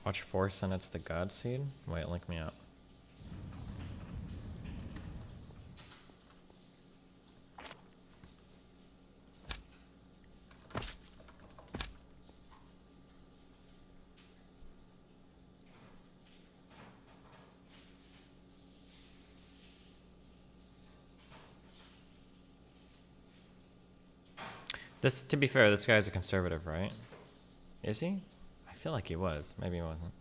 Watch Force and it's the God Seed? Wait, link me up. This, to be fair, this guy's a conservative, right? Is he? I feel like he was. Maybe he wasn't.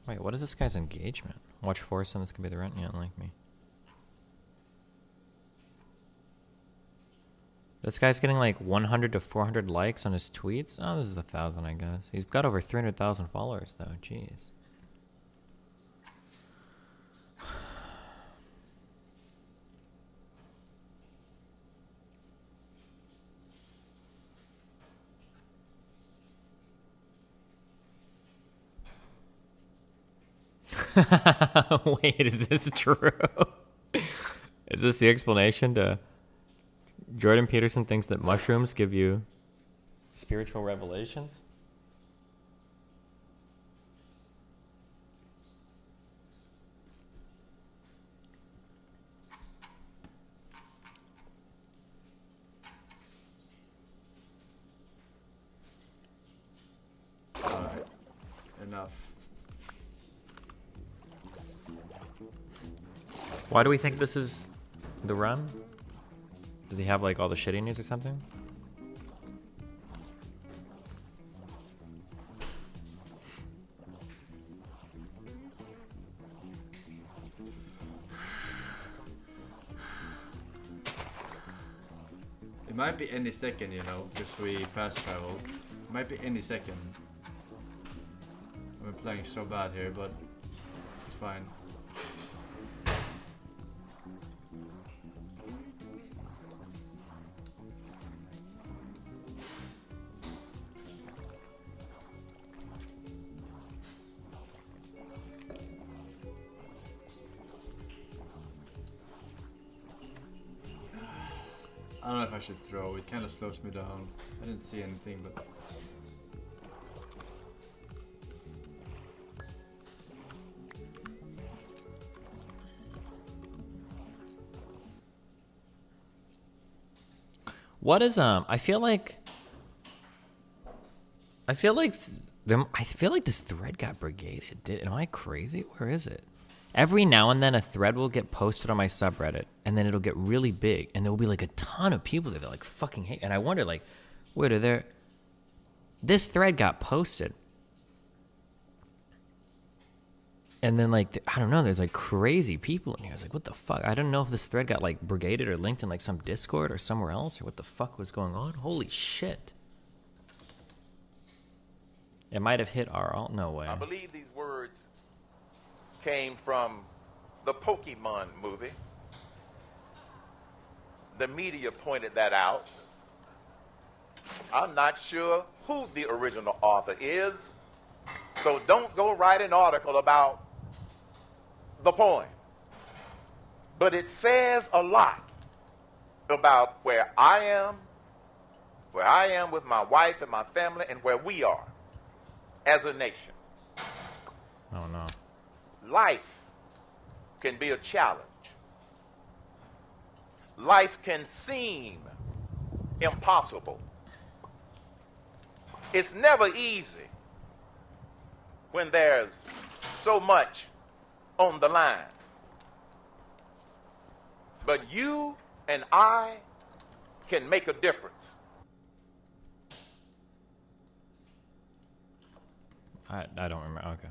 Wait, what is this guy's engagement? Watch Force and this could be the rent? Yeah, like me. This guy's getting like 100 to 400 likes on his tweets? Oh, this is 1,000, I guess. He's got over 300,000 followers, though. Jeez. Wait, is this true? Is this the explanation to Jordan Peterson thinks that mushrooms give you spiritual revelations? Alright, enough. Why do we think this is the run? Does he have like all the shitty news or something? It might be any second, you know, because we fast travel. It might be any second. We're playing so bad here, but it's fine. I don't know if I should throw, it kind of slows me down. I didn't see anything, but... What is I feel like this thread got brigaded. Am I crazy? Where is it? Every now and then a thread will get posted on my subreddit and then it'll get really big and there will be like a ton of people that like fucking hate. And I wonder like, wait, are there... This thread got posted. And then like, I don't know, there's like crazy people in here. I was like, what the fuck? I don't know if this thread got like brigaded or linked in like some Discord or somewhere else or what the fuck was going on. Holy shit. It might have hit our alt. No way. I believe these words came from the Pokemon movie. The media pointed that out. I'm not sure who the original author is, so don't go write an article about the poem. But it says a lot about where I am with my wife and my family, and where we are as a nation. Oh no. Life can be a challenge. Life can seem impossible. It's never easy when there's so much on the line. But you and I can make a difference. I don't remember. Okay.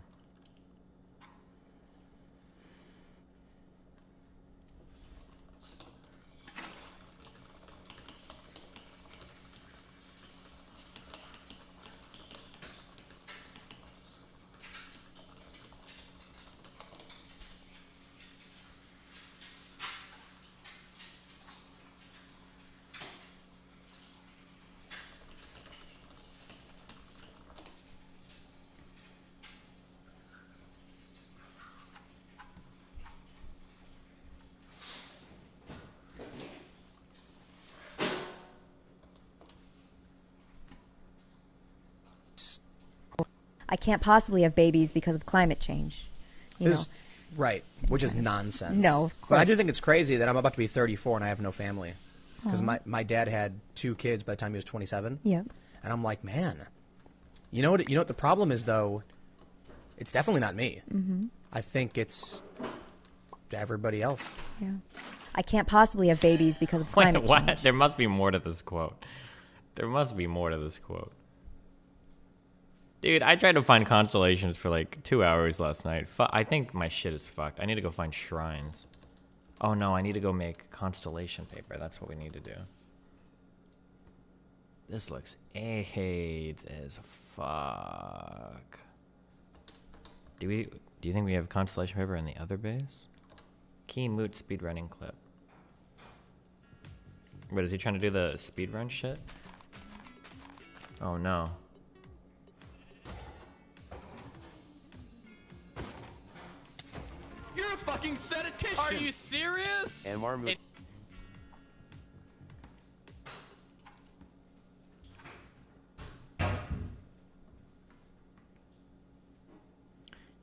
I can't possibly have babies because of climate change. You know. Right, which is nonsense. No, of But I course. do think it's crazy that I'm about to be 34 and I have no family. Because my dad had 2 kids by the time he was 27. Yeah. And I'm like, man, you know what the problem is, though? It's definitely not me. Mm-hmm. I think it's everybody else. Yeah. I can't possibly have babies because of climate Wait, what? change. There must be more to this quote. There must be more to this quote. Dude, I tried to find constellations for like 2 hours last night. I think my shit is fucked. I need to go find shrines. Oh no, I need to go make constellation paper. That's what we need to do. This looks AIDS as fuck. Do you think we have constellation paper in the other base? Key moot speedrunning clip. Wait, is he trying to do the speedrun shit? Oh no. You're a fucking statistician. Are you serious? And more movies.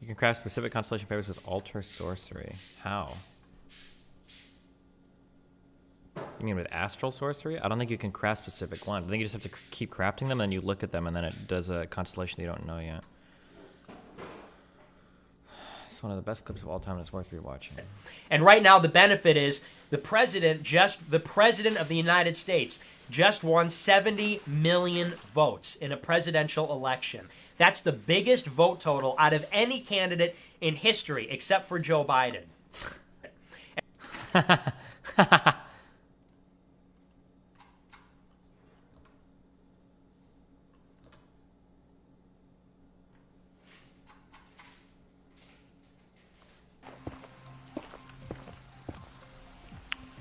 You can craft specific constellation papers with alter sorcery. How? You mean with astral sorcery? I don't think you can craft specific ones. I think you just have to keep crafting them, and you look at them, and then it does a constellation you don't know yet. It's one of the best clips of all time, and it's worth rewatching. And right now, the benefit is the president of the United States just won 70 million votes in a presidential election. That's the biggest vote total out of any candidate in history, except for Joe Biden.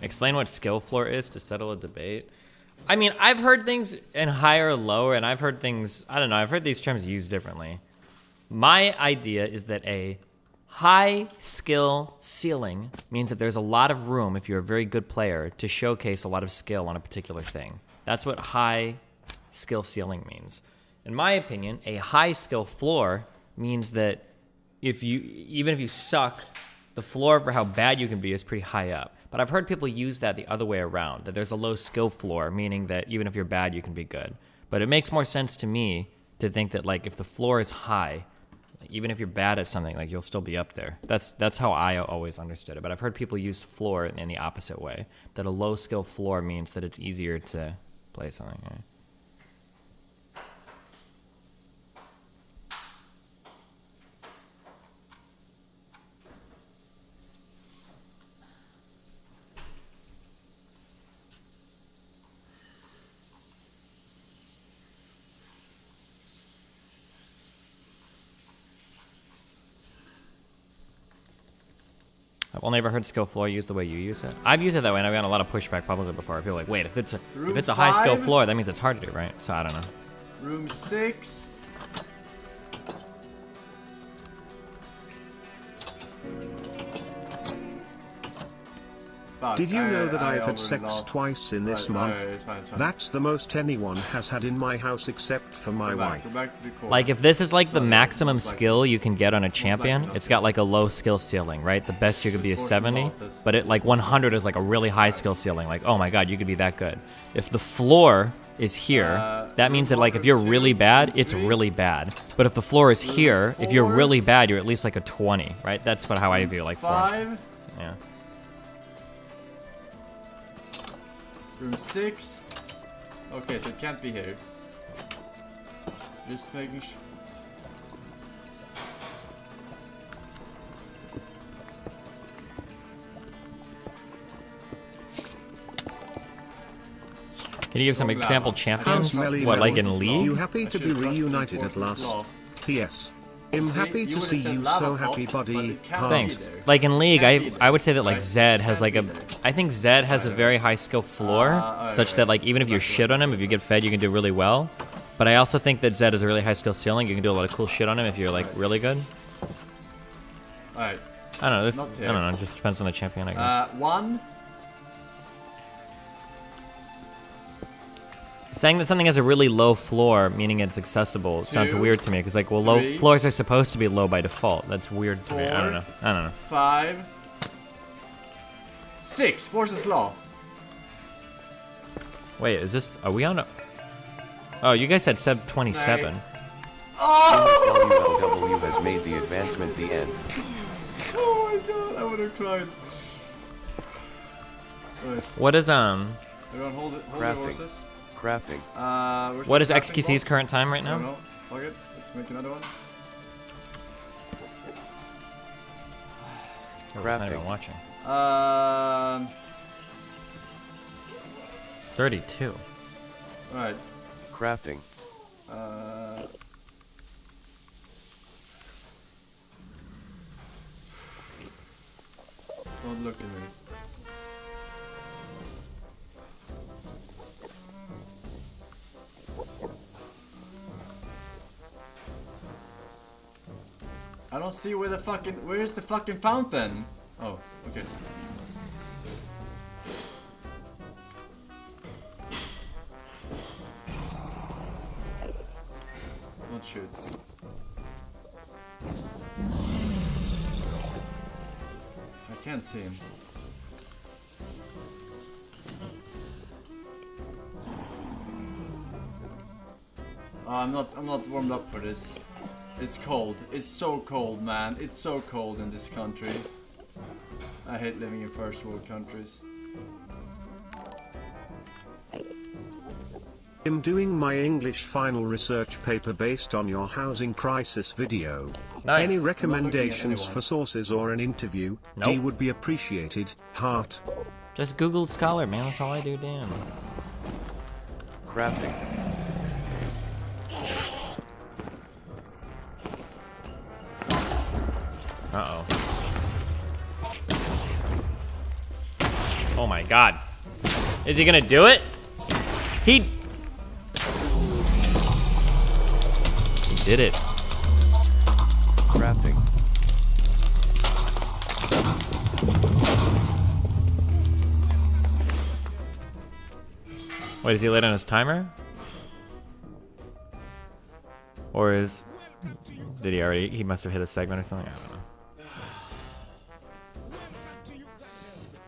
Explain what skill floor is to settle a debate. I mean, I've heard things in higher or lower, and I've heard things, I don't know, I've heard these terms used differently. My idea is that a high skill ceiling means that there's a lot of room, if you're a very good player, to showcase a lot of skill on a particular thing. That's what high skill ceiling means. In my opinion, a high skill floor means that even if you suck, the floor for how bad you can be is pretty high up. But I've heard people use that the other way around, that there's a low skill floor, meaning that even if you're bad, you can be good. But it makes more sense to me to think that, like, if the floor is high, even if you're bad at something, like, you'll still be up there. That's how I always understood it. But I've heard people use floor in the opposite way, that a low skill floor means that it's easier to play something. Right? I've only ever heard skill floor used the way you use it. I've used it that way, and I've gotten a lot of pushback publicly before. People are like, wait, if it's a high skill floor, that means it's hard to do, right? So I don't know. Room 6. Fuck, Did you know that I've had already sex lost. twice in this month? It's fine, it's fine. That's the most anyone has had in my house except for my Go wife. back to the core. Like, if this is like the It's maximum like- skill you can get on a champion, nothing. it's got like a low skill ceiling, right? The best you could be is 70, losses. but it like 100 is like a really high skill ceiling. Like, oh my god, you could be that good. If the floor is here, that means that like if you're really bad, it's really bad. But if the floor is here, if you're really bad, you're at least like a 20, right? That's how I view like 5. Yeah. Room 6. Okay, so it can't be here. Just making sure. Can you give some Long example lava. champions? How's Melly What, like in Melly? League? You happy to be reunited at last? P.S. I'm See, happy you to would've see said you lava so pop, happy, but buddy. it can't Heart. be Thanks. there. Like in League, Can't be I there. would say that like Right? Zed has like Can't a, be there. I think Zed has a very high skill floor, such that like even if you shit on him, if you get fed, you can do really well. But I also think that Zed has a really high skill ceiling. You can do a lot of cool shit on him if you're like really good. Alright. I don't know. This, Not I here. don't know. It just depends on the champion, I guess. 1. Saying that something has a really low floor, meaning it's accessible, sounds 2, weird to me. Because like, well, 3, low floors are supposed to be low by default. That's weird to me. I don't know. I don't know. 5, 6. Forces law. Wait, is this? Are we on a? Oh, you guys said Seb 27. Oh! LULW has made the advancement the end. Oh my god, I would have cried. Wait, What is everyone hold your Crafting. horses. Crafting. Where's What my is crafting XQC's box? current time right I don't now? know. Fuck it. Let's make another one. Oh, it's not even Crafting. watching. 32. Alright. Crafting. Don't look at me. I don't see where the fucking. Where's the fucking fountain? Oh, okay. Don't shoot. I can't see him. I'm not warmed up for this. It's cold. It's so cold, man. It's so cold in this country. I hate living in first world countries. I'm doing my English final research paper based on your housing crisis video. Nice. Any I'm not recommendations looking at for sources or an interview? Nope. D would be appreciated. Heart. Just Googled Scholar, man. That's all I do, damn. Crafting. Uh-oh. Oh my god. Is he gonna do it? He did it. Crafting. Wait, is he late on his timer? Or is... Did he already... He must have hit a segment or something? I don't know.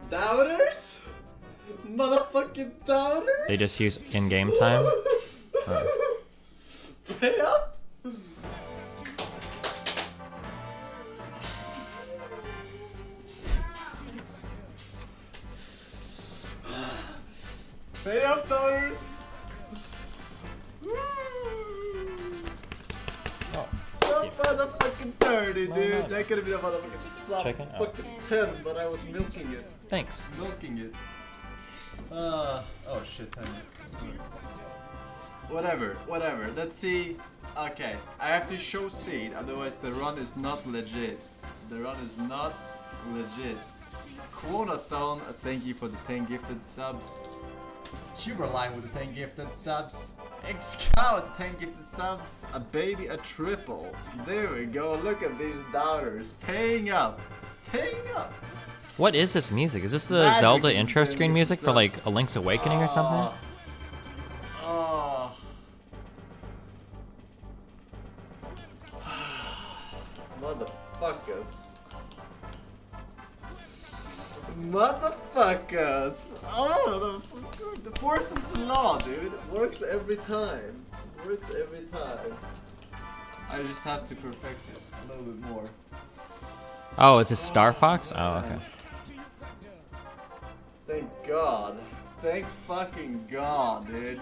Doubters? Motherfucking doubters? They just use in-game time? Oh. Pay up? Pay up, doubters! Oh. So motherfucking 30, No, dude. no. That could have been a motherfucking sub Chicken? Oh. fucking 10, but I was milking it. Thanks. Milking it. Oh shit, time. Whatever. Let's see. Okay, I have to show seed, otherwise the run is not legit. The run is not legit. Quotathon, thank you for the 10 gifted subs. Tuberline with the 10 gifted subs. X-Cow 10 gifted subs. A baby, a triple. There we go. Look at these doubters. Paying up. Paying up. What is this music? Is this the Magic Zelda intro thing screen with music the for like subs. A Link's Awakening or something? Oh. Motherfuckers. Motherfuckers! Oh, that was so good. The Forson's Law, dude. Works every time. Works every time. I just have to perfect it a little bit more. Oh, is this Star Fox? Oh, okay. Thank God. Thank fucking God, dude.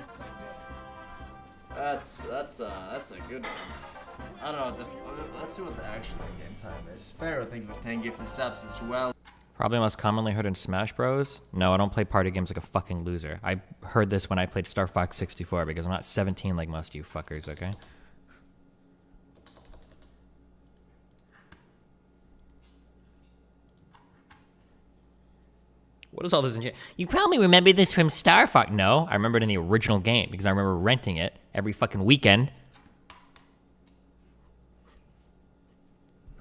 That's a good one. I don't know. Let's see what the actual game time is. Pharaoh, thank you for 10 gifted subs as well. Probably most commonly heard in Smash Bros. No, I don't play party games like a fucking loser. I heard this when I played Star Fox 64 because I'm not 17 like most of you fuckers, okay? What is all this in here? You probably remember this from Star Fox. No, I remember it in the original game because I remember renting it every fucking weekend.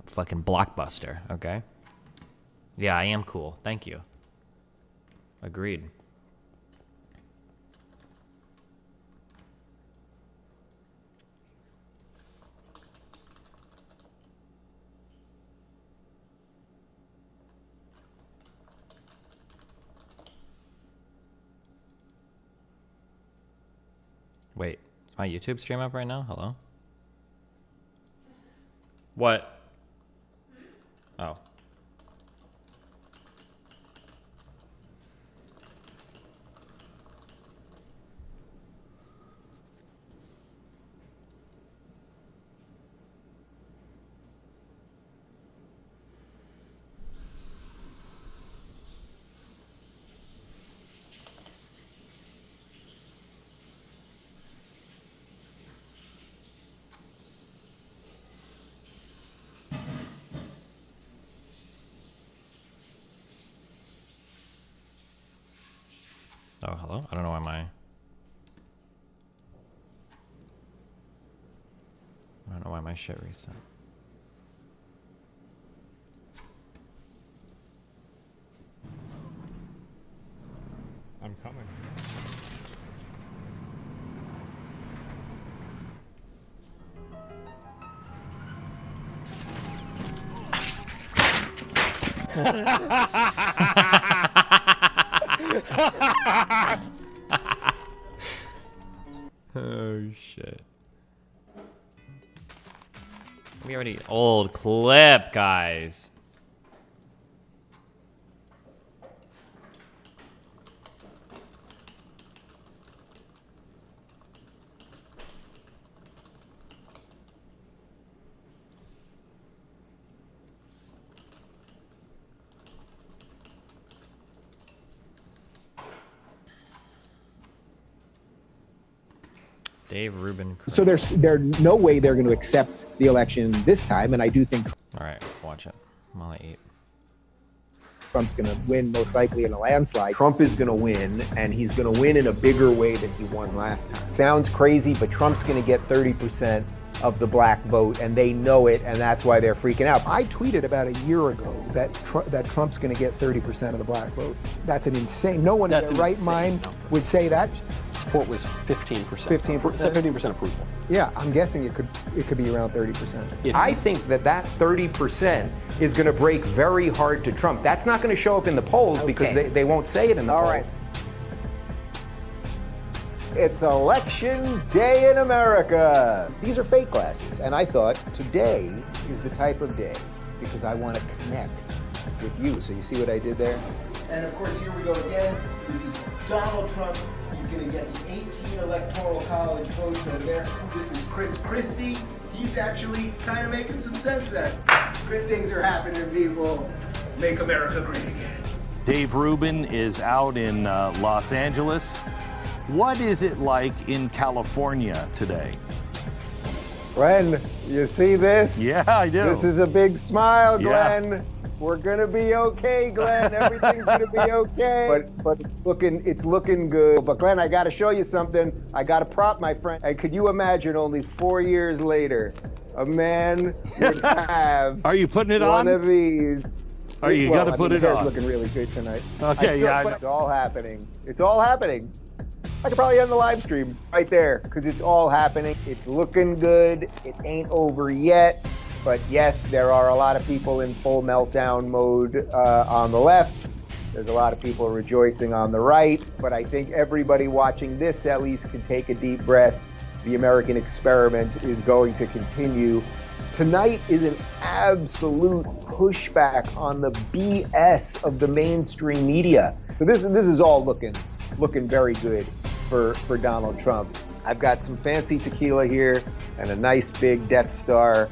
Fucking Blockbuster, okay? Yeah, I am cool. Thank you. Agreed. Is my YouTube stream up right now? Hello? What? Oh. Oh, hello? I don't know why I don't know why my shit reset. I'm coming. Oh shit. We already old clip, guys. Dave Rubin. So there's no way they're going to accept the election this time, and I do think. All right, watch it. I'm on 8. Trump's going to win most likely in a landslide. Trump is going to win, and he's going to win in a bigger way than he won last time. Sounds crazy, but Trump's going to get 30% of the black vote, and they know it, and that's why they're freaking out. I tweeted about a year ago that Trump's going to get 30% of the black vote. That's an insane. No one in their right mind would say that. Support was 15%. 15%. 15% approval. Yeah, I'm guessing it could be around 30%. I think that 30% is going to break very hard to Trump. That's not going to show up in the polls because they won't say it in the polls. All right. It's election day in America. These are fake glasses, and I thought today is the type of day because I want to connect with you. So you see what I did there? And of course, here we go again. This is Donald Trump. He's going to get the 18 Electoral College votes over there. This is Chris Christie. He's actually kind of making some sense there. Good things are happening, people. Make America great again. Dave Rubin is out in Los Angeles. What is it like in California today? Glenn, you see this? Yeah, I do. This is a big smile, Yeah. Glenn. We're gonna be okay, Glenn. Everything's gonna be okay. But it's looking good. But Glenn, I gotta show you something. I got a prop, my friend. And could you imagine only 4 years later, a man would have Are you putting it one on? of these? You gotta put it on. Looking really good tonight. Okay, yeah. It's all happening. It's all happening. I could probably end the live stream right there because it's all happening. It's looking good. It ain't over yet. But yes, there are a lot of people in full meltdown mode on the left. There's a lot of people rejoicing on the right. But I think everybody watching this at least can take a deep breath. The American experiment is going to continue. Tonight is an absolute pushback on the BS of the mainstream media. So this is all looking very good for Donald Trump. I've got some fancy tequila here and a nice big Death Star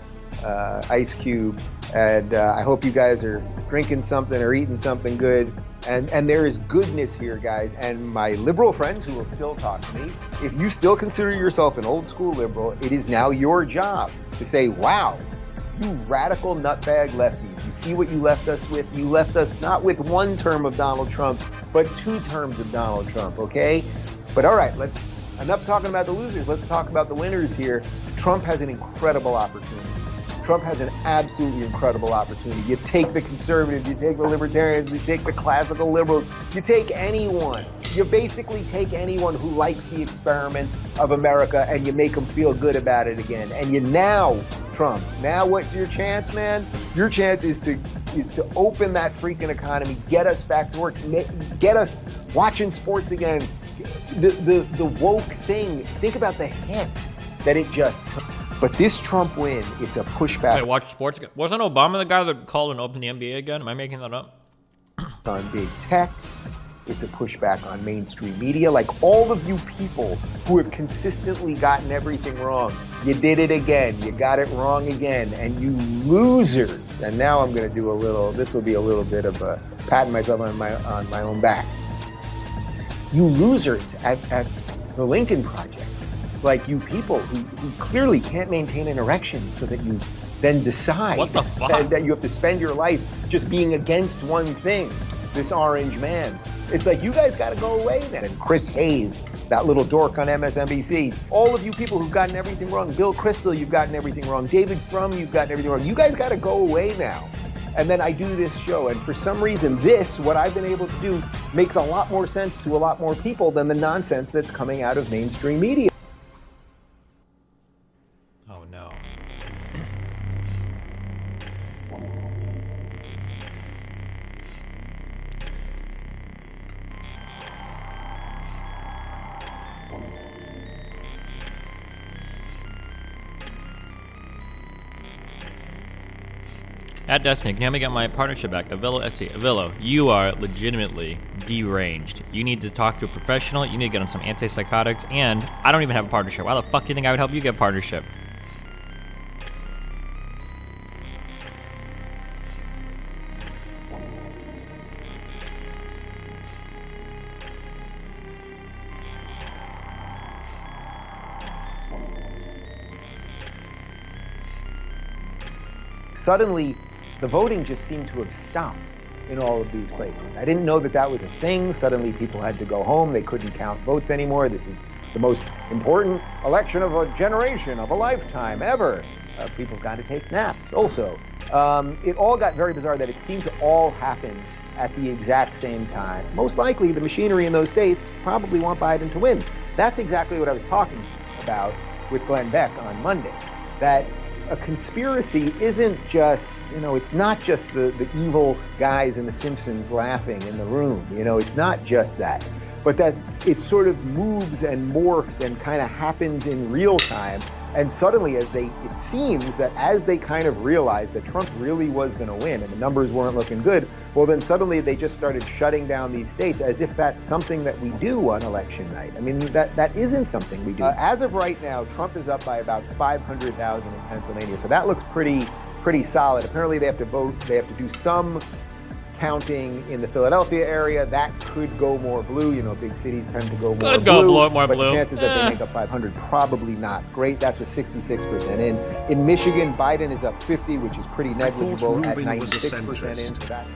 ice cube, and I hope you guys are drinking something or eating something good. And there is goodness here, guys. And my liberal friends who will still talk to me, if you still consider yourself an old school liberal, it is now your job to say, wow, you radical nutbag lefties, you see what you left us with? You left us not with one term of Donald Trump, but 2 terms of Donald Trump, okay? But all right, enough talking about the losers. Let's talk about the winners here. Trump has an incredible opportunity. Trump has an absolutely incredible opportunity. You take the conservatives, you take the libertarians, you take the classical liberals, you take anyone. You basically take anyone who likes the experiment of America and you make them feel good about it again. And Trump, now what's your chance, man? Your chance is to open that freaking economy, get us back to work, get us watching sports again, the woke thing, think about the hit that it just took. But this Trump win, it's a pushback. Wait, watch sports. Wasn't Obama the guy that called and opened the NBA again? Am I making that up? On big tech, it's a pushback on mainstream media. Like all of you people who have consistently gotten everything wrong, you did it again, you got it wrong again, and you losers. And now I'm going to do a little, this will be a little bit of a patting myself on my own back. You losers at the Lincoln Project. Like you people who clearly can't maintain an erection so that you then decide what the fuck? that you have to spend your life just being against one thing, this orange man. It's like, you guys got to go away then. And Chris Hayes, that little dork on MSNBC, all of you people who've gotten everything wrong, Bill Kristol, you've gotten everything wrong, David Frum, you've gotten everything wrong. You guys got to go away now. And then I do this show, and for some reason, what I've been able to do, makes a lot more sense to a lot more people than the nonsense that's coming out of mainstream media. Oh no. At Destiny, can you help me get my partnership back? Avillo SC. Avillo, you are legitimately deranged. You need to talk to a professional, you need to get on some antipsychotics, and I don't even have a partnership. Why the fuck do you think I would help you get a partnership? Suddenly, the voting just seemed to have stopped in all of these places. I didn't know that was a thing. Suddenly people had to go home. They couldn't count votes anymore. This is the most important election of a generation, of a lifetime ever. People got to take naps also. It all got very bizarre that it seemed to all happen at the exact same time. Most likely the machinery in those states probably want Biden to win. That's exactly what I was talking about with Glenn Beck on Monday. That a conspiracy isn't just, it's not just the evil guys in The Simpsons laughing in the room. It's not just that. But that it sort of moves and morphs and kind of happens in real time. And suddenly, it seems that as they kind of realized that Trump really was going to win and the numbers weren't looking good, well, then suddenly they just started shutting down these states as if that's something that we do on election night. I mean, that isn't something we do. As of right now, Trump is up by about 500,000 in Pennsylvania, so that looks pretty solid. Apparently, they have to do some counting in the Philadelphia area. That could go more blue. Big cities tend to go more blue. But the chances that they make up 500, probably not great. That's with 66% in. In Michigan, Biden is up 50, which is pretty negligible at 96% in. So that.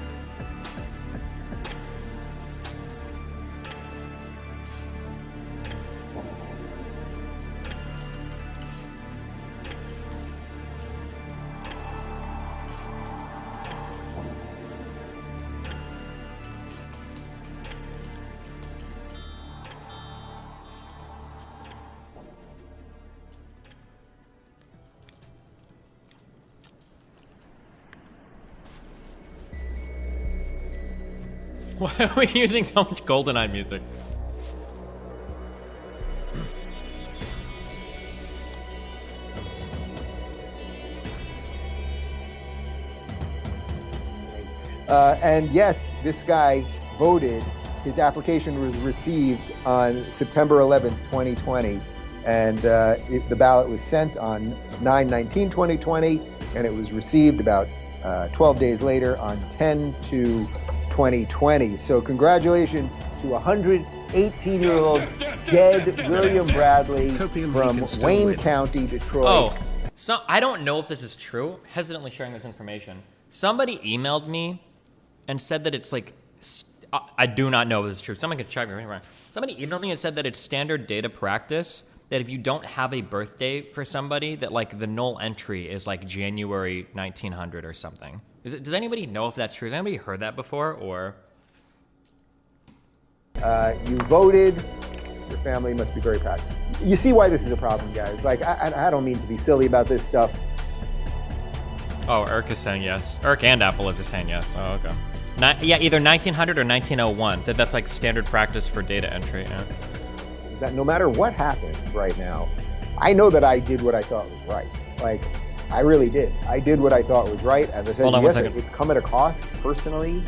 Why are we using so much GoldenEye music? And yes, this guy voted. His application was received on September 11th, 2020. And the ballot was sent on 9/19/2020, and it was received about 12 days later on 10/2/2020. So congratulations to 118-year-old dead William Bradley from Wayne County, Detroit. Oh, so I don't know if this is true. Hesitantly sharing this information. Somebody emailed me and said that it's like, I do not know if this is true. Someone could check me. Somebody emailed me and said that it's standard data practice that if you don't have a birthday for somebody, that like the null entry is like January 1900 or something. Does anybody know if that's true? Has anybody heard that before, or? You voted. Your family must be very proud. You see why this is a problem, guys. Like, I don't mean to be silly about this stuff. Oh, Eric is saying yes. Eric and Apple is saying yes. Oh, okay. Yeah, either 1900 or 1901. That's like standard practice for data entry. Yeah. is that no matter what happens right now, I know that I did what I thought was right. Like, I really did. I did what I thought was right. As I said, Hold on yes, 1 second. it's come at a cost personally,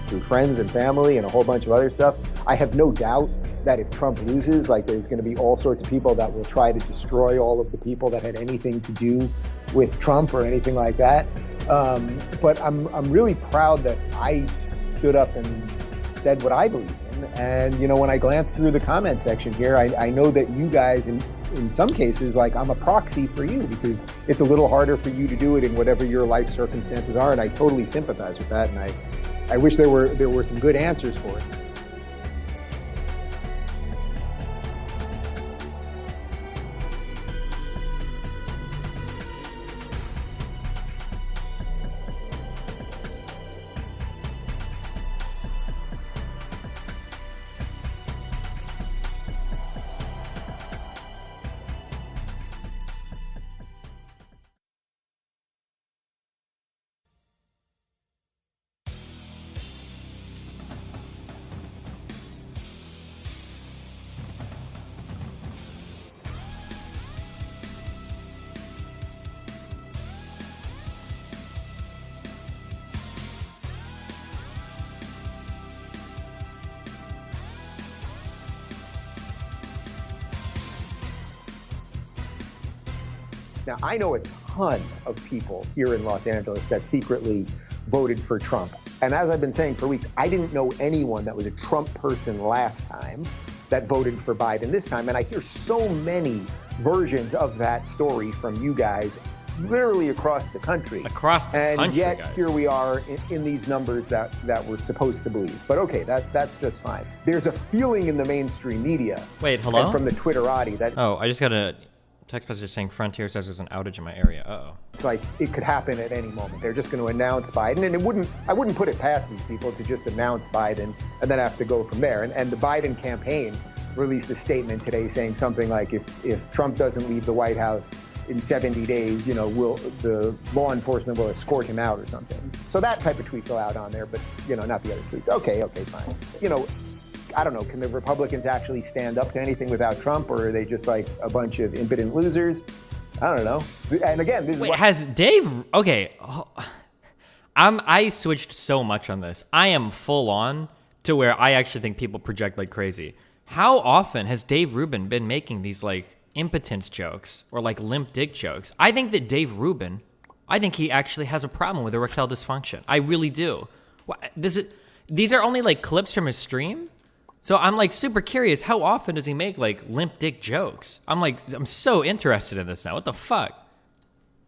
through friends and family and a whole bunch of other stuff. I have no doubt that if Trump loses, like, there's going to be all sorts of people that will try to destroy all of the people that had anything to do with Trump or anything like that. But I'm really proud that I stood up and said what I believe in. And, you know, when I glance through the comment section here, I know that you guys, in some cases, like, I'm a proxy for you because it's a little harder for you to do it in whatever your life circumstances are. And I totally sympathize with that. And I wish there were some good answers for it. Now, I know a ton of people here in Los Angeles that secretly voted for Trump. And as I've been saying for weeks, I didn't know anyone that was a Trump person last time that voted for Biden this time. And I hear so many versions of that story from you guys literally across the country. And yet, guys. Here we are in these numbers that we're supposed to believe. But okay, that's just fine. There's a feeling in the mainstream media. Wait, hello? And from the Twitterati that... Oh, I just got a text message saying Frontier says there's an outage in my area. Uh-oh. It's like it could happen at any moment. They're just going to announce Biden, and I wouldn't put it past these people to just announce Biden and then have to go from there. And the Biden campaign released a statement today saying something like, if Trump doesn't leave the White House in 70 days, you know, the law enforcement will escort him out or something. So that type of tweet's allowed on there, but, you know, not the other tweets. Okay, fine. You know, I don't know, can the Republicans actually stand up to anything without Trump, or are they just like a bunch of impotent losers? I don't know. And again, this is what... Has Dave... Okay. I switched so much on this. I am full on to where I actually think people project like crazy. How often has Dave Rubin been making these like impotence jokes or like limp dick jokes? I think that Dave Rubin, I think he actually has a problem with erectile dysfunction. I really do. These are only like clips from his stream? So I'm like super curious, how often does he make like limp dick jokes? I'm so interested in this now. What the fuck?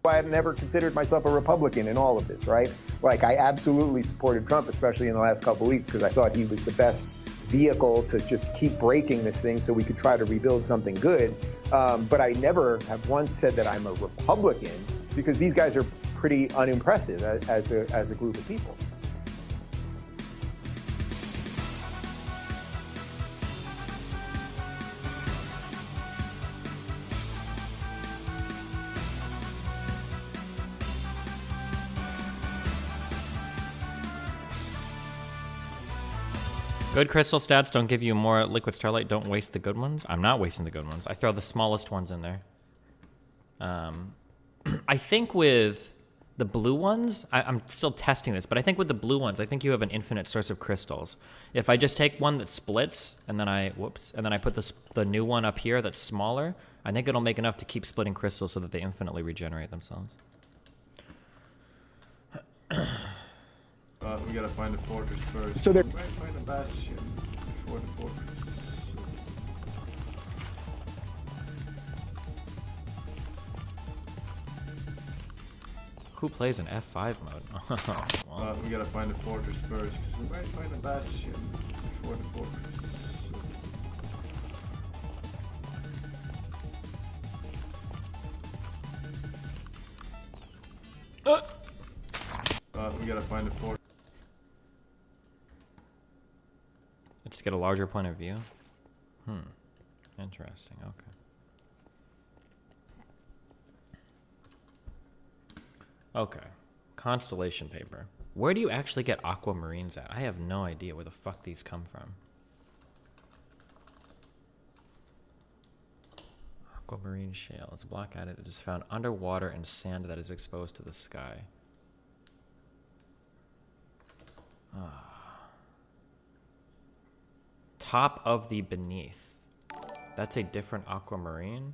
I have never considered myself a Republican in all of this, right? Like, I absolutely supported Trump, especially in the last couple of weeks, because I thought he was the best vehicle to just keep breaking this thing so we could try to rebuild something good. But I never have once said that I'm a Republican, because these guys are pretty unimpressive as a group of people. Good crystal stats don't give you more liquid starlight. Don't waste the good ones. I'm not wasting the good ones. I throw the smallest ones in there. I think with the blue ones, I'm still testing this, but I think with the blue ones, I think you have an infinite source of crystals. If I just take one that splits and then I put the new one up here that's smaller, I think it'll make enough to keep splitting crystals so that they infinitely regenerate themselves. We gotta find the fortress first. So we might find a bastion before the fortress. Who plays in F5 mode? Wow. We gotta find the fortress first, because we might find a bastion before the fortress. We gotta find the fortress. It's to get a larger point of view? Interesting, okay. Okay. Constellation paper. Where do you actually get aquamarines at? I have no idea where the fuck these come from. Aquamarine shale. It's black added. It is found underwater in sand that is exposed to the sky. Top of the beneath. That's a different aquamarine?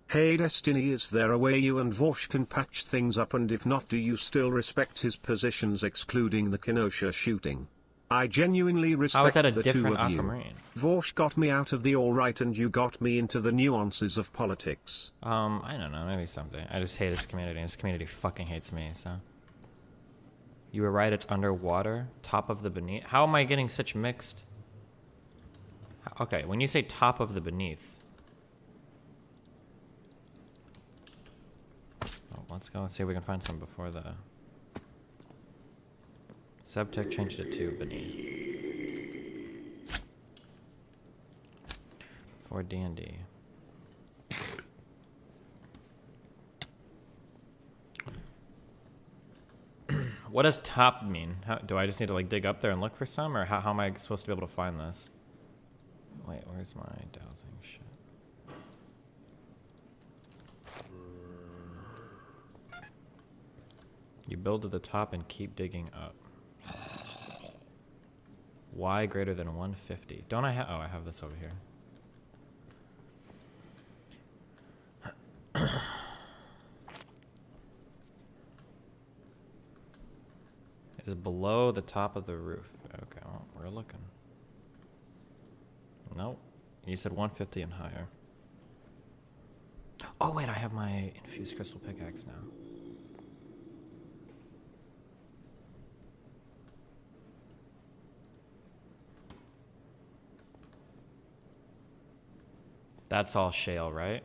Hey Destiny, is there a way you and Vorsh can patch things up, and if not, do you still respect his positions excluding the Kenosha shooting? I genuinely respect How is that a the two different of you. aquamarine? Vorsh got me out of the all-right and you got me into the nuances of politics. I don't know, maybe someday. I just hate this community, and this community fucking hates me, so. You were right, it's underwater. Top of the beneath. How am I getting such mixed? Okay, when you say top of the beneath. Oh, let's go and see if we can find some before the... Subtech changed it to beneath. For DnD. What does top mean? Do I just need to like dig up there and look for some, or how am I supposed to be able to find this? Wait, where's my dowsing shit? You build to the top and keep digging up. Y greater than 150. Don't I have... Oh, I have this over here. It is below the top of the roof. Okay, well, we're looking. Nope. You said 150 and higher. Oh, wait, I have my infused crystal pickaxe now. That's all shale, right?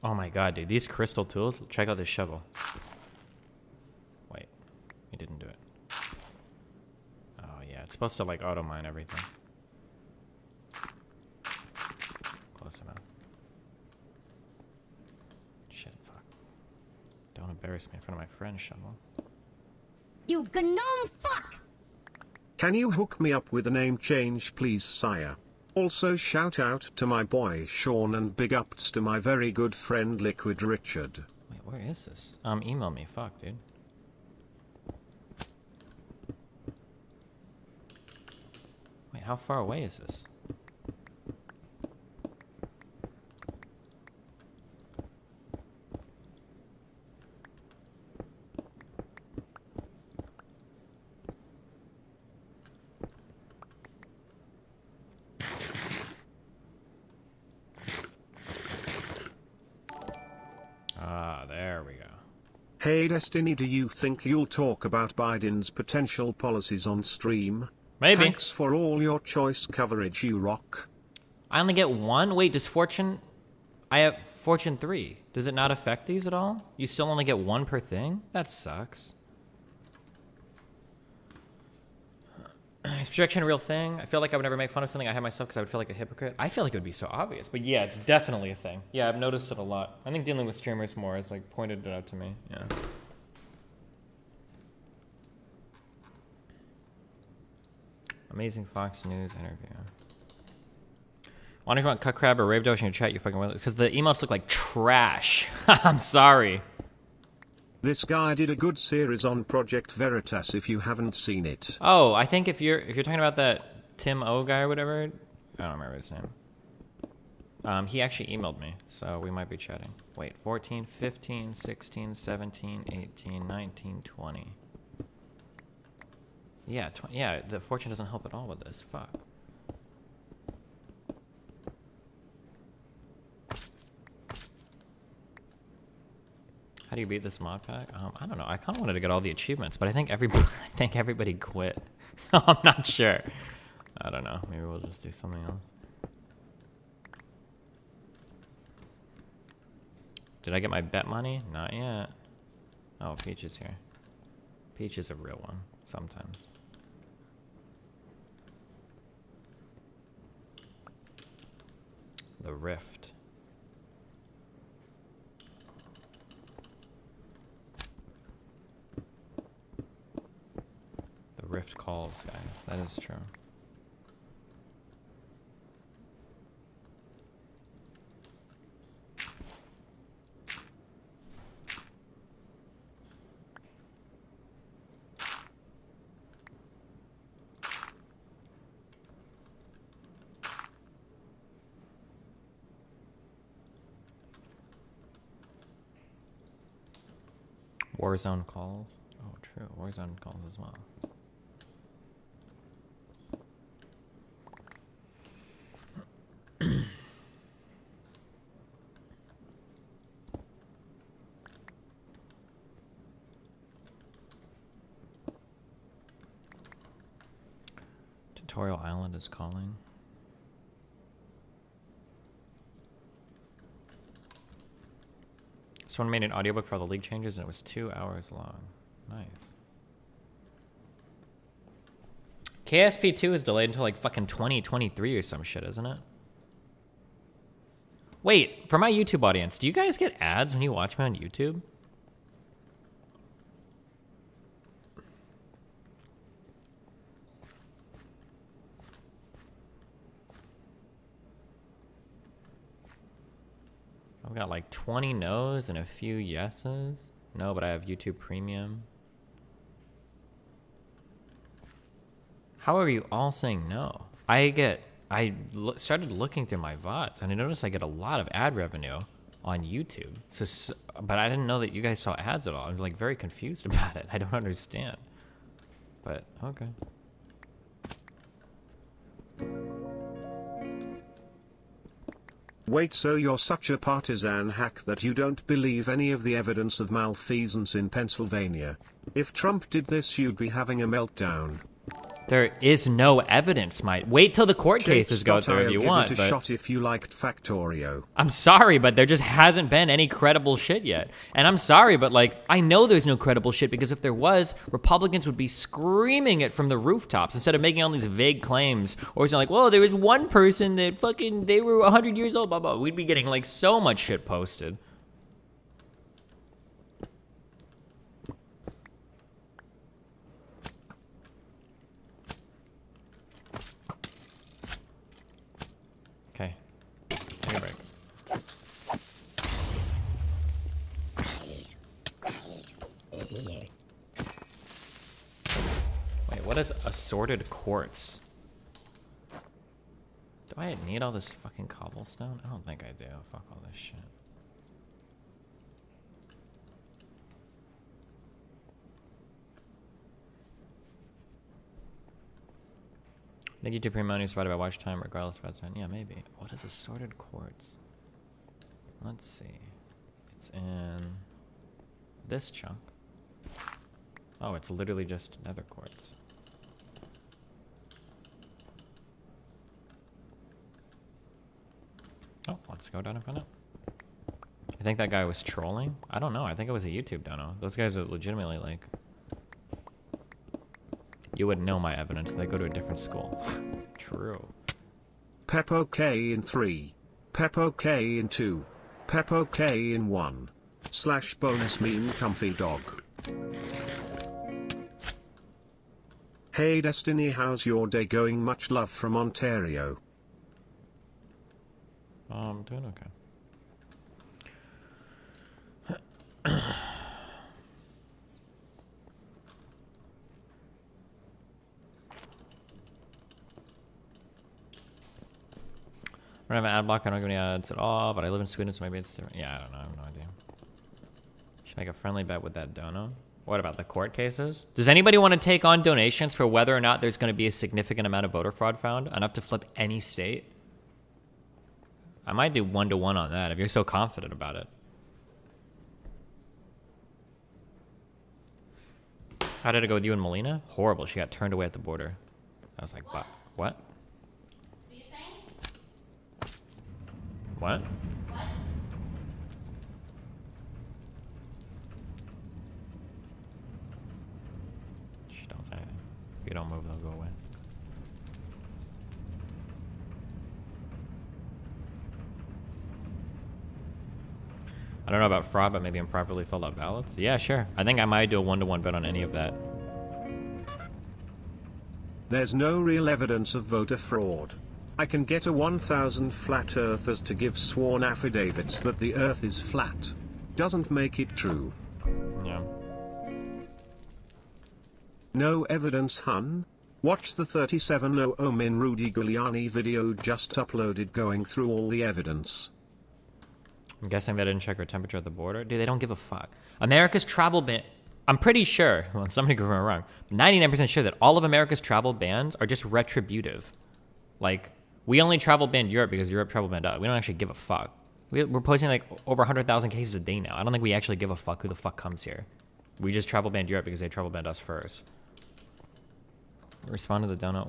Oh my god, dude. These crystal tools. Check out this shovel. Wait. He didn't do it. Oh yeah, it's supposed to like auto mine everything. Close enough. Shit, fuck. Don't embarrass me in front of my friend, shovel. You gnome fuck! Can you hook me up with a name change please, sire? Also shout out to my boy Sean and big ups to my very good friend Liquid Richard. Wait, where is this? Email me. Fuck, dude. Wait, how far away is this? There we go. Hey Destiny, do you think you'll talk about Biden's potential policies on stream? Maybe. Thanks for all your choice coverage, you rock. I only get one? Wait, does Fortune... I have Fortune 3. Does it not affect these at all? You still only get one per thing? That sucks. Is projection a real thing? I feel like I would never make fun of something I have myself because I would feel like a hypocrite. I feel like it would be so obvious. But yeah, it's definitely a thing. Yeah, I've noticed it a lot. I think dealing with streamers more has like pointed it out to me. Yeah. Amazing Fox News interview. Why don't you want Cut Crab or Rave Dosh in your chat? You fucking will. Because the emails look like trash. I'm sorry. This guy did a good series on Project Veritas if you haven't seen it. Oh, I think if you're talking about that Tim O guy or whatever, I don't remember his name. He actually emailed me, so we might be chatting. Wait, 14, 15, 16, 17, 18, 19, 20. Yeah, yeah, the fortune doesn't help at all with this. Fuck. How do you beat this mod pack? I don't know. I kind of wanted to get all the achievements, but I think everybody quit, so I'm not sure. I don't know. Maybe we'll just do something else. Did I get my bet money? Not yet. Oh, Peach is here. Peach is a real one sometimes. The Rift. calls, guys. That is true. Warzone calls. Oh, true. Warzone calls as well. Tutorial Island is calling. Someone made an audiobook for all the league changes and it was 2 hours long. Nice. KSP2 is delayed until like fucking 2023 or some shit, isn't it? Wait, for my YouTube audience, do you guys get ads when you watch me on YouTube? I've got like 20 no's and a few yeses. No, but I have YouTube Premium. How are you all saying no? Started looking through my VODs and I noticed I get a lot of ad revenue on YouTube. So, but I didn't know that you guys saw ads at all. I'm like very confused about it. I don't understand. But okay. Wait, so you're such a partisan hack that you don't believe any of the evidence of malfeasance in Pennsylvania? If Trump did this, you'd be having a meltdown. There is no evidence, mate. Wait till the court cases go through if you want. Give it a shot if you liked Factorio. I'm sorry, but there just hasn't been any credible shit yet. And I'm sorry, but like, I know there's no credible shit because if there was, Republicans would be screaming it from the rooftops instead of making all these vague claims or saying like, well, there was one person that fucking, they were 100 years old, blah, blah. We'd be getting like so much shit posted. Okay, take a break. Wait, what is assorted quartz? Do I need all this fucking cobblestone? I don't think I do. Fuck all this shit. I think YouTube Premium is divided by watch time regardless of ad time. Yeah, maybe. What is assorted quartz? Let's see. It's in this chunk. Oh, it's literally just nether quartz. Oh, let's go down and find out. I think that guy was trolling. I don't know. I think it was a YouTube dono. Those guys are legitimately like... You wouldn't know my evidence. They go to a different school. True. Peppo K in 3. Peppo K in 2. Peppo K in 1. / bonus meme comfy dog. Hey Destiny, how's your day going? Much love from Ontario. I'm doing okay. I don't have an ad block, I don't give any ads at all, but I live in Sweden, so maybe it's different. Yeah, I don't know, I have no idea. Should make a friendly bet with that dono. What about the court cases? Does anybody want to take on donations for whether or not there's going to be a significant amount of voter fraud found? Enough to flip any state? I might do 1-to-1 on that if you're so confident about it. How did it go with you and Melina? Horrible, she got turned away at the border. I was like, what? What? Shh, don't say anything. If you don't move, they'll go away. I don't know about fraud, but maybe improperly filled out ballots. Yeah, sure. I think I might do a 1-to-1 bet on any of that. There's no real evidence of voter fraud. I can get a 1,000 flat earthers to give sworn affidavits that the earth is flat. Doesn't make it true. Yeah. No evidence, hun? Watch the 3700 Min Rudy Giuliani video just uploaded going through all the evidence. I'm guessing they didn't check our temperature at the border. Dude, they don't give a fuck. America's travel ban. I'm pretty sure, well, somebody could be wrong, 99% sure that all of America's travel bans are just retributive. Like, we only travel banned Europe because Europe travel banned us. We don't actually give a fuck. We're posting like over 100,000 cases a day now. I don't think we actually give a fuck who the fuck comes here. We just travel banned Europe because they travel banned us first. Respond to the donut.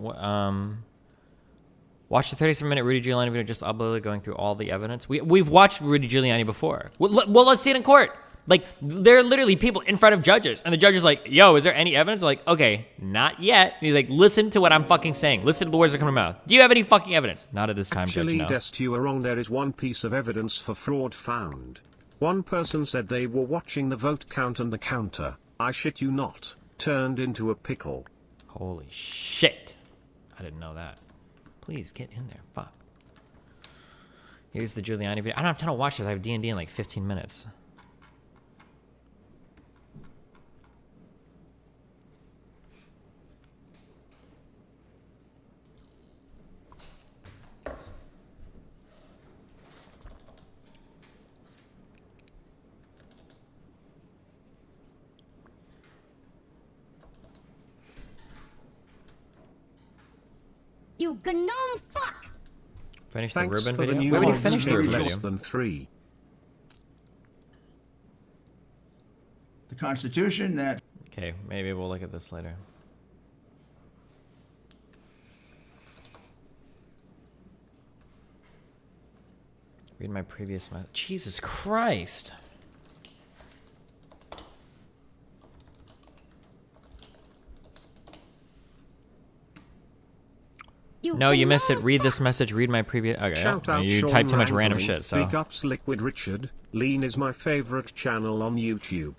Watch the 37-minute Rudy Giuliani video just uploaded going through all the evidence. We've watched Rudy Giuliani before. Well, let's see it in court. Like, there are literally people in front of judges, and the judge is like, yo, is there any evidence? Like, okay, not yet. And he's like, listen to what I'm fucking saying. Listen to the words that come from my mouth. Do you have any fucking evidence? Not at this time, Actually, judge, no. Dest, you are wrong. There is one piece of evidence for fraud found. One person said they were watching the vote count and the counter, I shit you not, turned into a pickle. Holy shit. I didn't know that. Please, get in there. Fuck. Here's the Giuliani video. I don't have time to watch this. I have DnD in like 15 minutes. You gnome fuck! Finish the Thanks Ruben for the video? new We already mods, finished the very Ruben less video. than 3. The Constitution that... Okay, maybe we'll look at this later. Read my previous message. Jesus Christ. No, you missed it. Read this message. Read my previous. Okay, Shout out you Sean typed too much random Langley. shit. So Big ups Liquid Richard. Lean is my favorite channel on YouTube.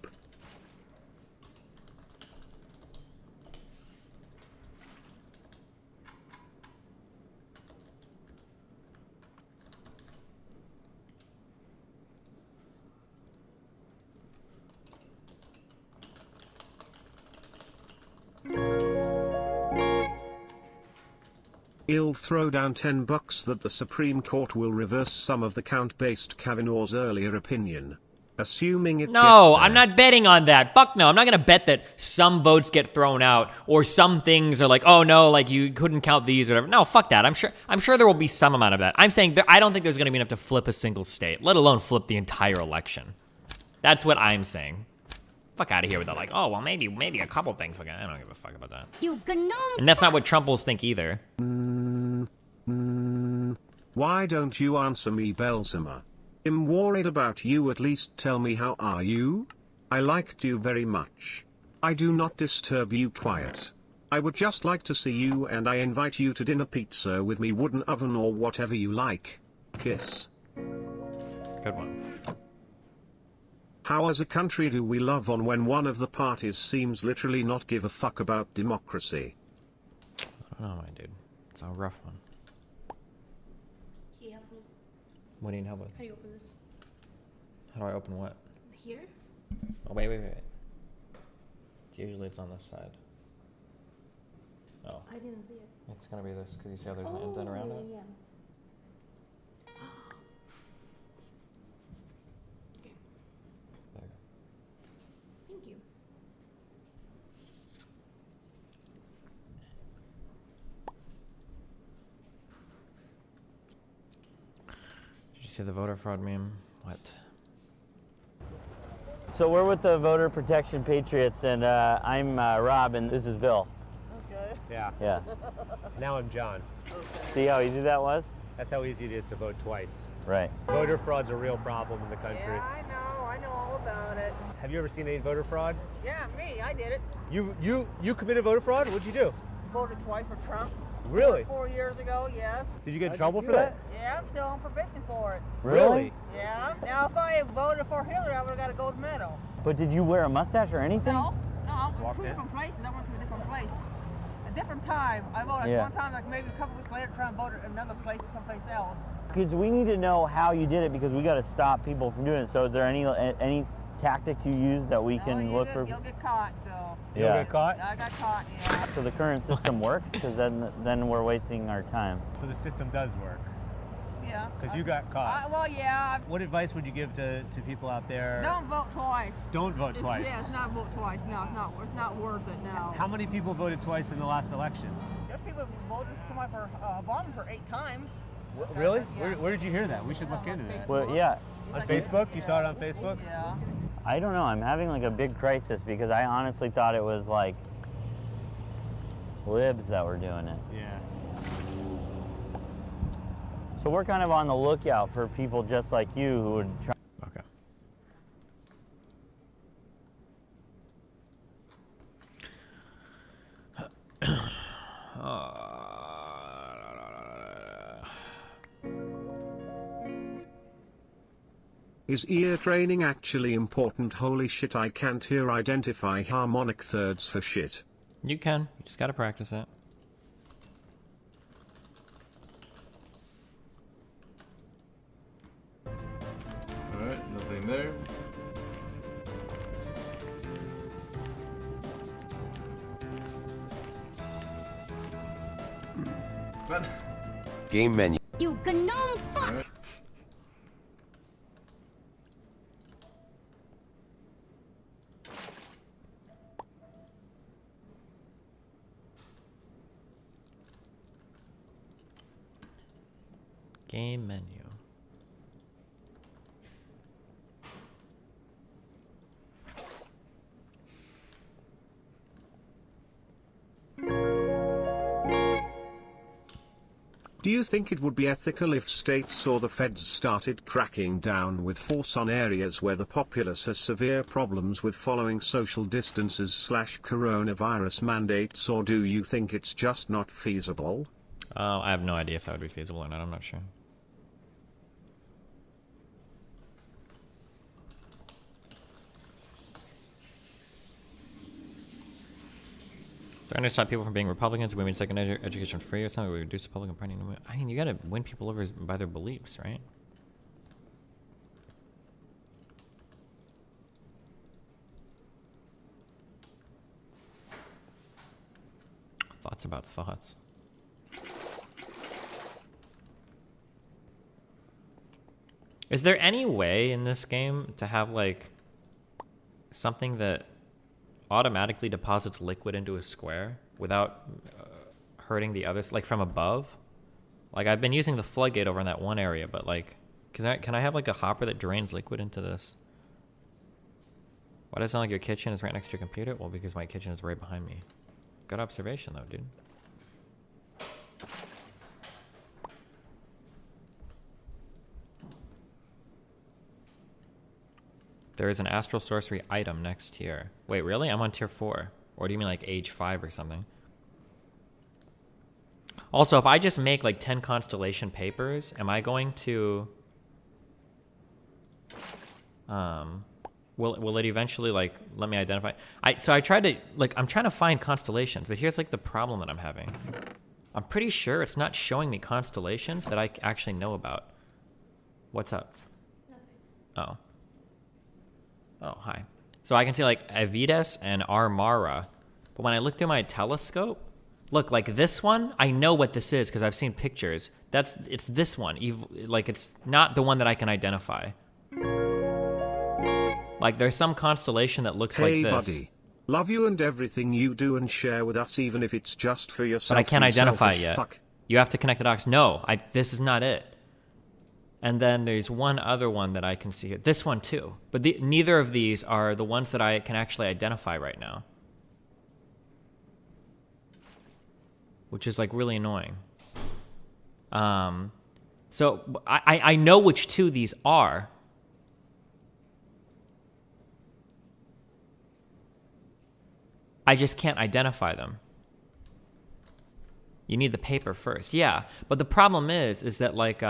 I'll throw down $10 that the Supreme Court will reverse some of the count-based Kavanaugh's earlier opinion. Assuming it no, gets there. I'm not betting on that. Fuck no. I'm not gonna bet that some votes get thrown out or some things are like, oh no, like you couldn't count these or whatever. No, fuck that. I'm sure there will be some amount of that. I'm saying I don't think there's gonna be enough to flip a single state, let alone flip the entire election. That's what I'm saying. Fuck out of here with that. Like, oh well, maybe a couple things. Okay, I don't give a fuck about that. You gnome. And that's not what Trumples think either. Why don't you answer me, Belzima? I'm worried about you. At least tell me how are you? I liked you very much. I do not disturb you. Quiet. I would just like to see you and I invite you to dinner pizza with me, wooden oven or whatever you like. Kiss. Good one. How as a country do we love on when one of the parties seems literally not give a fuck about democracy? I don't know, my dude. It's a rough one. Can you help me? What do you need help with? How do you open this? How do I open what? Here? Oh, wait. Usually it's on this side. Oh. I didn't see it. It's gonna be this, because you see how there's an indent around it? Yeah. Okay. There. Thank you. Did you see the voter fraud meme? What? So we're with the Voter Protection Patriots, and I'm Rob, and this is Bill. Okay. Yeah. Now I'm John. See how easy that was? That's how easy it is to vote twice. Right. Voter fraud's a real problem in the country. Yeah, I know all about it. Have you ever seen any voter fraud? Yeah, me, I did it. You committed voter fraud? What'd you do? Voted twice for Trump. Really? 4 years ago, yes. Did you get in trouble for that? Yeah, I'm still on probation for it. Really? Yeah. Now, if I had voted for Hillary, I would have got a gold medal. But did you wear a mustache or anything? No, I went to 2 different places. I went to a different place. A different time. I voted Yeah. one time, like maybe a couple weeks later, try and vote at another place, someplace else. Because we need to know how you did it because we got to stop people from doing it. So is there any tactics you use that we can look for? You'll get caught, so. You'll get caught? I got caught, yeah. So the current system works because then we're wasting our time. So the system does work. Yeah. Because you got caught. Well, yeah. What advice would you give to people out there? Don't vote twice. Don't vote twice. Yeah, it's not vote twice. No, it's not worth it now. How many people voted twice in the last election? There's people who voted to come out for Obama for 8 times. Really? Yeah. Where did you hear that? We should look into that. Well, yeah. On Facebook? You saw it on Facebook? Yeah. I don't know. I'm having like a big crisis because I honestly thought it was like libs that were doing it. Yeah. So we're kind of on the lookout for people just like you who would try. Okay. Is ear training actually important? Holy shit, I can't hear identify harmonic thirds for shit. You can. You just gotta practice it. Alright, nothing there. But Game menu. You gnome fuck! Alright. Game menu. Do you think it would be ethical if states or the feds started cracking down with force on areas where the populace has severe problems with following social distances / coronavirus mandates, or do you think it's just not feasible? I have no idea if that would be feasible or not. I'm not sure. So I understand people from being Republicans. We made second education free or something. We reduce Republican party. I mean, you gotta win people over by their beliefs, right? Thoughts about thoughts. Is there any way in this game to have like something that automatically deposits liquid into a square without hurting the others, like from above? Like I've been using the floodgate over in that one area, but like, can I have like a hopper that drains liquid into this? Why does it sound like your kitchen is right next to your computer? Well, because my kitchen is right behind me. Good observation though, dude. There is an astral sorcery item next tier. Wait, really? I'm on tier 4. Or do you mean like age 5 or something? Also, if I just make like 10 constellation papers, am I going to... Will it eventually like let me identify? So I tried to like I'm trying to find constellations, but here's like the problem that I'm having. I'm pretty sure it's not showing me constellations that I actually know about. What's up? Nothing. Oh, hi. So I can see like Avides and Armara, but when I look through my telescope, look, like this one, I know what this is because I've seen pictures. It's this one. Like it's not the one that I can identify. Like there's some constellation that looks like this. Hey buddy, love you and everything you do and share with us, even if it's just for yourself. But I can't identify it yet. Fuck. You have to connect the dots. No, this is not it. And then there's one other one that I can see here. This one too. But neither of these are the ones that I can actually identify right now. Which is like really annoying. So I know which two these are. I just can't identify them. You need the paper first. Yeah, but the problem is that like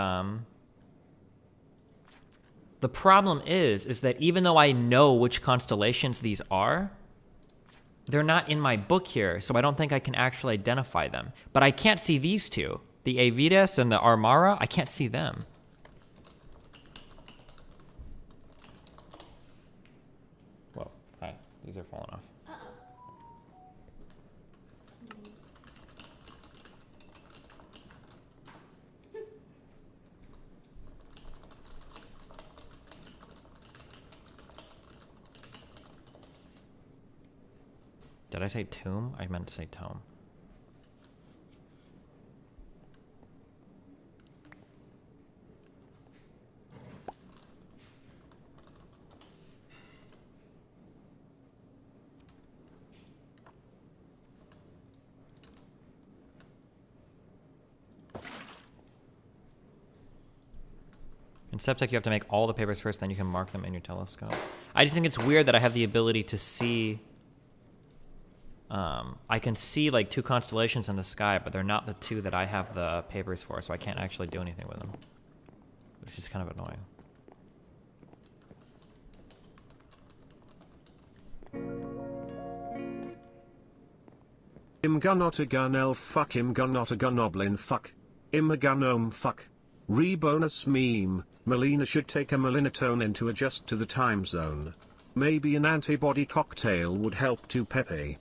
the problem is that even though I know which constellations these are, they're not in my book here, so I don't think I can actually identify them. But I can't see these two. The Avidas and the Armara, I can't see them. Whoa, hi. These are falling off. Did I say tomb? I meant to say tome. In Septec, you have to make all the papers first, then you can mark them in your telescope. I just think it's weird that I have the ability to see... I can see like 2 constellations in the sky, but they're not the 2 that I have the papers for, so I can't actually do anything with them. Which is kind of annoying. Im gun not a gun elf fuck im gun not a gun oblin fuck. Im a gun gnome fuck. Rebonus meme, Melina should take a melatonin to adjust to the time zone. Maybe an antibody cocktail would help too Pepe.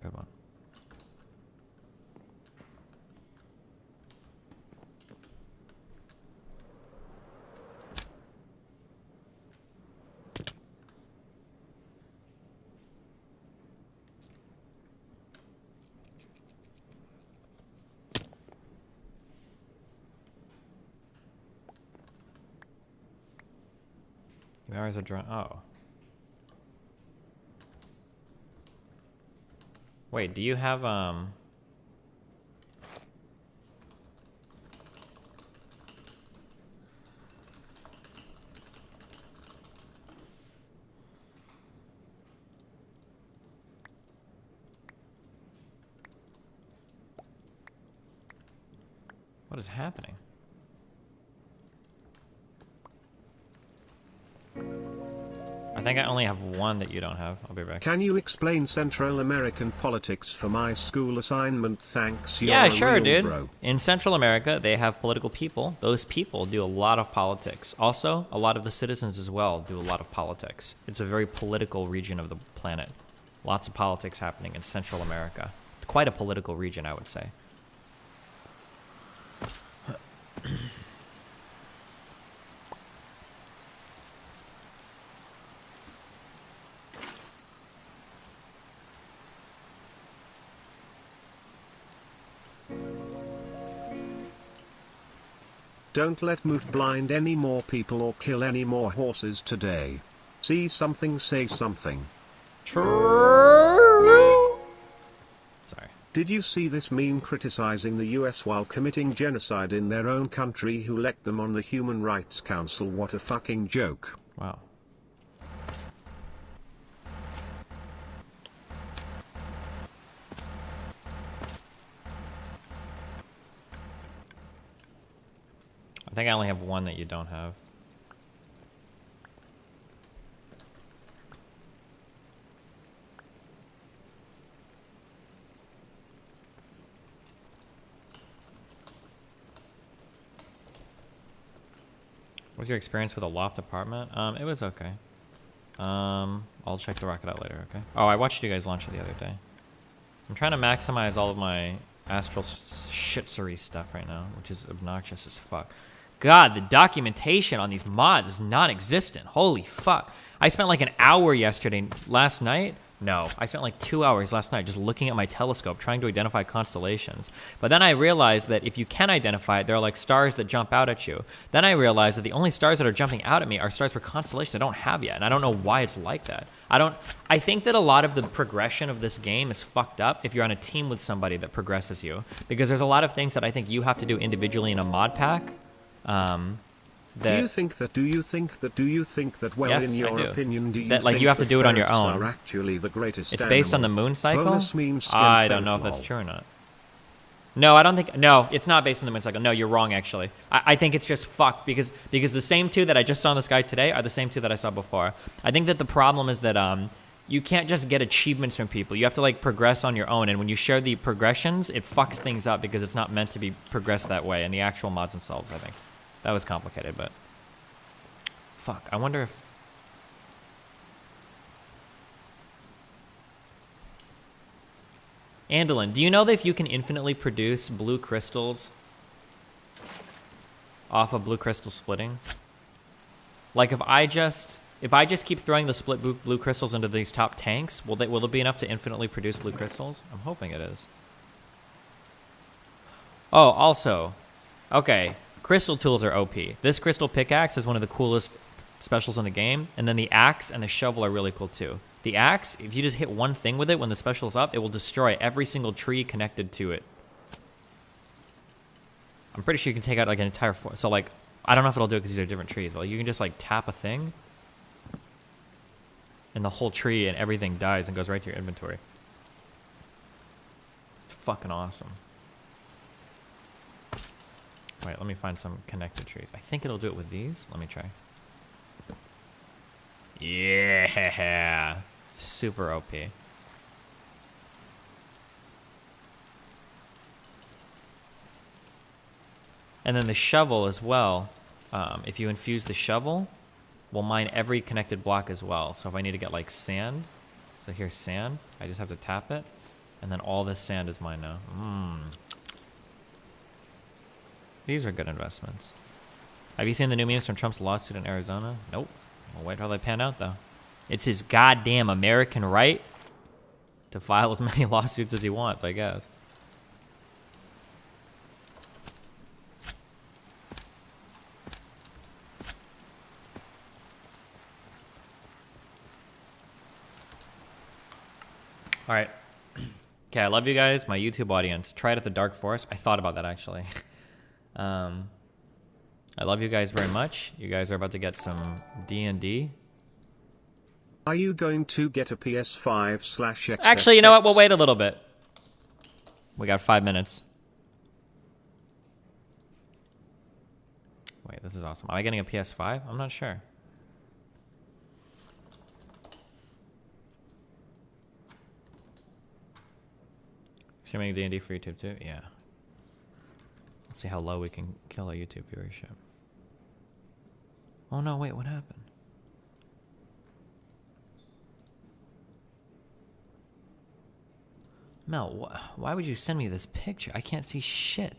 Good one. You hours are drawn. Oh. Wait, do you have, what is happening? I think I only have one that you don't have. I'll be back. Can you explain Central American politics for my school assignment? Thanks. You're Yeah, a sure, real dude. bro. In Central America, they have political people. Those people do a lot of politics. Also, a lot of the citizens as well do a lot of politics. It's a very political region of the planet. Lots of politics happening in Central America. Quite a political region, I would say. Don't let Moot blind any more people or kill any more horses today. See something, say something. True. Sorry. Did you see this meme criticizing the US while committing genocide in their own country? Who let them on the Human Rights Council? What a fucking joke. Wow. I think I only have one that you don't have. What's your experience with a loft apartment? It was okay. I'll check the rocket out later, okay? Oh, I watched you guys launch it the other day. I'm trying to maximize all of my astral shitsery stuff right now, which is obnoxious as fuck. God, the documentation on these mods is non-existent. Holy fuck. I spent like an hour last night. No, I spent like 2 hours last night just looking at my telescope trying to identify constellations. But then I realized that if you can identify it, there are like stars that jump out at you. Then I realized that the only stars that are jumping out at me are stars for constellations I don't have yet, and I don't know why it's like that. I think that a lot of the progression of this game is fucked up if you're on a team with somebody that progresses you, because there's a lot of things that I think you have to do individually in a mod pack. Do you think that well, Yes, in your I do. opinion, do you That, like, think you have to that do it on your ferrets own. are actually the greatest It's based on the animal? moon cycle? Bonus meme skin I don't know if ferret that's lol. true or not. No, I don't think. No, it's not based on the moon cycle. No, you're wrong. Actually, I think it's just fucked because the same two that I just saw in the sky today are the same two that I saw before. I think that the problem is that you can't just get achievements from people. You have to like progress on your own, and when you share the progressions, it fucks things up because it's not meant to be progressed that way in the actual mods themselves. I think that was complicated, but fuck. I wonder if. Andalin, do you know that if you can infinitely produce blue crystals off of blue crystal splitting? Like if I just keep throwing the split blue crystals into these top tanks, will it be enough to infinitely produce blue crystals? I'm hoping it is. Oh, also, okay, crystal tools are OP. This crystal pickaxe is one of the coolest specials in the game, and then the axe and the shovel are really cool too. The axe, if you just hit one thing with it when the special is up, it will destroy every single tree connected to it. I'm pretty sure you can take out like an entire forest. So like, I don't know if it'll do it because these are different trees, but like, you can just like tap a thing and the whole tree and everything dies and goes right to your inventory. It's fucking awesome. Wait, let me find some connected trees. I think it'll do it with these. Let me try. Yeah. Super OP. And then the shovel as well. If you infuse the shovel, will mine every connected block as well. So if I need to get like sand, so here's sand, I just have to tap it, and then all this sand is mine now. These are good investments. Have you seen the new memes from Trump's lawsuit in Arizona? Nope. We'll wait till they pan out though. It's his goddamn American right to file as many lawsuits as he wants, I guess. All right. Okay, I love you guys. My YouTube audience. Try it at the Dark Forest. I thought about that, actually. I love you guys very much. You guys are about to get some DnD. Are you going to get a PS5/XSX? Actually, you know what? We'll wait a little bit. We got 5 minutes. Wait, this is awesome. Am I getting a PS5? I'm not sure. Streaming D&D for YouTube too? Yeah. Let's see how low we can kill our YouTube viewership. Oh no, wait, what happened? Mel, why would you send me this picture? I can't see shit.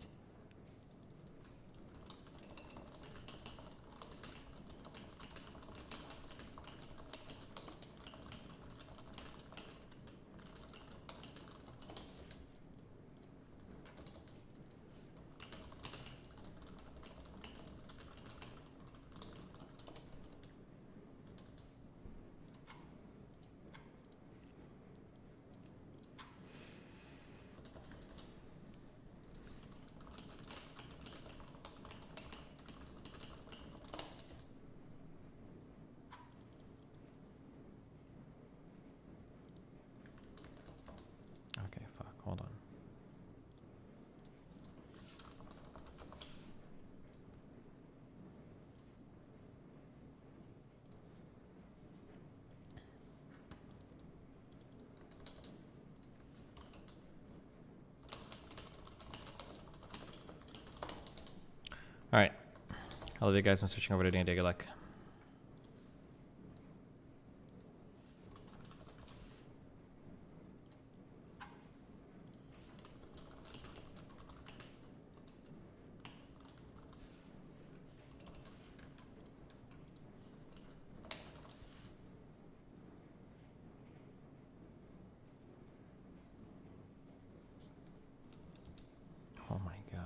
Hold on. All right. I love you guys. I'm switching over to D&D. Good luck. Oh my god.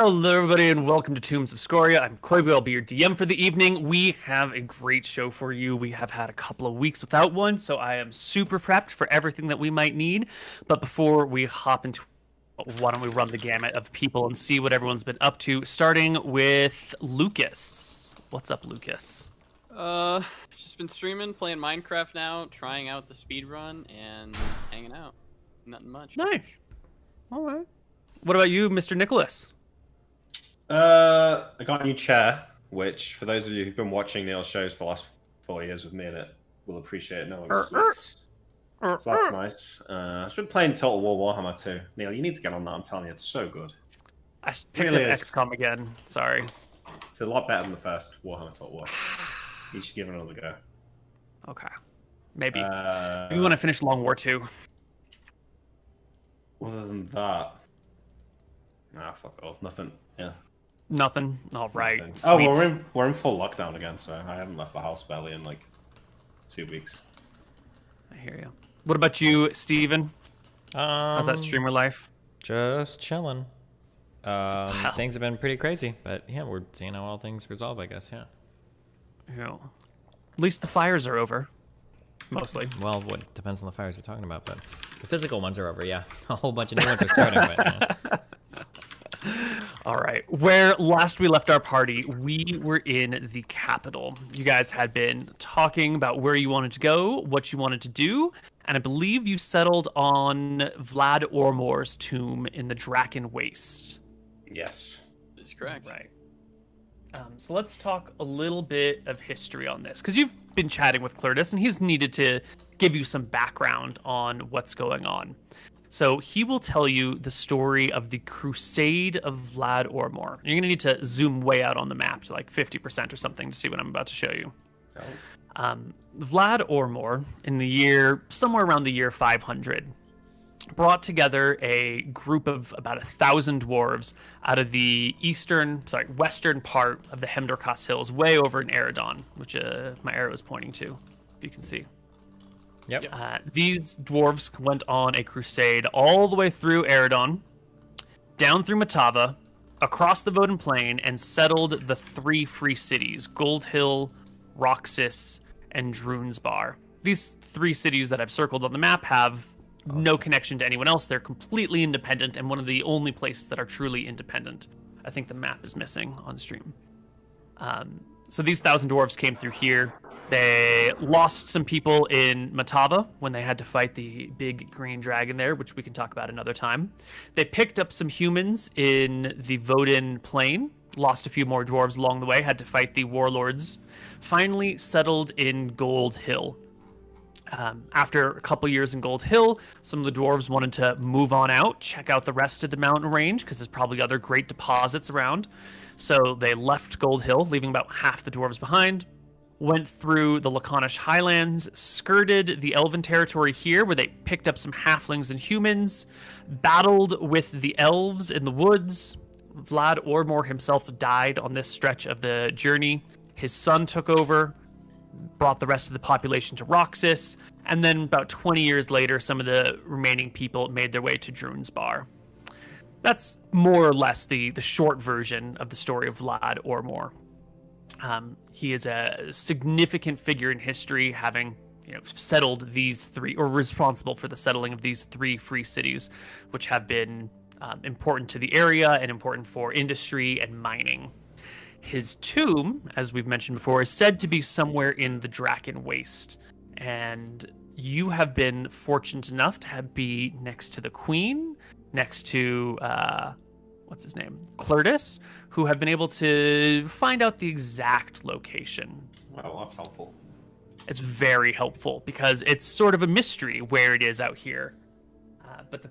Hello, everybody, and welcome to Tombs of Scoria. I'm Corby. I'll be your DM for the evening. We have a great show for you. We have had a couple of weeks without one, so I am super prepped for everything that we might need. But before we hop into why don't we run the gamut of people and see what everyone's been up to, starting with Lucas. What's up, Lucas? Just been streaming, playing Minecraft now, trying out the speedrun, and hanging out. Nothing much. Nice. All right. What about you, Mr. Nicholas? I got a new chair, which, for those of you who've been watching Neil's shows for the last 4 years with me in it, will appreciate knowing squeaks. So that's nice. I've been playing Total War Warhammer too. Neil, you need to get on that. I'm telling you, it's so good. I picked really up is. XCOM again. Sorry. It's a lot better than the first Warhammer Total War. You should give it another go. Okay. Maybe. Maybe when I finish Long War 2. Other than that, nah, fuck all. Nothing. Yeah. Nothing. All right. Nothing. Oh, well, we're in full lockdown again, so I haven't left the house barely in like 2 weeks. I hear you. What about you, Steven? How's that streamer life? Just chilling. Things have been pretty crazy, but yeah, we're seeing how all things resolve, I guess. Yeah. Yeah. At least the fires are over. Mostly. Well, what depends on the fires you're talking about, but the physical ones are over. Yeah, a whole bunch of new ones are starting. But, yeah. All right. Where last we left our party, we were in the capital. You guys had been talking about where you wanted to go, what you wanted to do, and I believe you settled on Vlad Ormor's tomb in the Draken Waste. Yes. That's correct. Right. So let's talk a little bit of history on this, because you've been chatting with Clurtus, and he's needed to give you some background on what's going on. So he will tell you the story of the Crusade of Vlad Ormor. You're going to need to zoom way out on the map to like 50% or something to see what I'm about to show you. Vlad Ormor, in the year, somewhere around the year 500, brought together a group of about 1,000 dwarves out of the western part of the Hemdorkas Hills, way over in Eridon, which my arrow is pointing to, if you can see. Yep. These dwarves went on a crusade all the way through Eridon, down through Matava, across the Voden Plain, and settled the 3 free cities, Gold Hill, Roxas, and Drunsbar. These 3 cities that I've circled on the map have no connection to anyone else. They're completely independent, and one of the only places that are truly independent. I think the map is missing on stream. So these 1,000 dwarves came through here. They lost some people in Matava when they had to fight the big green dragon there, which we can talk about another time. They picked up some humans in the Voden Plain, lost a few more dwarves along the way, had to fight the warlords. Finally settled in Gold Hill. After a couple years in Gold Hill, some of the dwarves wanted to move on out, check out the rest of the mountain range, because there's probably other great deposits around. So they left Gold Hill, leaving about half the dwarves behind, went through the Laconish Highlands, skirted the Elven territory here, where they picked up some halflings and humans, battled with the elves in the woods. Vlad Ormor himself died on this stretch of the journey. His son took over, brought the rest of the population to Roxas, and then about 20 years later, some of the remaining people made their way to Drunsbar. That's more or less the short version of the story of Vlad Ormor. He is a significant figure in history, having settled these 3, or responsible for the settling of these 3 free cities, which have been important to the area and important for industry and mining. His tomb, as we've mentioned before, is said to be somewhere in the Draken Waste. And you have been fortunate enough to be next to the Queen, next to, what's his name? Clurtus, who have been able to find out the exact location. Well, that's helpful. It's very helpful, because it's sort of a mystery where it is out here. But the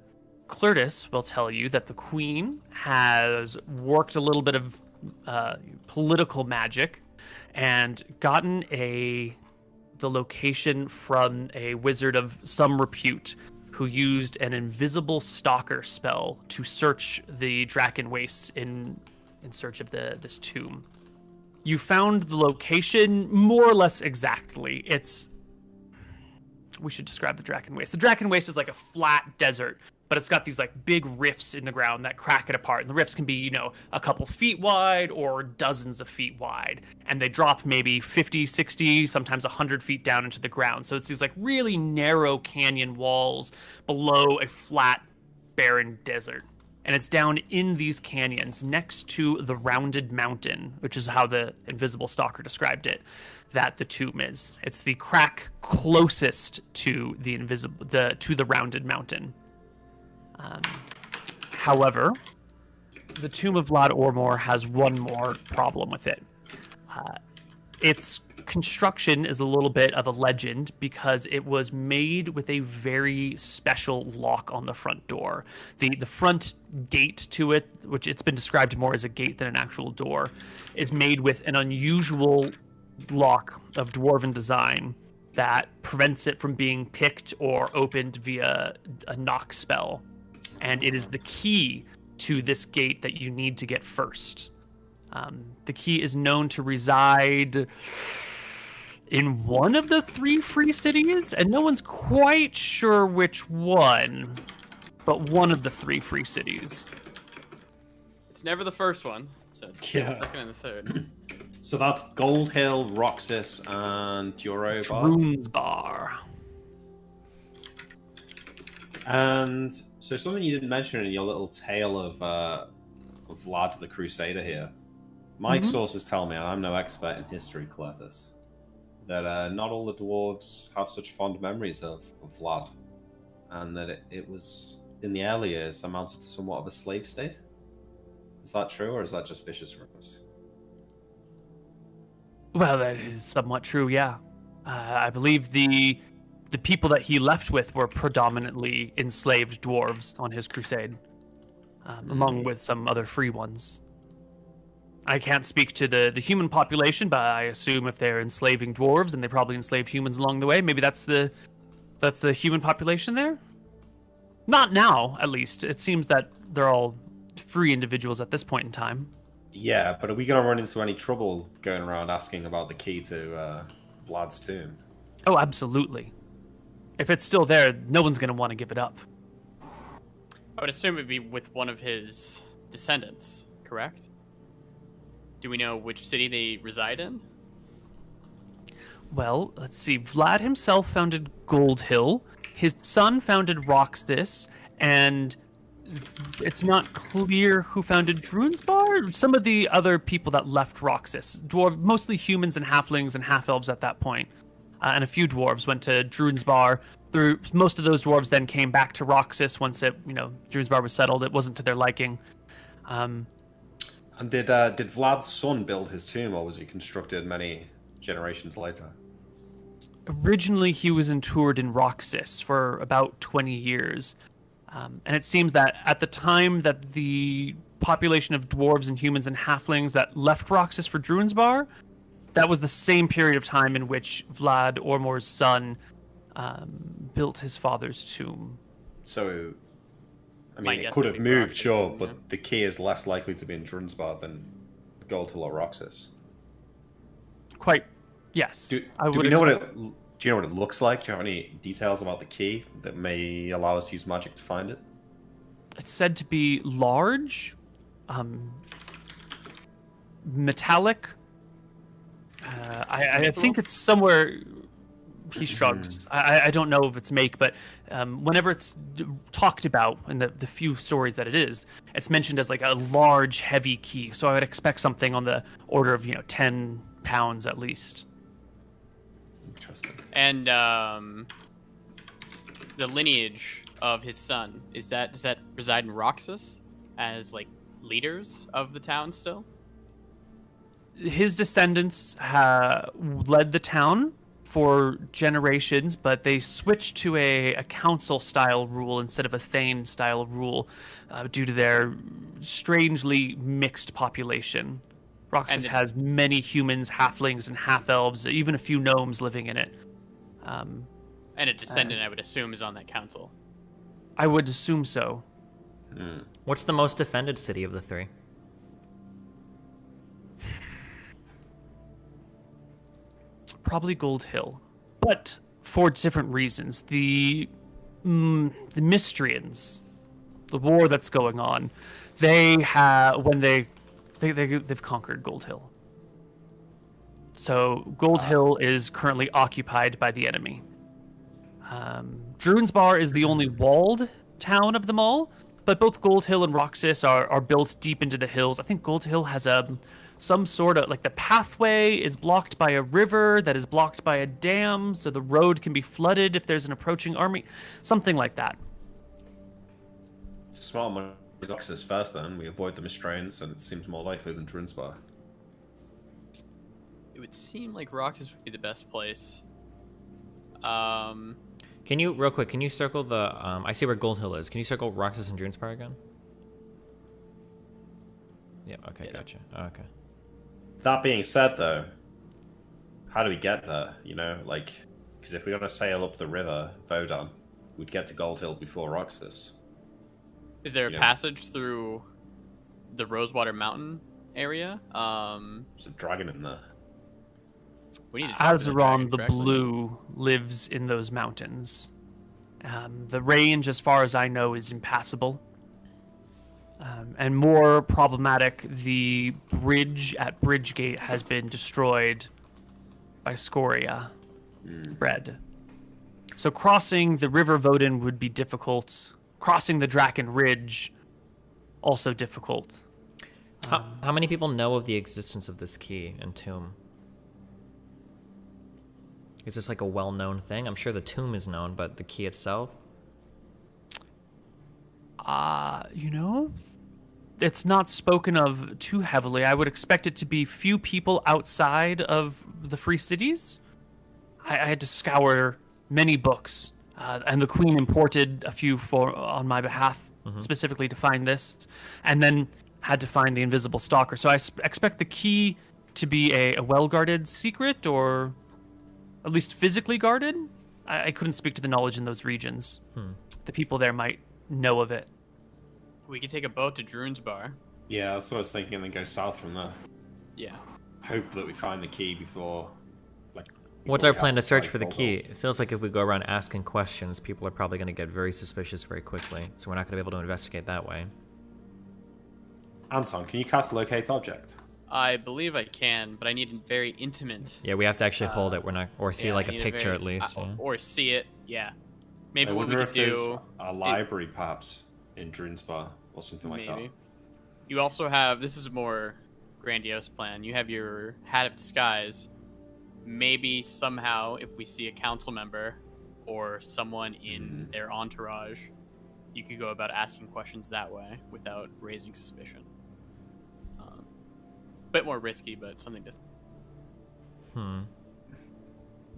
Clurtus will tell you that the Queen has worked a little bit of political magic and gotten the location from a wizard of some repute who used an invisible stalker spell to search the Draken Wastes in search of this tomb. You found the location more or less exactly. We should describe the Draken Waste. The Draken Waste is like a flat desert but it's got these like big rifts in the ground that crack it apart. And the rifts can be, you know, a couple feet wide or dozens of feet wide. And they drop maybe 50, 60, sometimes 100 feet down into the ground. So it's these like really narrow canyon walls below a flat, barren desert. And it's down in these canyons next to the rounded mountain, which is how the Invisible Stalker described it, that the tomb is. It's the crack closest to the rounded mountain. However, the tomb of Vlad Ormor has one more problem with it. Its construction is a little bit of a legend because it was made with a very special lock on the front door. The front gate to it, which it's been described more as a gate than an actual door, is made with an unusual lock of dwarven design that prevents it from being picked or opened via a knock spell. And it is the key to this gate that you need to get first. The key is known to reside in one of the 3 free cities, and no one's quite sure which one, but one of the 3 free cities. It's never the first one, so it's the second and the third. So that's Gold Hill, Roxas, and Durobar. Druunsbar. And so something you didn't mention in your little tale of Vlad the Crusader here. My sources tell me, and I'm no expert in history, Cletus, that not all the dwarves have such fond memories of Vlad, and that it was, in the early years, amounted to somewhat of a slave state. Is that true, or is that just vicious rumors? Well, that is somewhat true, yeah. I believe the people that he left with were predominantly enslaved dwarves on his crusade, among with some other free ones. I can't speak to the human population, but I assume if they're enslaving dwarves, and they probably enslaved humans along the way, maybe that's the human population there? Not now, at least. It seems that they're all free individuals at this point in time. Yeah, but are we going to run into any trouble going around asking about the key to Vlad's tomb? Oh, absolutely. If it's still there, no one's going to want to give it up. I would assume it'd be with one of his descendants, correct? Do we know which city they reside in? Well, let's see. Vlad himself founded Gold Hill. His son founded Roxas, and it's not clear who founded Druunsbar. Some of the other people that left Roxas, mostly humans and halflings and half-elves at that point, and a few dwarves went to Druunsbar. Most of those dwarves then came back to Roxas once Druunsbar was settled. It wasn't to their liking. And did Vlad's son build his tomb, or was he constructed many generations later? Originally, he was interred in Roxas for about 20 years. And it seems that at the time that the population of dwarves and humans and halflings that left Roxas for Druunsbar, that was the same period of time in which Vlad Ormor's son built his father's tomb. So, I mean, it could have moved, sure, but the key is less likely to be in Druunsbar than Gold Hill or Roxas. Quite, yes. Do you know what it looks like? Do you have any details about the key that may allow us to use magic to find it? It's said to be large, metallic. I think it's somewhere. He shrugs. I don't know if it's make, but whenever it's talked about in the few stories that it is, it's mentioned as like a large, heavy key. So I would expect something on the order of 10 pounds at least. Interesting. And the lineage of his son, does that reside in Roxas as like leaders of the town still? His descendants led the town for generations, but they switched to a council-style rule instead of a Thane-style rule due to their strangely mixed population. Roxas has many humans, halflings, and half-elves, even a few gnomes living in it. And a descendant, I would assume, is on that council. I would assume so. What's the most defended city of the 3? Probably Gold Hill, but for different reasons. The Mystrians the war that's going on, they have they've conquered Gold Hill. So Gold Hill is currently occupied by the enemy. Druinsbar is the only walled town of them all, but both Gold Hill and Roxas are built deep into the hills. I think Gold Hill has some sort of, like, the pathway is blocked by a river that is blocked by a dam, so the road can be flooded if there's an approaching army, something like that. Smart money. Roxas first, then we avoid the restraints, and it seems more likely than Druinsbar. It would seem like Roxas would be the best place. Can you, real quick, can you circle the, I see where Gold Hill is. Can you circle Roxas and Druinsbar again? Yeah, okay, gotcha. Okay. That being said, though, how do we get there? You know, like, because if we're going to sail up the river, Vodan, we'd get to Gold Hill before Roxas. Is there a passage through the Rosewater Mountain area? There's a dragon in there. We need to talk to the dragon, Azeron the correctly. Blue lives in those mountains. The range, as far as I know, is impassable. And more problematic, the bridge at Bridgegate has been destroyed by scoria bread. So crossing the River Voden would be difficult. Crossing the Draken Ridge, also difficult. How many people know of the existence of this key and tomb? Is this like a well-known thing? I'm sure the tomb is known, but the key itself? You know, it's not spoken of too heavily. I would expect it to be few people outside of the Free Cities. I had to scour many books, and the Queen imported a few on my behalf, specifically to find this, and then had to find the Invisible Stalker. So I expect the key to be a well-guarded secret, or at least physically guarded. I couldn't speak to the knowledge in those regions. The people there might know of it. We could take a boat to Druinsbar. Yeah, that's what I was thinking, and then go south from there. Yeah. Hope that we find the key before, like... What's before our we plan have to search fight for the Gold key? Hill. It feels like if we go around asking questions, people are probably going to get very suspicious very quickly, so we're not going to be able to investigate that way. Anton, can you cast Locate Object? I believe I can, but I need a very intimate. Yeah, we have to actually hold it. We're not, or see yeah, like I a need picture very- at least. yeah. Or see it, yeah. Maybe I what we wonder could if there's do. a library, perhaps, in Druinsbar, or something like Maybe. that. You also have, this is a more grandiose plan. You have your Hat of Disguise. Maybe somehow, if we see a council member or someone in their entourage, you could go about asking questions that way without raising suspicion. Bit more risky, but something to.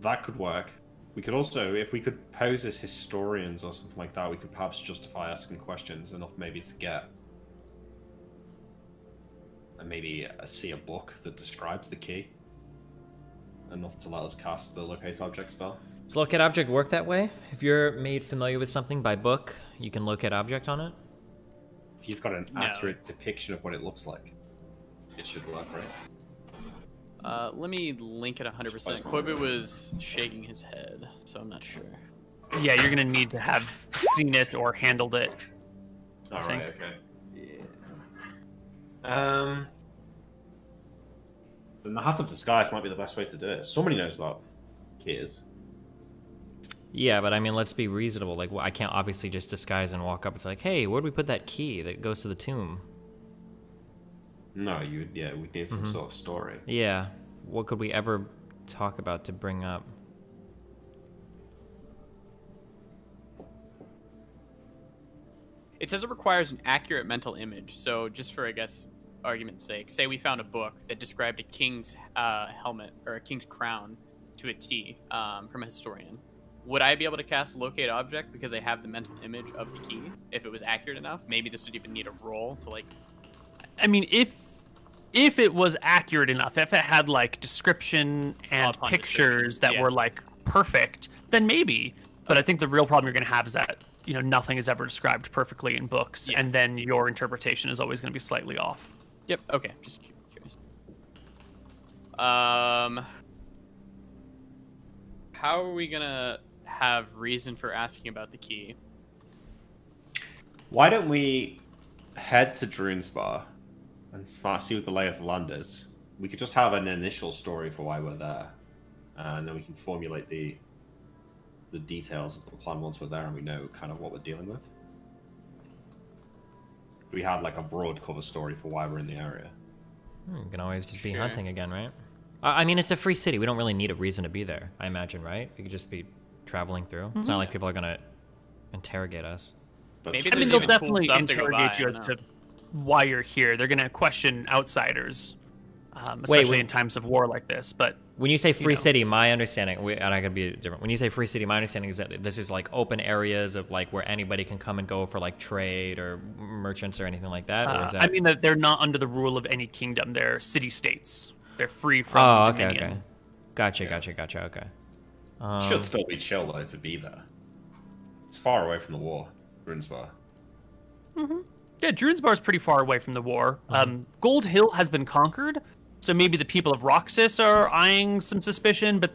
That could work. We could also, if we could pose as historians or something like that, we could perhaps justify asking questions enough maybe to get... and maybe see a book that describes the key. Enough to let us cast the Locate Object spell. Does Locate Object work that way? If you're made familiar with something by book, you can locate object on it? If you've got an accurate depiction of what it looks like, it should work, right? Let me link it 100%. Quibi was shaking his head, so I'm not sure. Yeah, you're gonna need to have seen it or handled it. I think. Alright, okay. Then the Hat of Disguise might be the best way to do it. Somebody knows what key is. Yeah, but I mean, let's be reasonable. Like, I can't obviously just disguise and walk up. It's like, hey, where do we put that key that goes to the tomb? No, we'd need some sort of story. Yeah. What could we ever talk about to bring up? It says it requires an accurate mental image. So just for, I guess, argument's sake, say we found a book that described a king's helmet or a king's crown to a T from a historian. Would I be able to cast Locate Object because I have the mental image of the key? If it was accurate enough, maybe this would even need a roll to like. I mean, if it was accurate enough, if it had like description and pictures that were like perfect, then maybe. But I think the real problem you're going to have is that nothing is ever described perfectly in books, and then your interpretation is always going to be slightly off. Yep. Okay. Just curious. How are we gonna have reason for asking about the key? Why don't we head to Drunesbar and see what the lay of the land is? We could just have an initial story for why we're there, and then we can formulate the details of the plan once we're there and we know kind of what we're dealing with. We had like a broad cover story for why we're in the area. You can always just be hunting again, right? I mean, it's a free city. We don't really need a reason to be there, I imagine, right? We could just be traveling through. It's not like people are going to interrogate us. Maybe I mean, there's they'll even cool definitely stuff to go interrogate by, you I as don't to know. why you're here. They're going to question outsiders, especially in times of war like this. But when you say free city, my understanding, and I could be different. When you say free city, my understanding is that this is like open areas of like where anybody can come and go for like trade or merchants or anything like that. Or is that... I mean that they're not under the rule of any kingdom. They're city-states. They're free from Oh, okay, dominion. okay. Gotcha. Okay. Should still be chill though to be there. It's far away from the war, Drunesbar. Yeah, Drunesbar is pretty far away from the war. Gold Hill has been conquered, so maybe the people of Roxas are eyeing some suspicion, but,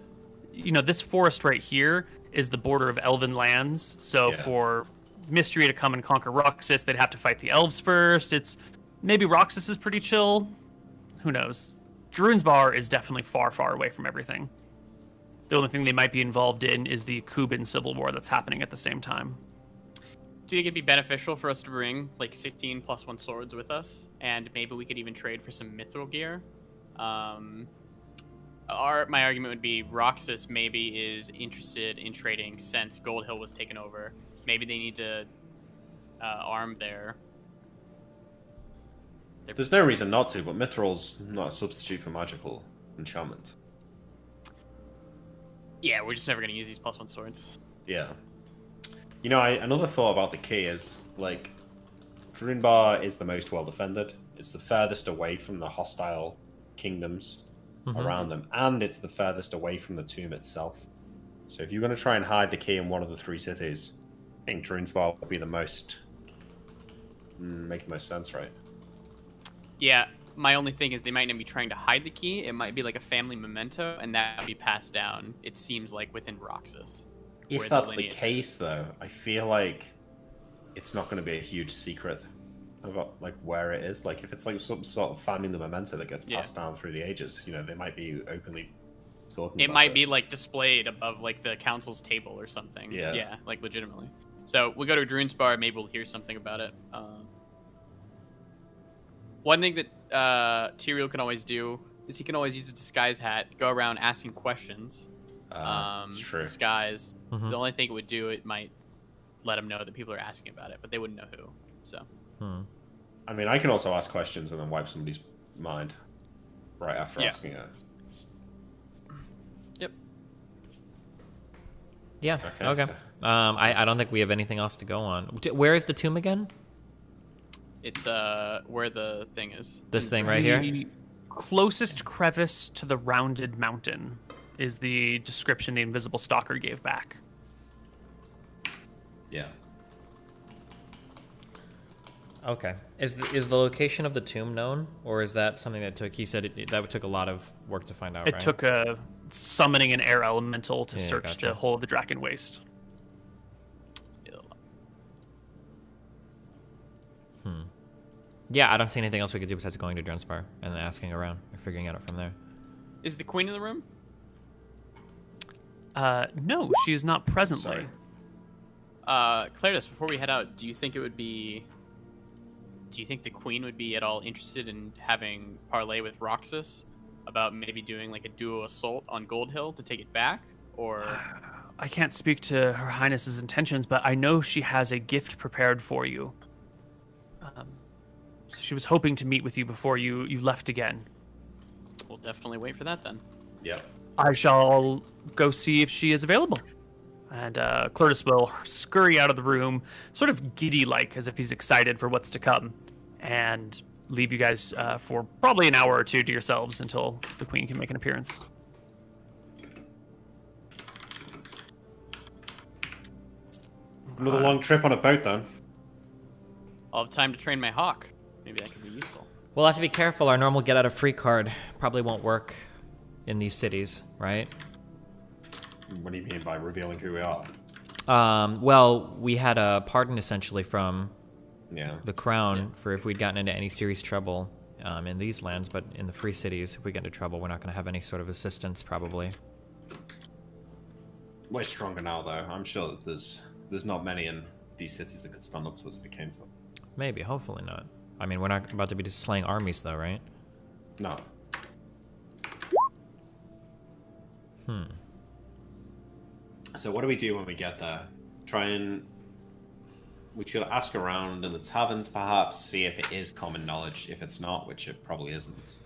you know, this forest right here is the border of elven lands, so for Mystery to come and conquer Roxas, they'd have to fight the elves first. Maybe Roxas is pretty chill. Who knows? Drunesbar is definitely far, far away from everything. The only thing they might be involved in is the Kuban civil war that's happening at the same time. Do you think it'd be beneficial for us to bring like 16 +1 swords with us, and maybe we could even trade for some mithril gear? My argument would be Roxas maybe is interested in trading since Gold Hill was taken over. Maybe they need to arm their. There's no reason not to, but Mithril's not a substitute for magical enchantment. Yeah, we're just never gonna use these +1 swords. Yeah. You know, another thought about the key is, like, Drunesbar is the most well defended. It's the furthest away from the hostile kingdoms around them, and it's the furthest away from the tomb itself. So if you're going to try and hide the key in one of the three cities, I think Drunesbar would be the most... make the most sense, right? Yeah, my only thing is they might not be trying to hide the key. It might be like a family memento, and that would be passed down, it seems like, within Roxas. If that's the case, though, I feel like it's not going to be a huge secret about like where it is. Like if it's like some sort of finding the memento that gets passed down through the ages, you know, they might be openly talking. It about might be like displayed above like the council's table or something. Yeah, like legitimately. So we go to Drunesbar, maybe we'll hear something about it. One thing that Tyrael can always do is he can always use a disguise hat, go around asking questions. True. Disguised. The only thing it would do, it might let them know that people are asking about it, but they wouldn't know who. So. I mean, I can also ask questions and then wipe somebody's mind right after asking it. Yep. Yeah. Okay. I don't think we have anything else to go on. Where is the tomb again? It's where the thing is. This thing right here? The closest crevice to the rounded mountain is the description the Invisible Stalker gave back. Yeah. Okay. Is the location of the tomb known, or is that something that took? He said that took a lot of work to find out. It took a summoning an air elemental to search gotcha. the whole of the Draken Waste. Yeah, I don't see anything else we could do besides going to Drunesbar and then asking around or figuring out it from there. Is the queen in the room? No, she is not presently. Clarice, before we head out, do you think the queen would be at all interested in having parley with Roxas about maybe doing like a duo assault on Gold Hill to take it back, or? I can't speak to Her Highness's intentions, but I know she has a gift prepared for you. So she was hoping to meet with you before you left again. We'll definitely wait for that then. Yeah. I shall go see if she is available. And Clortis will scurry out of the room, sort of giddy-like, as if he's excited for what's to come, and leave you guys for probably an hour or two to yourselves until the Queen can make an appearance. Another long trip on a boat, then. I'll have time to train my hawk. Maybe that could be useful. We'll have to be careful. Our normal get out of free card probably won't work in these cities, right? What do you mean by revealing who we are? Well, we had a pardon essentially from Yeah. the crown for if we'd gotten into any serious trouble in these lands, but in the free cities, if we get into trouble, we're not going to have any sort of assistance, probably. We're stronger now, though. I'm sure that there's not many in these cities that could stand up to us if it came to them. Maybe, hopefully not. I mean, we're not about to be just slaying armies, though, right? No. So what do we do when we get there? We should ask around in the taverns, perhaps, see if it is common knowledge. If it's not, which it probably isn't,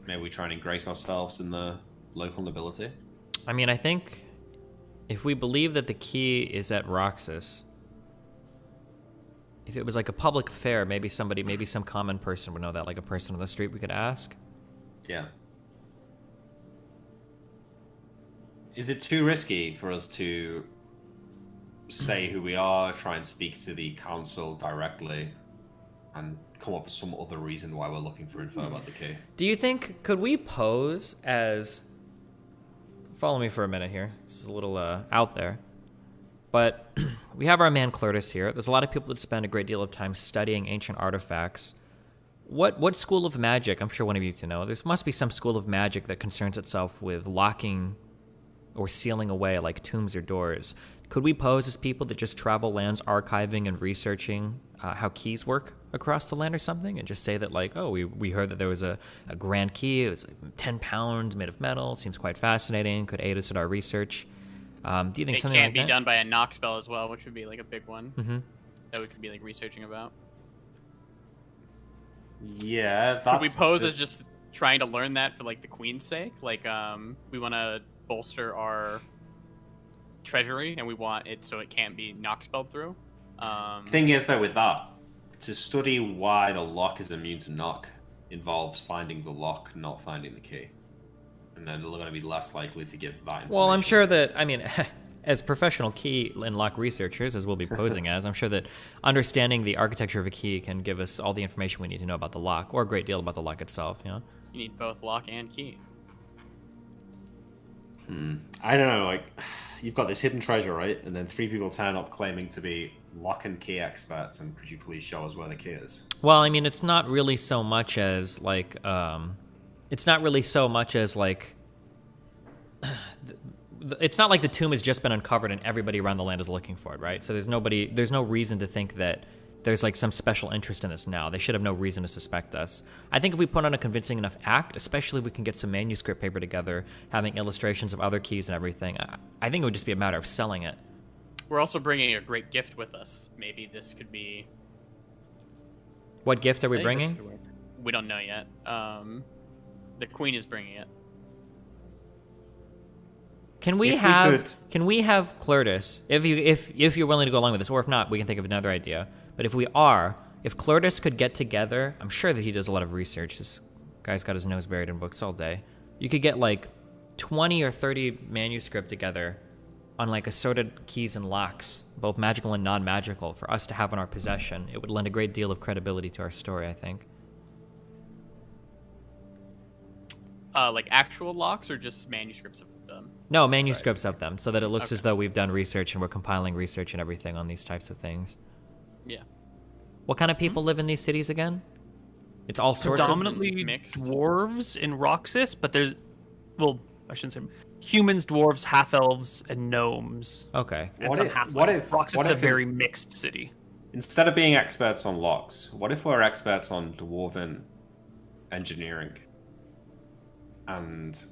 maybe we try and ingrace ourselves in the local nobility. I mean, I think if we believe that the key is at Roxas, if it was like a public affair, maybe some common person would know that, like a person on the street we could ask. Yeah. Is it too risky for us to say who we are, try and speak to the council directly, and come up with some other reason why we're looking for info about the key? Do you think, could we pose as... Follow me for a minute here. This is a little out there. But we have our man Clortis here. There's a lot of people that spend a great deal of time studying ancient artifacts. What school of magic, I'm sure one of you to know, there must be some school of magic that concerns itself with locking or sealing away like tombs or doors. Could we pose as people that just travel lands archiving and researching how keys work across the land or something, and just say that, like, oh, we heard that there was a grand key, it was like 10 pounds made of metal, seems quite fascinating, could aid us in our research. Do you think something like that? It can be done by a knock spell as well, which would be like a big one that we could be like researching about. Yeah, could we pose as just trying to learn that for like the queen's sake? Like, we want to bolster our treasury, and we want it so it can't be knock spelled through. Thing is, though, with that, to study why the lock is immune to knock involves finding the lock, not finding the key. And then they're going to be less likely to give that information. Well, I'm sure that, I mean, as professional key and lock researchers, as we'll be posing as, I'm sure that understanding the architecture of a key can give us all the information we need to know about the lock, or a great deal about the lock itself, you know? You need both lock and key. I don't know, like, you've got this hidden treasure, right? And then 3 people turn up claiming to be lock and key experts, and could you please show us where the key is? Well, I mean, it's not really so much as, like, it's not like the tomb has just been uncovered and everybody around the land is looking for it, right? So there's no reason to think that there's like some special interest in this now. They should have no reason to suspect us. I think if we put on a convincing enough act, especially if we can get some manuscript paper together, having illustrations of other keys and everything, I think it would just be a matter of selling it. We're also bringing a great gift with us. Maybe this could be... What gift are we bringing? We don't know yet. The queen is bringing it. Can we have Clortis, if you're willing to go along with this, or if not, we can think of another idea. But if Clortis could get together, I'm sure that he does a lot of research. This guy's got his nose buried in books all day. You could get like 20 or 30 manuscript together on like assorted keys and locks, both magical and non-magical, for us to have in our possession. It would lend a great deal of credibility to our story, I think. Like actual locks or just manuscripts of them? No, manuscripts of them, so that it looks as though we've done research and we're compiling research and everything on these types of things. Yeah. What kind of people live in these cities again? It's all sorts predominantly of... mixed dwarves in Roxas, but there's, well, I shouldn't say humans, dwarves, half-elves, and gnomes. Okay. And some halflings. Roxas is a very mixed city. Instead of being experts on locks, what if we're experts on dwarven engineering? And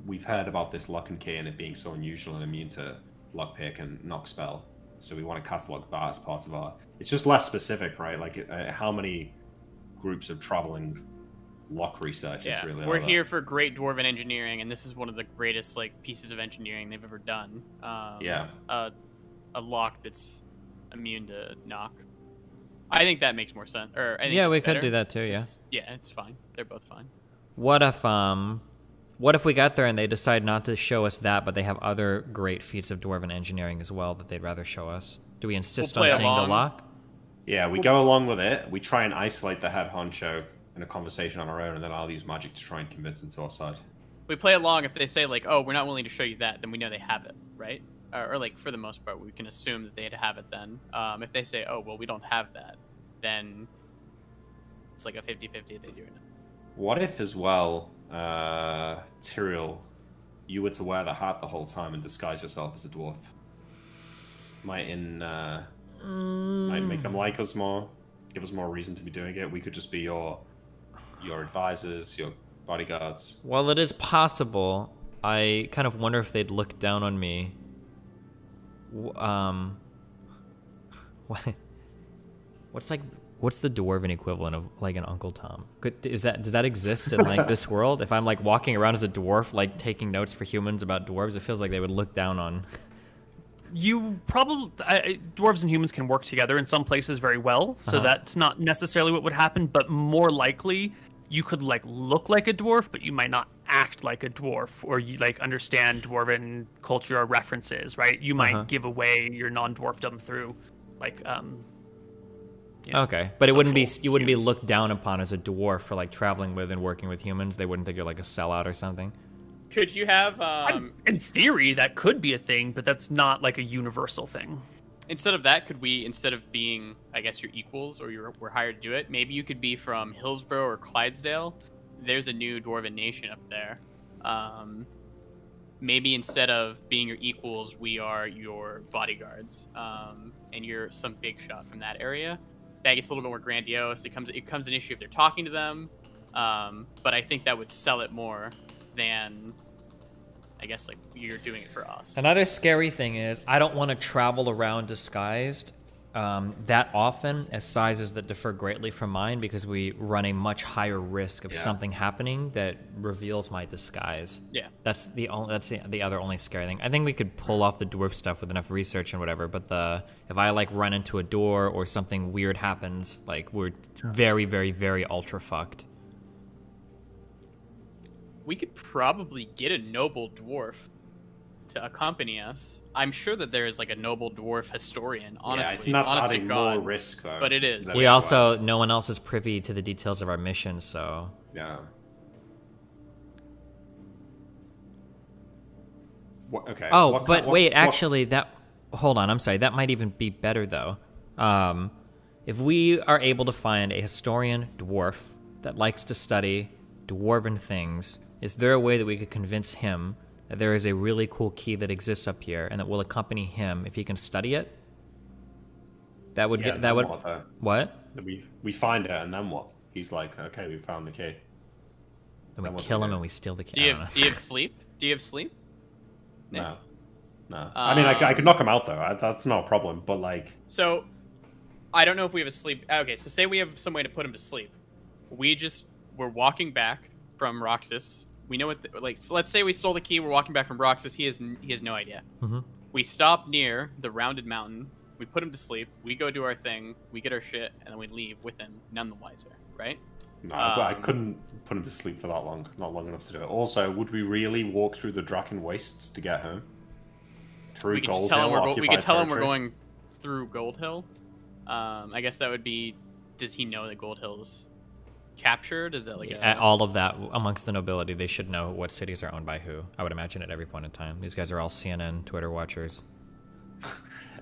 we've heard about this lock and key and it being so unusual and immune to lockpick and knock spell. So we want to catalog that as part of our... It's just less specific, right? Like, how many groups of traveling lock researchers really are we're there? here for great dwarven engineering, and this is one of the greatest like pieces of engineering they've ever done. A lock that's immune to knock. I think that makes more sense. Or I think we it's could better. do that too. Yeah. It's fine. They're both fine. What if we got there and they decide not to show us that, but they have other great feats of dwarven engineering as well that they'd rather show us? Do we insist on seeing the lock? Yeah, we go along with it. We try and isolate the head honcho in a conversation on our own, and then I'll use magic to try and convince them to our side. We play along. If they say like, "Oh, we're not willing to show you that," then we know they have it, right? Or like for the most part, we can assume that they'd have it then. If they say, "Oh, well, we don't have that," then it's like a 50-50 they do it. What if, as well, Tyrael, you were to wear the hat the whole time and disguise yourself as a dwarf? Might make them like us more, give us more reason to be doing it. We could just be your advisors, your bodyguards. Well, it is possible. I kind of wonder if they'd look down on me. What's the dwarven equivalent of like an Uncle Tom? Does that exist in like this world? If I'm like walking around as a dwarf, like taking notes for humans about dwarves, it feels like they would look down on. You probably dwarves and humans can work together in some places very well, so that's not necessarily what would happen. But more likely, you could like look like a dwarf, but you might not act like a dwarf, or you like understand dwarven culture or references, right? You might give away your non-dwarfdom through like okay, but you wouldn't be looked down upon as a dwarf for like traveling with and working with humans. They wouldn't think you're like a sellout or something. Could you have in theory that could be a thing, but that's not like a universal thing. Instead of that, could we, instead of being, I guess, your equals or we're hired to do it, maybe you could be from Hillsborough or Clydesdale. There's a new dwarven nation up there. Maybe instead of being your equals, we are your bodyguards, and you're some big shot from that area. That gets a little bit more grandiose. It becomes an issue if they're talking to them, but I think that would sell it more than, I guess, like you're doing it for us. Another scary thing is I don't want to travel around disguised that often as sizes that differ greatly from mine, because we run a much higher risk of something happening that reveals my disguise. Yeah. That's the other only scary thing. I think we could pull off the dwarf stuff with enough research and whatever, but if I like run into a door or something weird happens, like we're very, very, very ultra fucked. We could probably get a noble dwarf to accompany us. I'm sure that there is like a noble dwarf historian, honestly. Yeah, I think that's honest to adding God, more risk, though. But it is. We also, no one else is privy to the details of our mission, so... Yeah. Okay. Oh, wait, actually, hold on, I'm sorry. That might even be better, though. If we are able to find a historian dwarf that likes to study dwarven things, is there a way that we could convince him that there is a really cool key that exists up here and that will accompany him if he can study it? That would get... That would... What? We find it, and then what? He's like, okay, we found the key. Then we kill him and we steal the key. Do you have sleep? Do you have sleep? Nick? No. I mean, I could knock him out, though. That's not a problem, but like... So, I don't know if we have a sleep... Okay, so say we have some way to put him to sleep. We're walking back from Roxas. We know what... so let's say we stole the key, we're walking back from Roxas, he has no idea. Mm-hmm. We stop near the rounded mountain, we put him to sleep, we go do our thing, we get our shit, and then we leave with him, none the wiser, right? No, I couldn't put him to sleep for that long. Not long enough to do it. Also, would we really walk through the Draken Wastes to get home? Through Gold Hill? We could tell him we're going through Gold Hill. I guess that would be... Does he know that Gold Hill's captured? Is that like all of that amongst the nobility? They should know what cities are owned by who. I would imagine at every point in time. These guys are all CNN, Twitter watchers.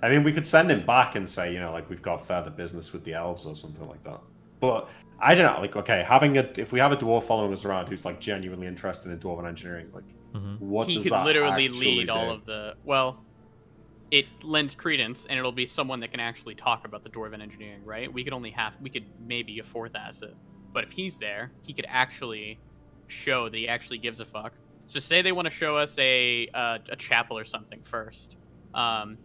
I mean, we could send him back and say, like we've got further business with the elves or something like that. But I don't know. Like, okay, if we have a dwarf following us around who's like genuinely interested in dwarven engineering, like, what does that He could literally actually lead do? all of the... Well, it lends credence, and it'll be someone that can actually talk about the dwarven engineering, right? We could maybe a fourth asset. But if he's there, he could actually show that he actually gives a fuck. So say they want to show us a chapel or something first.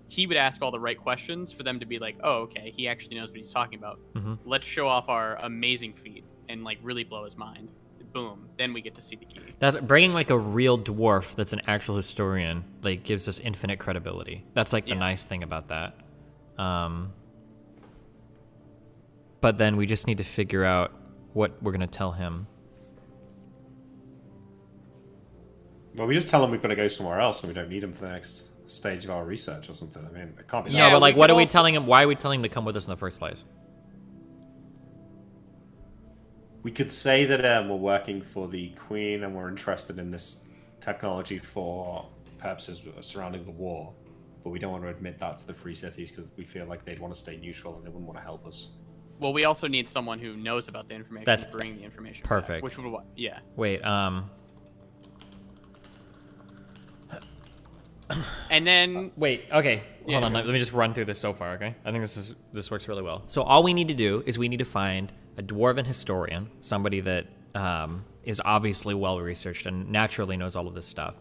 He would ask all the right questions for them to be like, oh, okay, he actually knows what he's talking about. Mm-hmm. Let's show off our amazing feat and like really blow his mind. Boom. Then we get to see the key. That's bringing like a real dwarf that's an actual historian, like gives us infinite credibility. That's like the nice thing about that. But then we just need to figure out what we're going to tell him. Well, we just tell him we've got to go somewhere else and we don't need him for the next stage of our research or something. I mean, it can't be that. No, but like, what are we telling him? Why are we telling him to come with us in the first place? We could say that we're working for the Queen and we're interested in this technology for purposes surrounding the war, but we don't want to admit that to the Free Cities because we feel like they'd want to stay neutral and they wouldn't want to help us. Well, we also need someone who knows about the information. That's to bring the information. perfect. Back, which would, yeah. Wait, And then wait, okay, hold on. Let me just run through this so far, okay? I think this works really well. So all we need to do is we need to find a dwarven historian, somebody that is obviously well researched and naturally knows all of this stuff.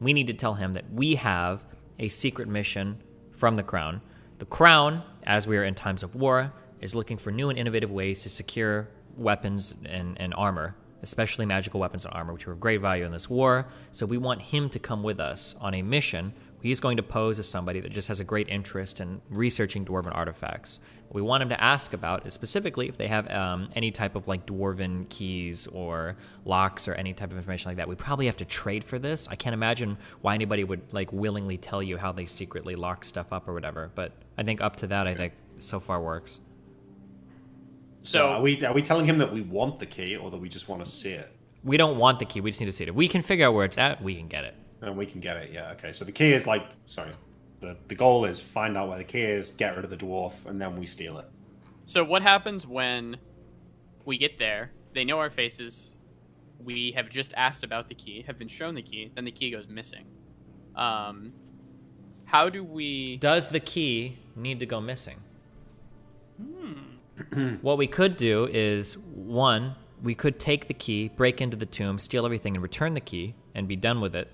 We need to tell him that we have a secret mission from the Crown. The Crown, as we are in times of war, is looking for new and innovative ways to secure weapons and armor, especially magical weapons and armor, which are of great value in this war. So we want him to come with us on a mission. He's going to pose as somebody that just has a great interest in researching dwarven artifacts. What we want him to ask about is specifically if they have any type of like dwarven keys or locks or any type of information like that. We probably have to trade for this. I can't imagine why anybody would like willingly tell you how they secretly lock stuff up or whatever. But I think up to that, I think so far works. So are we telling him that we want the key or that we just want to see it? We don't want the key. We just need to see it. If we can figure out where it's at, we can get it. And we can get it, yeah. Okay, so the key is like, sorry, the goal is find out where the key is, get rid of the dwarf, and then we steal it. So what happens when we get there? They know our faces. We have just asked about the key, have been shown the key, then the key goes missing. How do we... Does the key need to go missing? What we could do is, one, we could take the key, break into the tomb, steal everything, and return the key, and be done with it.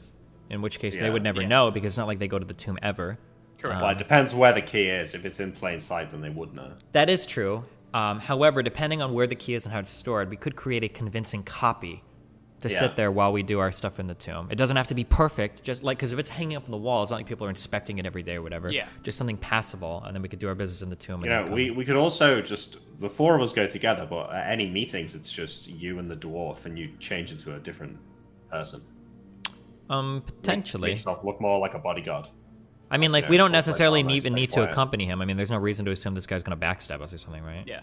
In which case, they would never know, because it's not like they go to the tomb ever. Correct. Well, it depends where the key is. If it's in plain sight, then they would know. That is true. However, depending on where the key is and how it's stored, we could create a convincing copy to sit there while we do our stuff in the tomb. It doesn't have to be perfect, just like, because if it's hanging up on the wall, it's not like people are inspecting it every day or whatever. Yeah. Just something passable, and then we could do our business in the tomb. You know, we could also just, the four of us go together, but at any meetings, it's just you and the dwarf, and you change into a different person. Potentially. Make yourself look more like a bodyguard. I mean, like, we don't necessarily even need to accompany him. I mean, there's no reason to assume this guy's going to backstab us or something, right? Yeah.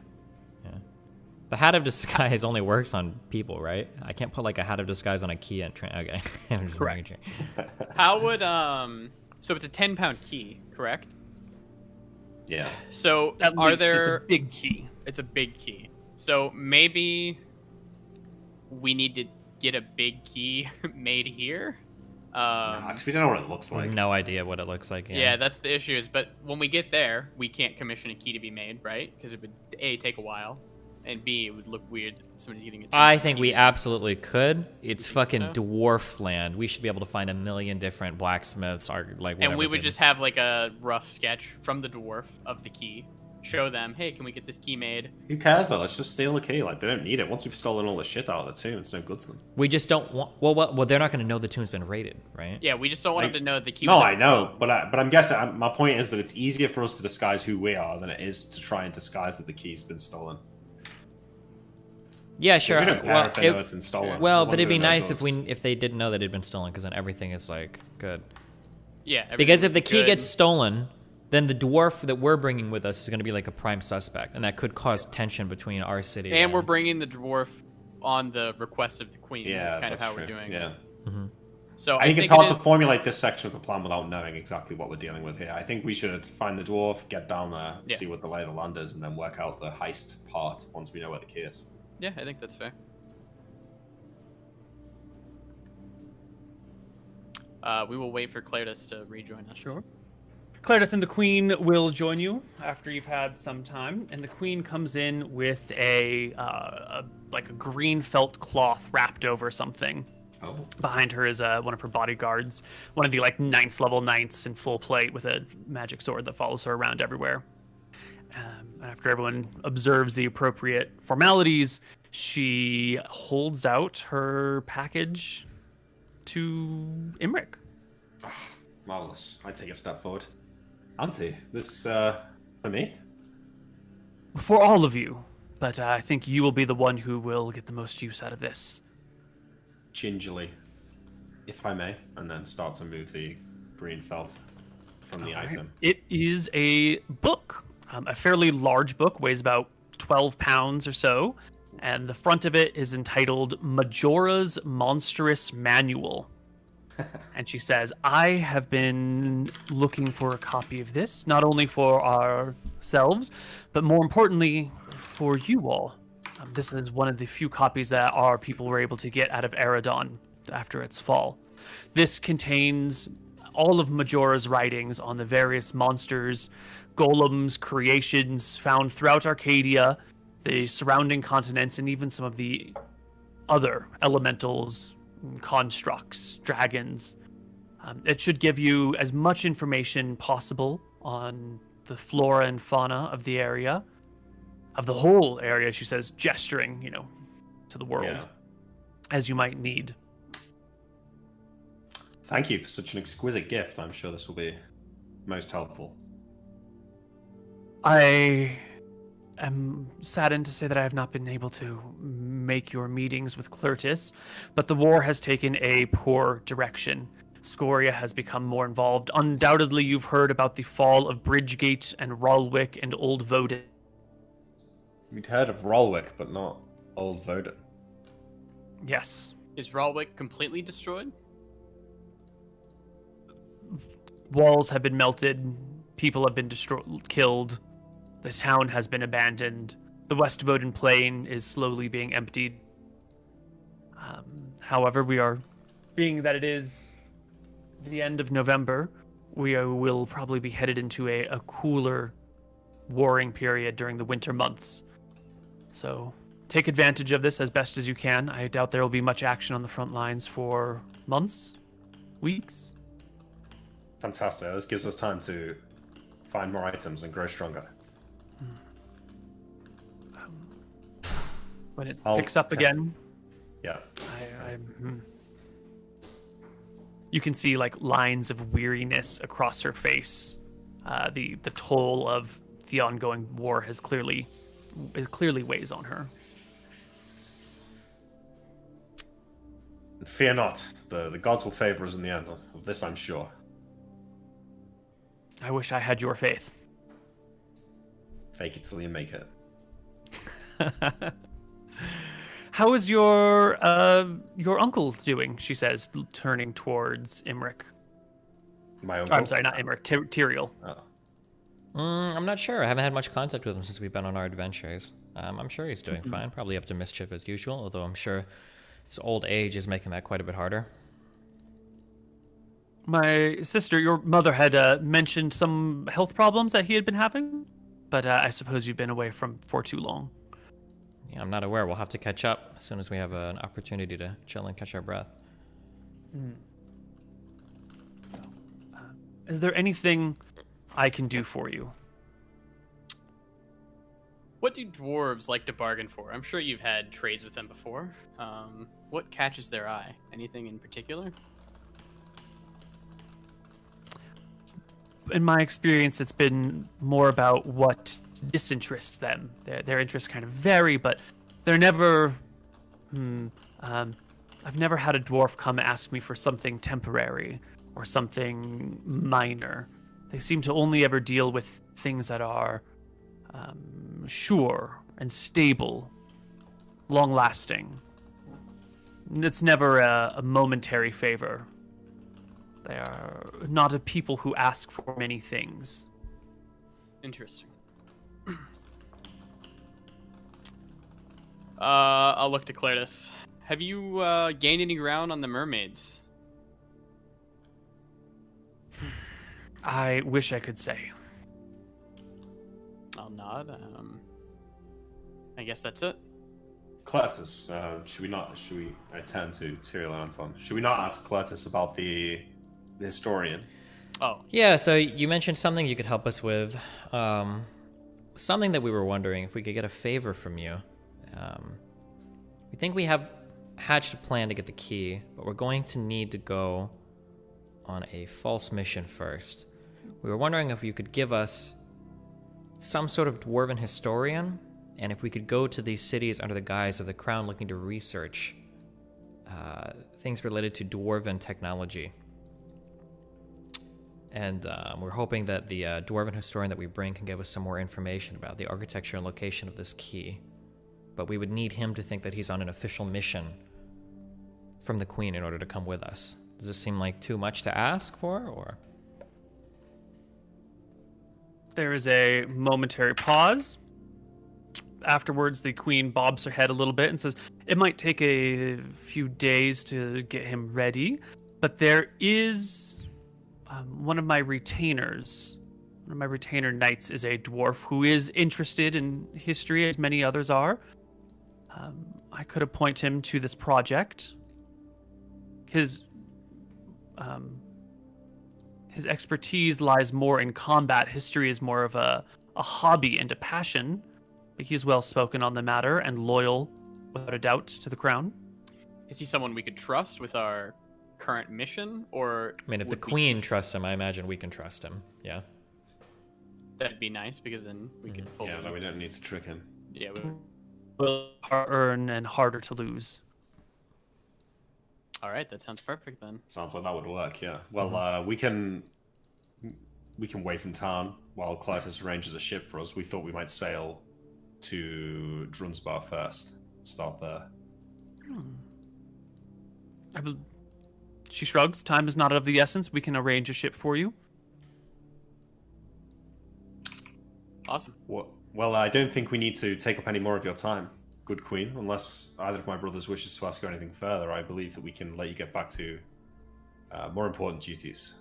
The hat of disguise only works on people, right? I can't put, like, a hat of disguise on a key and... Okay. I'm just Correct. How would, so it's a 10-pound key, correct? Yeah. So, At are least there... it's a big key. It's a big key. So, maybe we need to get a big key made here? Because we don't know what it looks like. No idea what it looks like. Yeah, that's the issue. But when we get there, we can't commission a key to be made, right? Because it would A, take a while, and B, it would look weird that somebody's getting a I think we absolutely could. It's fucking dwarf land. We should be able to find a million different blacksmiths, or like whatever. And we would just have like a rough sketch from the dwarf of the key. Show them, hey, can we get this key made? Who cares though? Let's just steal the key. Like, they don't need it. Once we've stolen all the shit out of the tomb, it's no good to them. We just don't want... Well, they're not going to know the tomb's been raided, right? Yeah, we just don't want them to know the key No, was I know, but I'm guessing... my point is that it's easier for us to disguise who we are than it is to try and disguise that the key's been stolen. Yeah, sure. We don't care if they know it's been stolen. Well, as long but as it'd be they know nice it's if they didn't know that it'd been stolen, because then everything is like good. Yeah. Because if the key gets stolen, then the dwarf that we're bringing with us is going to be like a prime suspect, and that could cause tension between our city. And we're bringing the dwarf on the request of the queen. Yeah, kind of that's how we're true. doing. Yeah. So I think it's hard to formulate this section of the plan without knowing exactly what we're dealing with here. I think we should find the dwarf, get down there, see what the lay of the land is, and then work out the heist part once we know where the key is. Yeah, I think that's fair. We will wait for Claritas to rejoin us. Sure. Claritas and the Queen will join you after you've had some time, and the Queen comes in with a green felt cloth wrapped over something. Oh. Behind her is one of her bodyguards, one of the like 9th level knights in full plate with a magic sword that follows her around everywhere. After everyone observes the appropriate formalities, she holds out her package to Imric. Oh, marvelous. I take a step forward. Auntie, this for me? For all of you, but I think you will be the one who will get the most use out of this. Gingerly, if I may, and then start to move the green felt from the item. It is a book, a fairly large book, weighs about 12 pounds or so, and the front of it is entitled Majora's Monstrous Manual. And she says, I have been looking for a copy of this, not only for ourselves, but more importantly, for you all. This is one of the few copies that our people were able to get out of Eridon after its fall. This contains all of Majora's writings on the various monsters, golems, creations found throughout Arcadia, the surrounding continents, and even some of the other elementals, constructs, dragons. It should give you as much information possible on the flora and fauna of the area, of the whole area, she says, gesturing, to the world, as you might need. Thank you for such an exquisite gift. I'm sure this will be most helpful. I am saddened to say that I have not been able to make your meetings with Clertis, but the war has taken a poor direction. Scoria has become more involved. Undoubtedly, you've heard about the fall of Bridgegate and Ralwick and Old Voden. We'd heard of Ralwick, but not Old Voden. Yes. Is Ralwick completely destroyed? Walls have been melted. People have been killed. The town has been abandoned. The West Voden Plain is slowly being emptied. However, being that it is the end of November, we will probably be headed into a cooler warring period during the winter months. So take advantage of this as best as you can. I doubt there will be much action on the front lines for months, weeks. Fantastic. This gives us time to find more items and grow stronger. When it picks up again, yeah, you can see like lines of weariness across her face. The toll of the ongoing war has clearly weighs on her. Fear not, the gods will favor us in the end. Of this, I'm sure. I wish I had your faith. Fake it till you make it. How is your uncle doing? She says, turning towards Imric. My uncle? I'm sorry, not Imric. Tyrael. Oh. I'm not sure. I haven't had much contact with him since we've been on our adventures. I'm sure he's doing fine. Probably up to mischief as usual, although I'm sure his old age is making that quite a bit harder. My sister, your mother, had mentioned some health problems that he had been having, but I suppose you've been away for too long. Yeah, I'm not aware. We'll have to catch up as soon as we have an opportunity to chill and catch our breath. Is there anything I can do for you? What do dwarves like to bargain for? I'm sure you've had trades with them before. What catches their eye? Anything in particular? In my experience, it's been more about what disinterests them. Their interests kind of vary, but they're never... I've never had a dwarf come ask me for something temporary or something minor. They seem to only ever deal with things that are sure and stable, long-lasting. It's never a momentary favor. They are not a people who ask for many things. Interesting. I'll look to Clertis. Have you gained any ground on the mermaids? I wish I could say. I'll nod. I guess that's it. Clertis, should we, I turn to Tyrael and Anton, should we not ask Clertis about the historian? Oh. Yeah, so you mentioned something you could help us with. Something that we were wondering if we could get a favor from you. We think we have hatched a plan to get the key, but we're going to need to go on a false mission first. We were wondering if you could give us some sort of dwarven historian, and if we could go to these cities under the guise of the crown looking to research things related to dwarven technology. And we're hoping that the dwarven historian that we bring can give us some more information about the architecture and location of this key. But we would need him to think that he's on an official mission from the Queen in order to come with us. Does this seem like too much to ask for, or...? There is a momentary pause. afterwards, the queen bobs her head a little bit and says, "It might take a few days to get him ready, but there is one of my retainers. One of my retainer knights is a dwarf who is interested in history, as many others are. I could appoint him to this project. His expertise lies more in combat. History is more of a hobby and a passion, but he's well spoken on the matter and loyal, without a doubt, to the crown." Is he someone we could trust with our current mission, or? I mean, if the queen trusts him, I imagine we can trust him. Yeah. That'd be nice, because then we could fully. Yeah, no, we don't need to trick him. Yeah, Will earn and harder to lose. All right, that sounds perfect then. Sounds like that would work. Yeah. Well, we can wait in town while Clytus arranges a ship for us. We thought we might sail to Drunsbar first. Start there. She shrugs. Time is not of the essence. We can arrange a ship for you. Awesome. Well, I don't think we need to take up any more of your time, good queen, unless either of my brothers wishes to ask you anything further. I believe that we can let you get back to more important duties.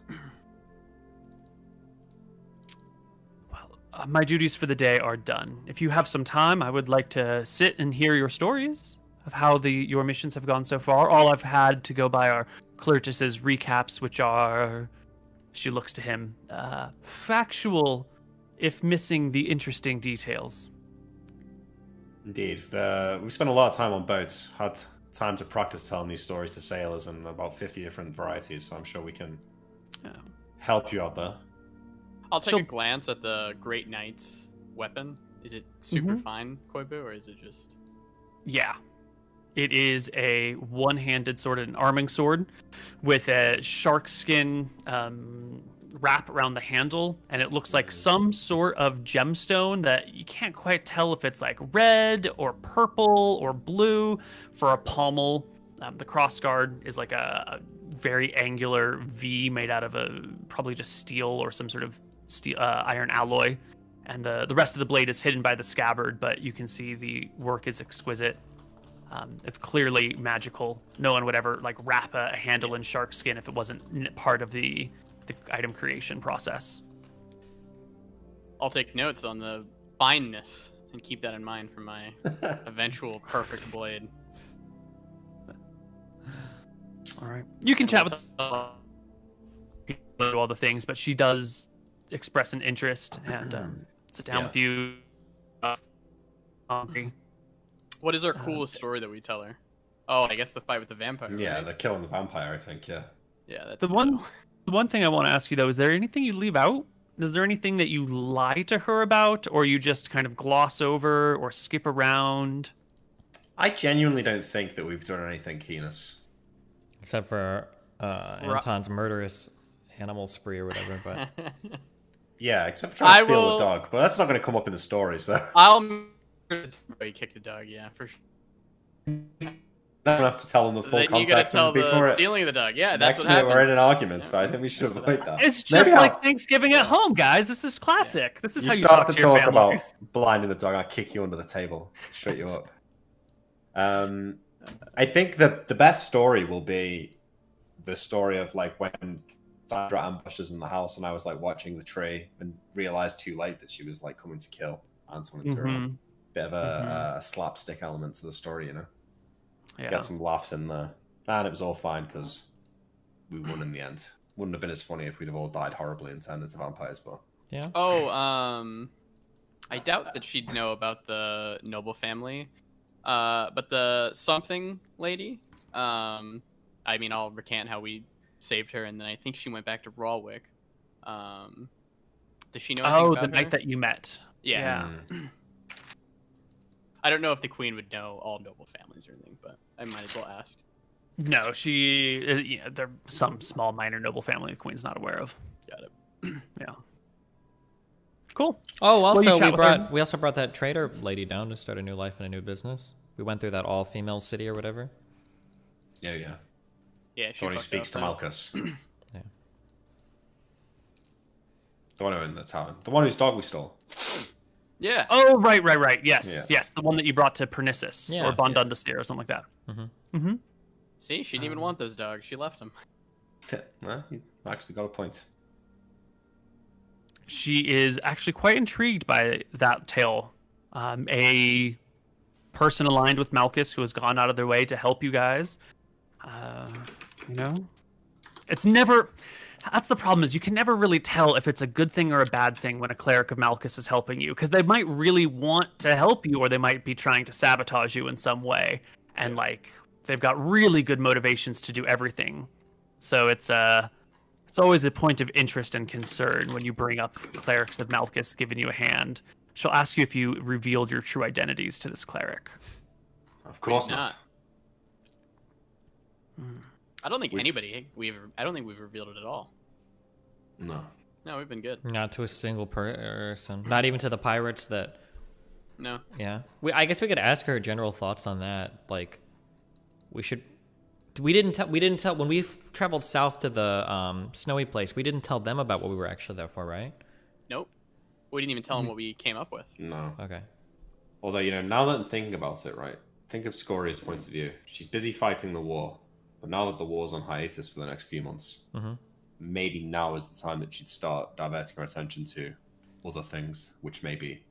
My duties for the day are done. If you have some time, I would like to sit and hear your stories of how your missions have gone so far. All I've had to go by are Clertus's recaps, which are, she looks to him, factual, if missing the interesting details. Indeed. We spent a lot of time on boats, had time to practice telling these stories to sailors in about 50 different varieties, so I'm sure we can help you out there. I'll take a glance at the Great Knight's weapon. Is it super fine, Koibu, or is it just... Yeah. It is a one-handed sword, an arming sword, with a shark skin wrap around the handle, and it looks like some sort of gemstone that you can't quite tell if it's like red or purple or blue for a pommel. The crossguard is like a very angular V made out of probably just steel or some sort of steel, iron alloy, and the rest of the blade is hidden by the scabbard, but you can see the work is exquisite. It's clearly magical. No one would ever like wrap a handle in shark skin if it wasn't part of the item creation process. I'll take notes on the fineness and keep that in mind for my eventual perfect blade. All right. You can chat with people, do all the things, but she does express an interest and sit down with you. What is our coolest story that we tell her? Oh, I guess the fight with the vampire. Yeah, right? they're killing the vampire, I think, yeah. Yeah, that's The one thing I want to ask you, though, is there anything you leave out? Is there anything that you lie to her about, or you just kind of gloss over or skip around? I genuinely don't think that we've done anything heinous. Except for Anton's murderous animal spree or whatever, but... Yeah, except for trying to steal the dog. But that's not going to come up in the story, so... I'll kick the dog, yeah, for sure. I don't have to tell them the full Then context. you gotta tell before the stealing the dog. Yeah, that's next what minute happens. we're in an argument, so I think we should avoid that. It's just Maybe like I'll- Thanksgiving at home, guys. This is classic. This is how you start talk to to your talk family. about blinding the dog. I'll kick you under the table, straight you up. I think the best story will be the story of like when Sandra ambushed us in the house, and I was like watching the tree and realized too late that she was like coming to kill Anton and Tyrone. Bit of a slapstick element to the story, you know. Yeah. Get some laughs in there, and it was all fine because we won in the end. Wouldn't have been as funny if we'd have all died horribly and turned into vampires, but yeah. Oh, I doubt that she'd know about the noble family, but the something lady. I mean, I'll recant how we saved her, and then I think she went back to Rawwick. Does she know anything about the night that you met. Yeah. I don't know if the queen would know all noble families or anything, but I might as well ask. No, they're some small minor noble family the queen's not aware of. Got it. Yeah. Cool. Oh, Well, you also chat with her. we also brought that trader lady down to start a new life and a new business. We went through that all-female city or whatever. yeah. Yeah, The one who speaks to Malchus. Yeah. The one who in the tavern. The one whose dog we stole. Yeah. Oh, right. Yes, Yeah. yes, the one that you brought to Pernissus Yeah, or Bondundasir or something like that. Mm-hmm. See, she didn't even want those dogs. She left them. Well, you actually got a point. She is actually quite intrigued by that tale. A person aligned with Malchus who has gone out of their way to help you guys. You know, it's never. That's the problem, is you can never really tell if it's a good thing or a bad thing when a cleric of Malchus is helping you, because they might really want to help you, or they might be trying to sabotage you in some way, and like they've got really good motivations to do everything. So it's always a point of interest and concern when you bring up clerics of Malchus giving you a hand. She'll ask you if you revealed your true identities to this cleric. Of course not. I don't think I don't think we've revealed it at all. No. No, we've been good. Not to a single person. Not even to the pirates that. No. Yeah. I guess we could ask her general thoughts on that. Like, we should. We didn't tell when we traveled south to the snowy place. We didn't tell them about what we were actually there for, right? Nope. We didn't even tell them what we came up with. No. Okay. Although, now that I'm thinking about it, right? Think of Scoria's point of view. She's busy fighting the war, but now that the war's on hiatus for the next few months, maybe now is the time that she'd start diverting her attention to other things, which may be,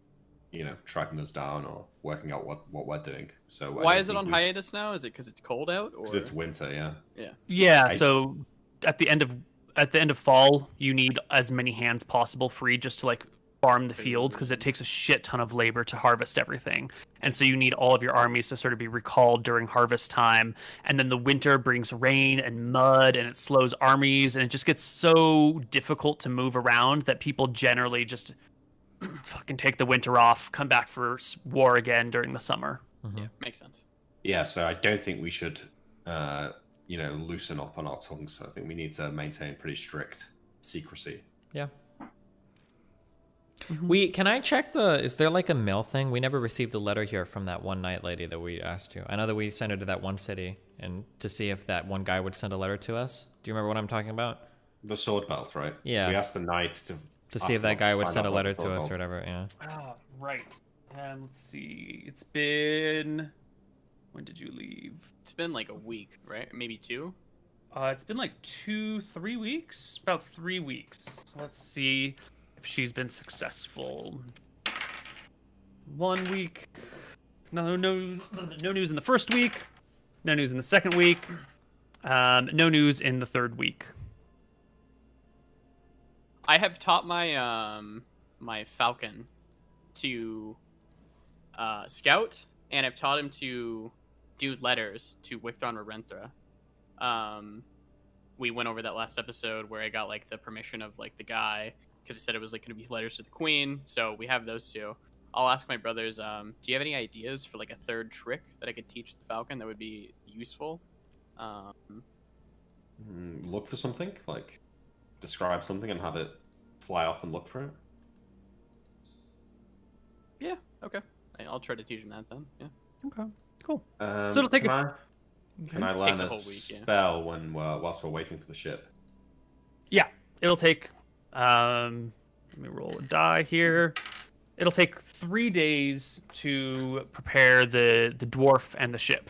tracking us down or working out what we're doing. So why is it on hiatus now? Is it because it's cold out? Because it's winter, yeah. Yeah. Yeah. So at the end of fall, you need as many hands possible free just to like farm the fields, because it takes a shit ton of labor to harvest everything. And so you need all of your armies to sort of be recalled during harvest time. And then the winter brings rain and mud, and it slows armies, and it just gets so difficult to move around that people generally just fucking take the winter off, come back for war again during the summer. Yeah, makes sense. Yeah, so I don't think we should, loosen up on our tongues. So I think we need to maintain pretty strict secrecy. Yeah. Can I check is there like a mail thing? We never received a letter here from that one night lady that we asked to. I know that we sent her to that one city and to see if that one guy would send a letter to us. Do you remember what I'm talking about? The sword belt, right? Yeah. We asked the knight to see if that guy would send a letter to us belt. or whatever, yeah. Oh, right. Let's see. It's been... When did you leave? It's been like a week, right? Maybe 2? It's been like 2-3 weeks. About 3 weeks. Let's see if she's been successful. 1 week. No news in the first week. No news in the second week. No news in the third week. I have taught my my falcon to scout, and I've taught him to do letters to Wicthron or Renthra. We went over that last episode where I got like the permission of like the guy, because he said it was like going to be letters to the queen. So we have those two. I'll ask my brothers. Do you have any ideas for like a third trick that I could teach the falcon that would be useful? Look for something, like describe something and have it fly off and look for it. Yeah. Okay. I'll try to teach him that then. Yeah. Okay. Cool. So it'll take Can I learn Takes a a whole week, yeah. spell whilst we're waiting for the ship? Yeah, it'll take. Let me roll a die here. It'll take 3 days to prepare the dwarf and the ship.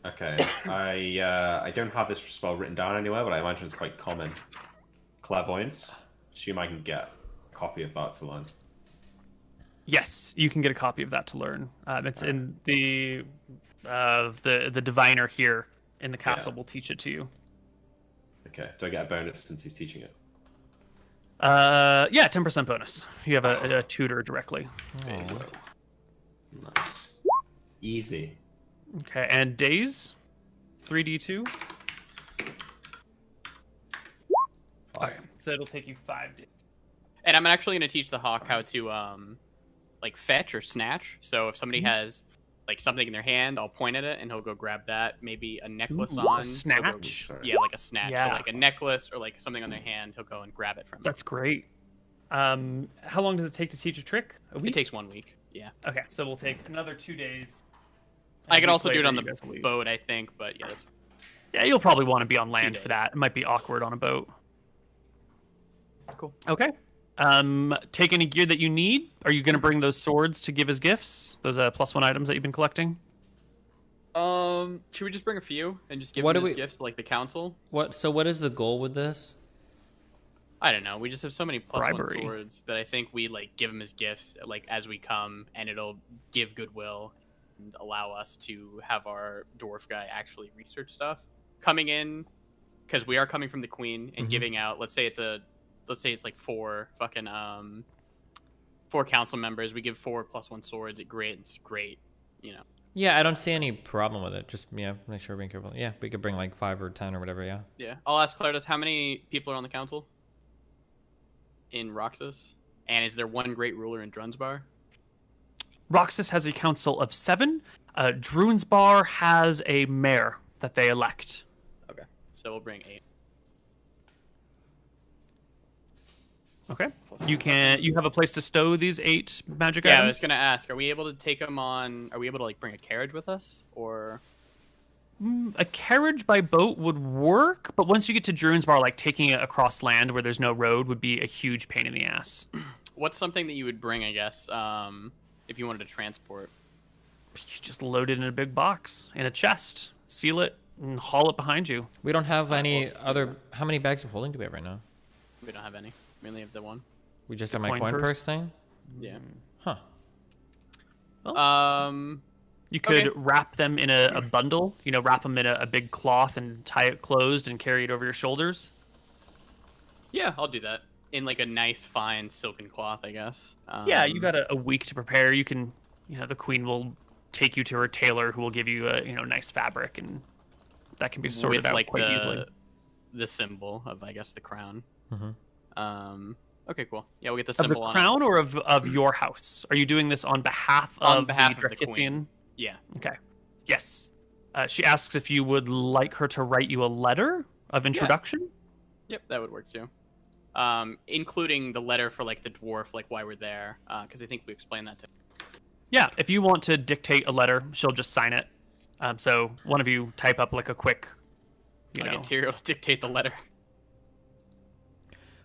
Okay, I don't have this spell written down anywhere, but I imagine it's quite common. Clairvoyance. Assume I can get a copy of that to learn. Yes, you can get a copy of that to learn. It's in the diviner here in the castle will teach it to you. Okay, do I get a bonus since he's teaching it? Yeah, 10% bonus. You have a tutor directly. Nice. Easy. Okay, and days? 3d2? Okay, so it'll take you 5 days. And I'm actually going to teach the hawk how to like fetch or snatch. So if somebody has like something in their hand, I'll point at it and he'll go grab that. Maybe a necklace Ooh, on. a snatch? Yeah, like a snatch. Yeah. So like a necklace or like something on their hand, he'll go and grab it from That's great. How long does it take to teach a trick? A week? It takes 1 week. Yeah. Okay, so we'll take another 2 days. I could also do it on You the guys will leave. boat, I think, but yeah, that's... Yeah, you'll probably want to be on 2 land days. for that. It might be awkward on a boat. Cool. Okay. Take any gear that you need. Are you going to bring those swords to give as gifts? Those +1 items that you've been collecting? Should we just bring a few and just give them as gifts to, like, the council? So what is the goal with this? I don't know. We just have so many +1 Bribery. swords that I think we like give them as gifts, like as we come, and it'll give goodwill and allow us to have our dwarf guy actually research stuff coming in, because we are coming from the queen and giving out. Let's say it's like 4 fucking 4 council members. We give 4 +1 swords. It's great, you know. Yeah, I don't see any problem with it. Just make sure we're being careful. Yeah, we could bring like 5 or 10 or whatever. Yeah. Yeah, I'll ask Claritas, how many people are on the council in Roxas, and is there one great ruler in Drunsbar? Roxas has a council of 7. Drunsbar has a mayor that they elect. Okay, so we'll bring 8. Okay. You have a place to stow these 8 magic Yeah, items? I was gonna ask, are we able to take them on? Are we able to like bring a carriage with us, or? A carriage by boat would work, but once you get to Drunsbar, like taking it across land where there's no road would be a huge pain in the ass. What's something that you would bring, I guess, if you wanted to transport? You just load it in a big box, in a chest, seal it, and haul it behind you. We don't have any other. How many bags of holding do we have right now? We don't have any. We only have the one. We just The have my coin purse thing? Yeah. Huh. You could wrap them in a bundle, wrap them in a big cloth and tie it closed and carry it over your shoulders. Yeah, I'll do that. In like a nice, fine silken cloth, I guess. Yeah, you got a week to prepare. You can, the queen will take you to her tailor who will give you a, nice fabric, and that can be sorted with, out like, quite easily. The symbol of, I guess, the crown. Mm-hmm. Okay, cool. Yeah, we'll get the Of symbol the on crown or of your house? Are you doing this on behalf of the Drakithian? queen. Yeah. Okay. Yes. She asks if you would like her to write you a letter of introduction. Yep, that would work too. Including the letter for like the dwarf, like why we're there, because I think we explained that to. Yeah, if you want to dictate a letter, she'll just sign it. So one of you type up like a quick, Like Interior will dictate the letter.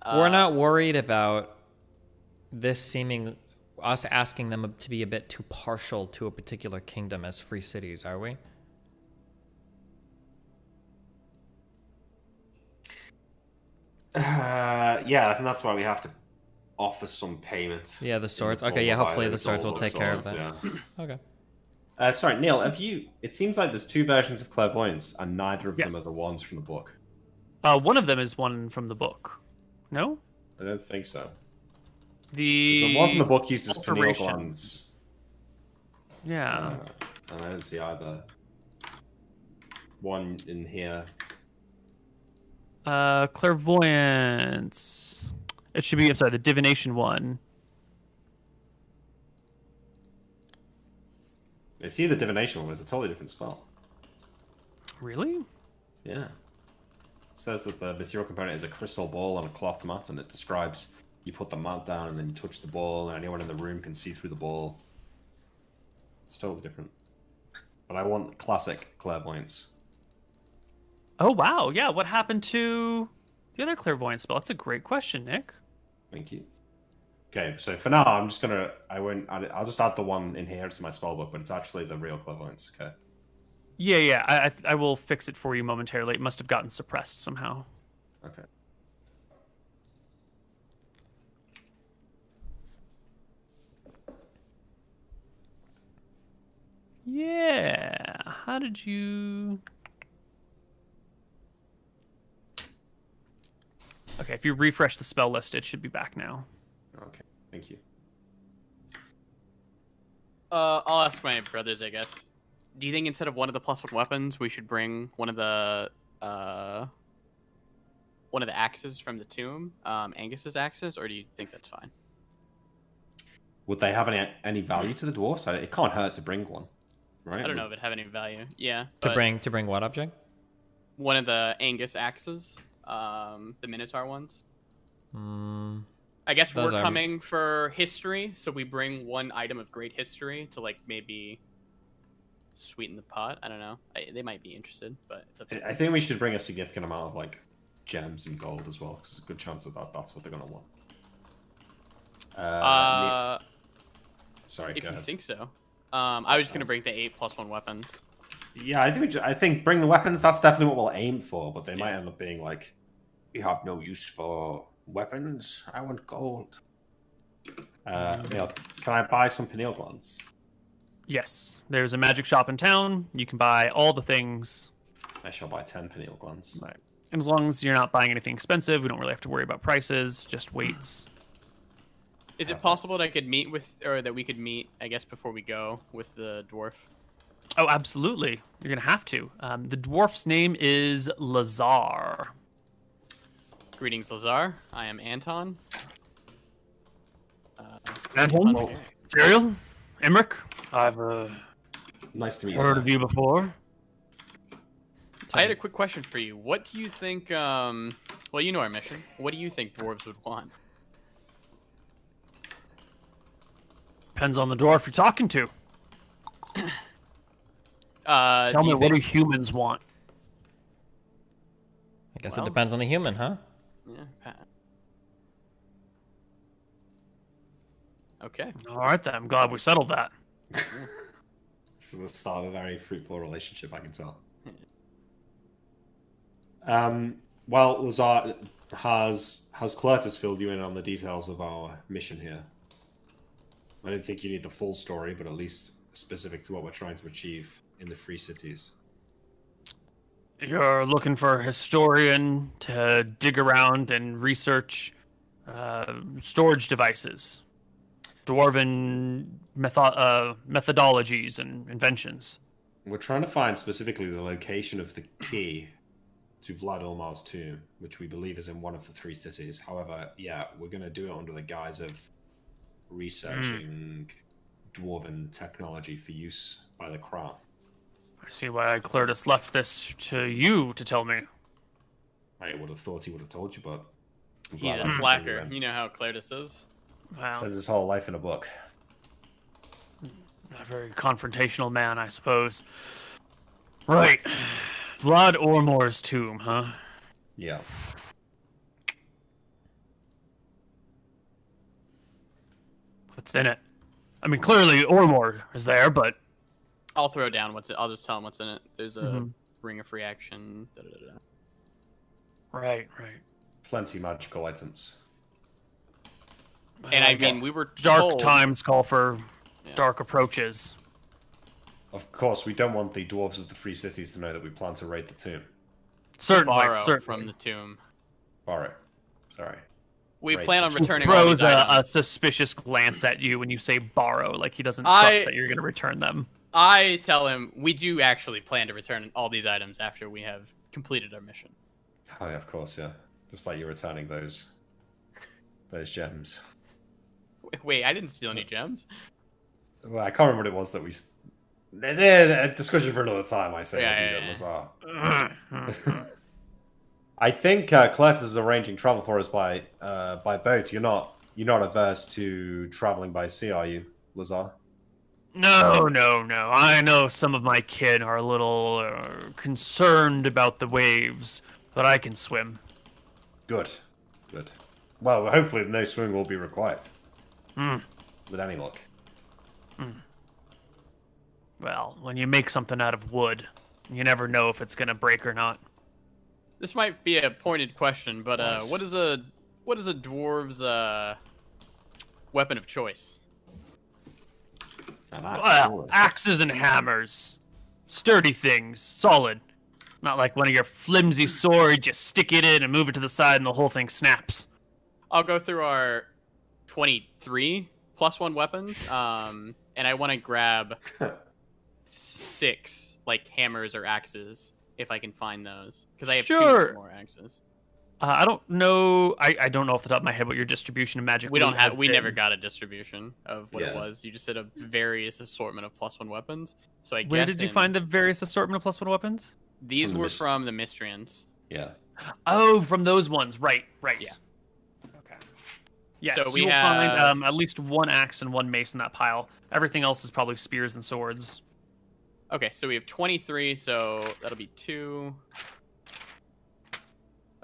We're not worried about this seeming us asking them to be a bit too partial to a particular kingdom as free cities, are we? Yeah, I think that's why we have to offer some payment. Yeah, the swords. Okay, yeah, hopefully the swords will take care of that. Yeah. Okay. Sorry, Neil, it seems like there's 2 versions of clairvoyance, and neither of them are the ones from the book. One of them is one from the book. No? I don't think so. The one from the book uses pineal alteration. glands. Yeah. And I don't see either. One in here. Clairvoyance. It should be, I'm sorry, the divination one. I see the divination one, it's a totally different spell. Really? Yeah. It says that the material component is a crystal ball on a cloth mat, and it describes you put the mat down and then you touch the ball, and anyone in the room can see through the ball. It's totally different. But I want classic clairvoyance. Oh, wow. Yeah, what happened to the other clairvoyance spell? That's a great question, Nick. Thank you. Okay, so for now, I'm just gonna... I'll just add the one in here to my spellbook, but it's actually the real clairvoyance, okay? Yeah, I will fix it for you momentarily. It must have gotten suppressed somehow. Okay. Yeah. How did you... Okay, if you refresh the spell list, it should be back now. Okay, thank you. I'll ask my brothers, I guess. Do you think instead of one of the +1 weapons, we should bring one of the axes from the tomb, Angus's axes, or do you think that's fine? Would they have any value to the dwarves? It can't hurt to bring one, right? I don't know if it'd have any value. Yeah. To bring what object? One of the Angus axes, the Minotaur ones. I guess we're coming for history, so we bring one item of great history to like maybe sweeten the pot. I don't know. They might be interested, but it's up to I think we should bring a significant amount of like gems and gold as well, because there's a good chance that that's what they're gonna want. Sorry, if go you ahead. think so. I was just gonna bring the 8+1 weapons. Yeah, I think bring the weapons. That's definitely what we'll aim for. But they might end up being like, we have no use for weapons. I want gold. Neil, can I buy some pineal glands? Yes, there's a magic shop in town. You can buy all the things. I shall buy 10 pineal glands. Right. And as long as you're not buying anything expensive, we don't really have to worry about prices. Just weights. Is it possible that I could meet with, or that we could meet, I guess, before we go with the dwarf? Oh, absolutely. You're gonna have to. The dwarf's name is Lazar. Greetings, Lazar. I am Anton. Anton? Ariel? Emmerich? I've nice to meet heard you. of you before. I had a quick question for you. What do you think, well, you know our mission. What do you think dwarves would want? Depends on the dwarf you're talking to. Tell me, what do humans want? I guess it depends on the human, huh? Yeah. Okay. All right, then. I'm glad we settled that. This is the start of a very fruitful relationship, I can tell. Well, Lazar, has Clertus filled you in on the details of our mission here? I don't think you need the full story, but at least specific to what we're trying to achieve in the Free Cities. You're looking for a historian to dig around and research storage devices, dwarven methodologies and inventions. We're trying to find specifically the location of the key to Vlad Olmar's tomb, which we believe is in one of the 3 cities. However, yeah, we're going to do it under the guise of researching dwarven technology for use by the crown. I see why Clertus left this to you to tell me. I would have thought he would have told you, but... He's a slacker. You know how Clertus is. Wow. Spends his whole life in a book. A very confrontational man, I suppose. Right. Vlad Ormor's tomb, huh? Yeah. What's in it? I mean, clearly Ormor is there, but... I'll throw down what's it. I'll just tell him what's in it. There's a ring of free action. Right. Plenty magical items. And I mean, we were dark told... times call for dark approaches. Of course, we don't want the dwarves of the Free Cities to know that we plan to raid the tomb. Certainly. From the tomb. Borrow. Sorry. We Raid plan on situation. returning all these Throws a items. suspicious glance at you when you say borrow, like he doesn't trust that you're going to return them. I tell him we do actually plan to return all these items after we have completed our mission. Oh, yeah, of course, yeah. Just like you're returning those gems. Wait, I didn't steal any gems. Well, I can't remember what it was that we... A discussion for another time, I say. Yeah. I think Clertus is arranging travel for us by boat. You're not averse to traveling by sea, are you, Lazar? No. I know some of my kin are a little concerned about the waves, but I can swim. Good. Well, hopefully no swimming will be required. With any luck. Well, when you make something out of wood, you never know if it's going to break or not. This might be a pointed question, but Nice. what is a dwarves weapon of choice? Well, axes and hammers. Sturdy things. Solid. Not like one of your flimsy swords, you stick it in and move it to the side and the whole thing snaps. I'll go through our 23 +1 weapons, and I want to grab 6 like hammers or axes if I can find those, because I have 2 more axes. I don't know. I don't know off the top of my head what your distribution of magic. We don't has have. We been. never got a distribution of what it Yeah. was. You just said a various assortment of +1 weapons. So I Where guessed did you in- find the various assortment of +1 weapons? These From the were from the Mystrians. Yeah. Oh, from those ones. Right. Yeah. Okay. Yes, So we you will have- find at least 1 axe and 1 mace in that pile. Everything else is probably spears and swords. Okay, so we have 23, so that'll be 2.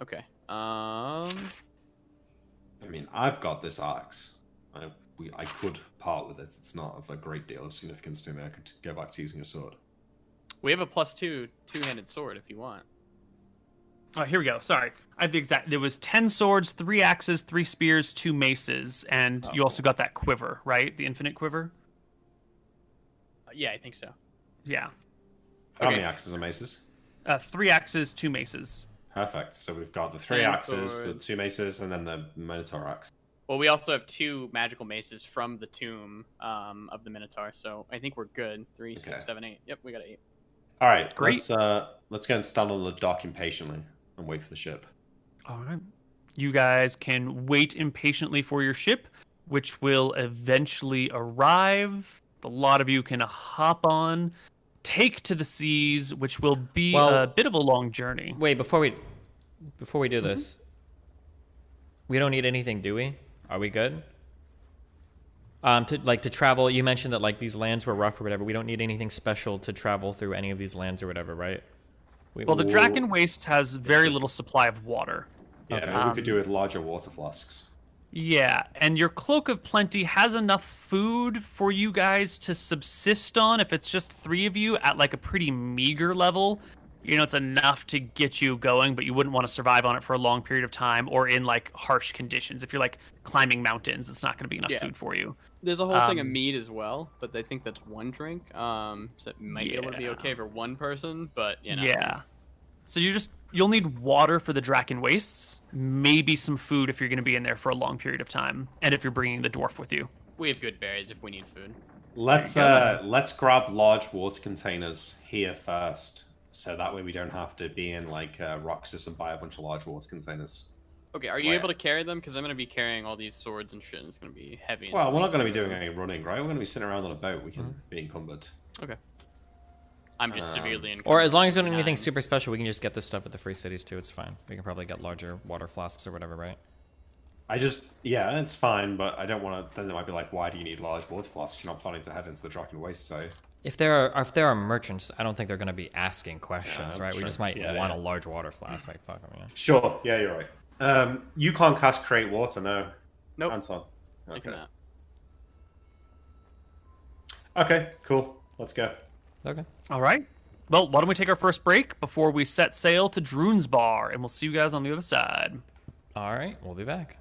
Okay. I mean, I've got this axe. I could part with it. It's not of a great deal of significance to me. I could go back to using a sword. We have a +2 two-handed sword if you want. Oh, here we go. Sorry. I have the exact. There was 10 swords, 3 axes, 3 spears, 2 maces, and you also got that quiver, right? The infinite quiver? Yeah, I think so. Yeah. How many axes and maces? 3 axes, 2 maces. Perfect. So we've got the 3 axes, the 2 maces, and then the Minotaur axe. Well, we also have 2 magical maces from the tomb of the Minotaur, so I think we're good. 3, 6, 7, 8. Yep, we got 8. All right, Great. Let's go and stand on the dock impatiently and wait for the ship. All right. You guys can wait impatiently for your ship, which will eventually arrive. A lot of you can hop on, take to the seas, which will be a bit of a long journey. Wait, before we do this, we don't need anything, do we? Are we good? To travel, you mentioned that like these lands were rough or whatever. We don't need anything special to travel through any of these lands or whatever, right? Well, the Draken Waste has very little supply of water. Yeah, we could do with larger water flasks. Yeah, and your Cloak of Plenty has enough food for you guys to subsist on if it's just 3 of you at like a pretty meager level. You know, it's enough to get you going, but you wouldn't want to survive on it for a long period of time or in like harsh conditions. If you're like climbing mountains, it's not going to be enough food for you. There's a whole thing of mead as well, but I think that's 1 drink. So it might be able to be okay for 1 person, but you know. Yeah. So you'll need water for the Draken Wastes, maybe some food if you're going to be in there for a long period of time, and if you're bringing the dwarf with you. We have good berries if we need food. Let's grab large water containers here first, so that way we don't have to be in like Roxas and buy a bunch of large water containers. Okay, are you able to carry them? Because I'm going to be carrying all these swords and shit, and it's going to be heavy. Well, we're not going to be doing any running, right? We're going to be sitting around on a boat. We can be encumbered. Okay. I'm just severely encumbered. Or as long as we don't need anything super special, we can just get this stuff at the free cities too. It's fine. We can probably get larger water flasks or whatever, right? Yeah, it's fine, but I don't want to. Then it might be like, why do you need large water flasks? You're not planning to head into the Draken Waste, so. If there are merchants, I don't think they're going to be asking questions, right? true. We just might want a large water flask. Like, fuck them, yeah. Sure. Yeah, you're right. You can't cast Create Water, no. Nope. Anton. I cannot. Okay, cool. Let's go. Okay. All right. Well, why don't we take our first break before we set sail to Droon's Bar, and we'll see you guys on the other side. All right, we'll be back.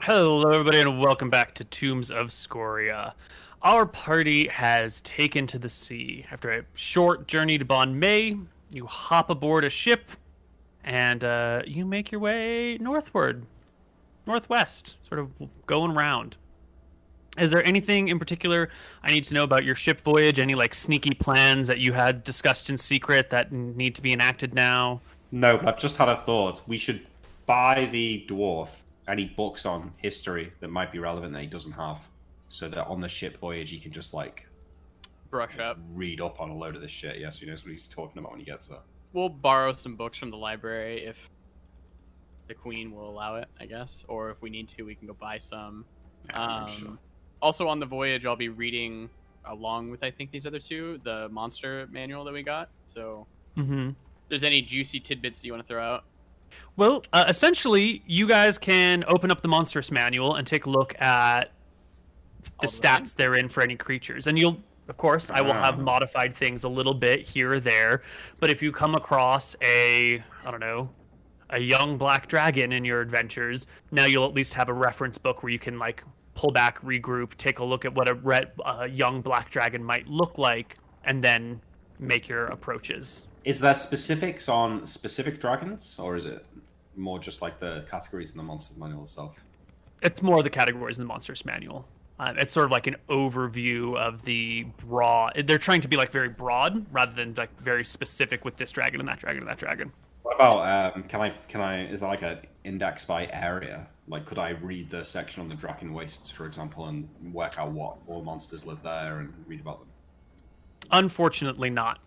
Hello, everybody, and welcome back to Tombs of Scoria. Our party has taken to the sea. After a short journey to Bon May, you hop aboard a ship, and you make your way northwest, sort of going round. Is there anything in particular I need to know about your ship voyage? Any like sneaky plans that you had discussed in secret that need to be enacted now? No, but I've just had a thought. We should buy the dwarf any books on history that might be relevant that he doesn't have, so that on the ship voyage he can just like brush up, read up on a load of this shit. Yes, he knows what he's talking about when he gets there. We'll borrow some books from the library if the queen will allow it, I guess, or if we need to, we can go buy some. Sure. Also on the voyage, I'll be reading along with I think these other two the monster manual that we got. So, if there's any juicy tidbits you want to throw out? Well, essentially, you guys can open up the Monstrous Manual and take a look at the stats therein for any creatures. And you'll, of course, I will have modified things a little bit here or there. But if you come across a young black dragon in your adventures, now you'll at least have a reference book where you can, like, pull back, regroup, take a look at what a young black dragon might look like, and then make your approaches. Is there specifics on specific dragons, or is it more just like the categories in the Monsters Manual itself? It's more the categories in the Monsters Manual. It's sort of like an overview of the broad. They're trying to be like very broad rather than like very specific with this dragon and that dragon and that dragon. What about can I? Is there like an index by area? Like, could I read the section on the Draken Wastes, for example, and work out what all monsters live there and read about them? Unfortunately, not.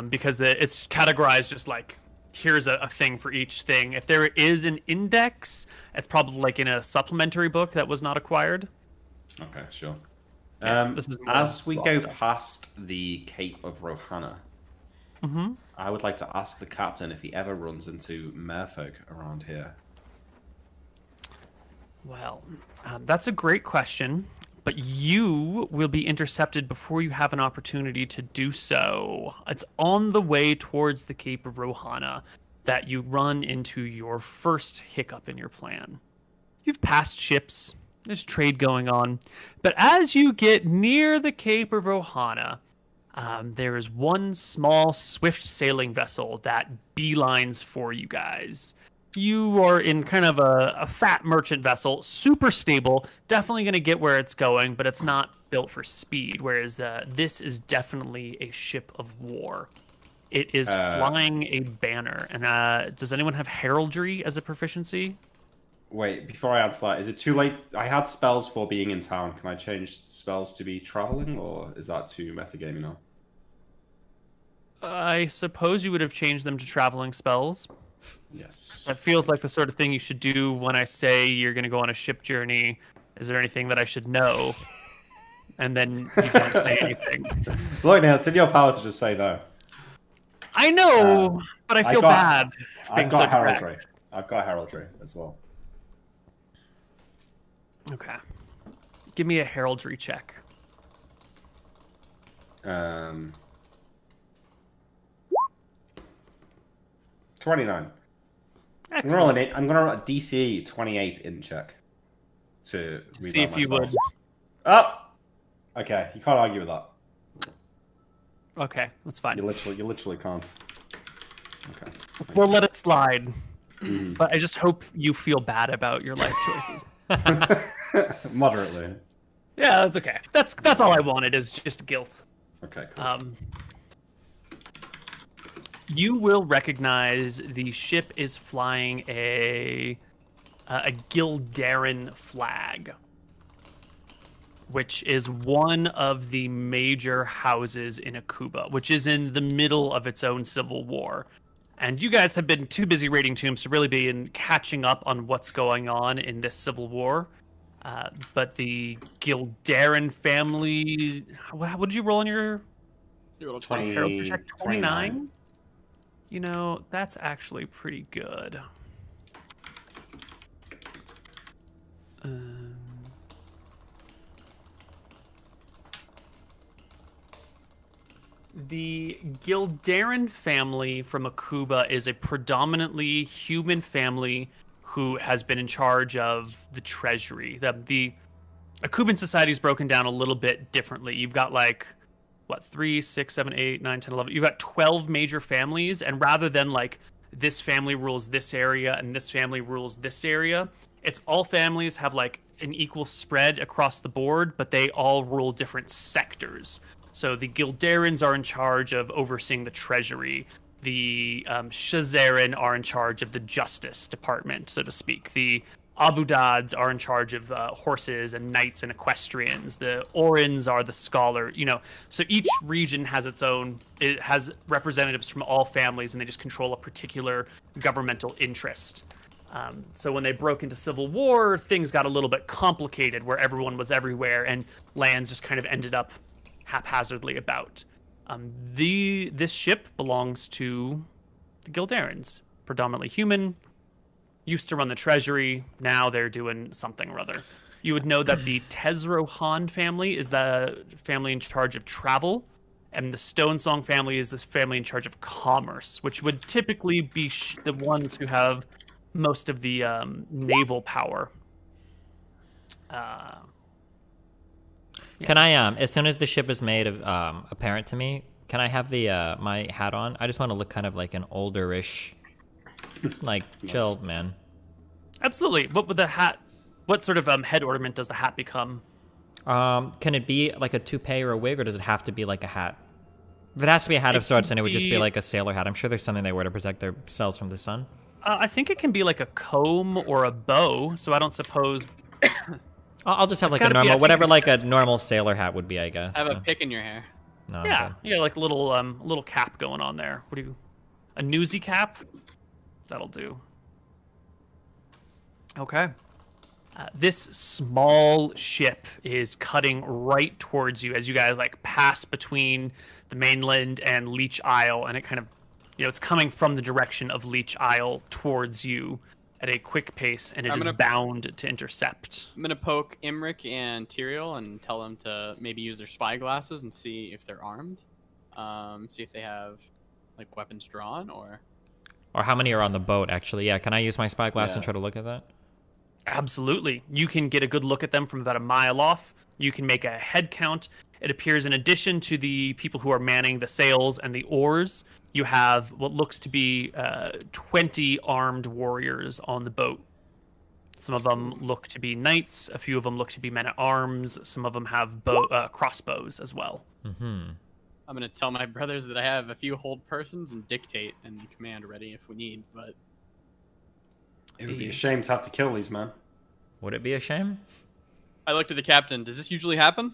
Because it's categorized just like, here's a thing for each thing. If there is an index, it's probably like in a supplementary book that was not acquired. Okay, sure. Yeah, as we go past the Cape of Rohanna, I would like to ask the captain if he ever runs into merfolk around here. Well, that's a great question. But you will be intercepted before you have an opportunity to do so. It's on the way towards the Cape of Rohanna that you run into your first hiccup in your plan. You've passed ships, there's trade going on, but as you get near the Cape of Rohanna, there is one small, swift sailing vessel that beelines for you guys. You are in kind of a fat merchant vessel, super stable, definitely going to get where it's going, but it's not built for speed, whereas this is definitely a ship of war. It is flying a banner. And does anyone have heraldry as a proficiency? Wait, before I answer that, is it too late? I had spells for being in town. Can I change spells to be traveling, or is that too metagaming now? I suppose you would have changed them to traveling spells. Yes. That feels like the sort of thing you should do when I say you're going to go on a ship journey. Is there anything that I should know? And then you don't say anything. Look, now it's in your power to just say no. I know, but I feel bad. I've got heraldry. I've got heraldry as well. Okay. Give me a heraldry check. 29. Excellent. I'm gonna roll a DC 28 in check to read see if you would. Oh, okay. You can't argue with that. Okay, that's fine. You literally can't. Okay. We'll let it slide. But I just hope you feel bad about your life choices. Moderately. Yeah, that's okay. That's all I wanted is just guilt. Okay, cool. You will recognize the ship is flying a Gildaran flag, which is one of the major houses in Akuba, which is in the middle of its own civil war. And you guys have been too busy raiding tombs to really be catching up on what's going on in this civil war. But the Gildaran family, what did you roll on your 29? You know, that's actually pretty good. The Gildaran family from Akuba is a predominantly human family who has been in charge of the treasury. The Akuban society is broken down a little bit differently. You've got like, what, 3, 6, 7, 8, 9, 10, 11. You've got 12 major families, and rather than like this family rules this area and this family rules this area, it's all families have like an equal spread across the board, but they all rule different sectors. So the Gildarans are in charge of overseeing the treasury. The Shazaran are in charge of the justice department, so to speak. The Abudads are in charge of horses and knights and equestrians. The Orans are the scholar, you know. So each region has its own, it has representatives from all families, and they just control a particular governmental interest. So when they broke into civil war, things got a little bit complicated where everyone was everywhere and lands just kind of ended up haphazardly about. This ship belongs to the Gildarans, predominantly human, used to run the treasury. Now they're doing something or other. You would know that the Tezrohan family is the family in charge of travel, and the Stonesong family is this family in charge of commerce, which would typically be the ones who have most of the naval power. Can I, as soon as the ship is made apparent to me, can I have the my hat on? I just want to look kind of like an older-ish, like chill man. Absolutely. What would the hat? What sort of head ornament does the hat become? Can it be like a toupee or a wig, or does it have to be like a hat? If it has to be a hat of sorts, then it would just be like a sailor hat. I'm sure there's something they wear to protect themselves from the sun. I think it can be like a comb or a bow. So I don't suppose. I'll just have like a normal, whatever like a normal sailor hat would be, I guess. Have a pick in your hair. No, yeah, like a little cap going on there. What do you? A newsy cap? That'll do. Okay. This small ship is cutting right towards you as you guys like pass between the mainland and Leech Isle, and it kind of, it's coming from the direction of Leech Isle towards you at a quick pace, and it is bound to intercept. I'm gonna poke Imric and Tyrael and tell them to maybe use their spy glasses and see if they're armed. See if they have like weapons drawn or how many are on the boat. Actually, yeah. Can I use my spy glass and try to look at that? Absolutely. You can get a good look at them from about a mile off. You can make a head count. It appears in addition to the people who are manning the sails and the oars, you have what looks to be 20 armed warriors on the boat. Some of them look to be knights. A few of them look to be men-at-arms. Some of them have crossbows as well. Mm-hmm. I'm going to tell my brothers that I have a few hold persons and dictate and command ready if we need, but... It would be a shame to have to kill these men. Would it be a shame? I looked at the captain. Does this usually happen?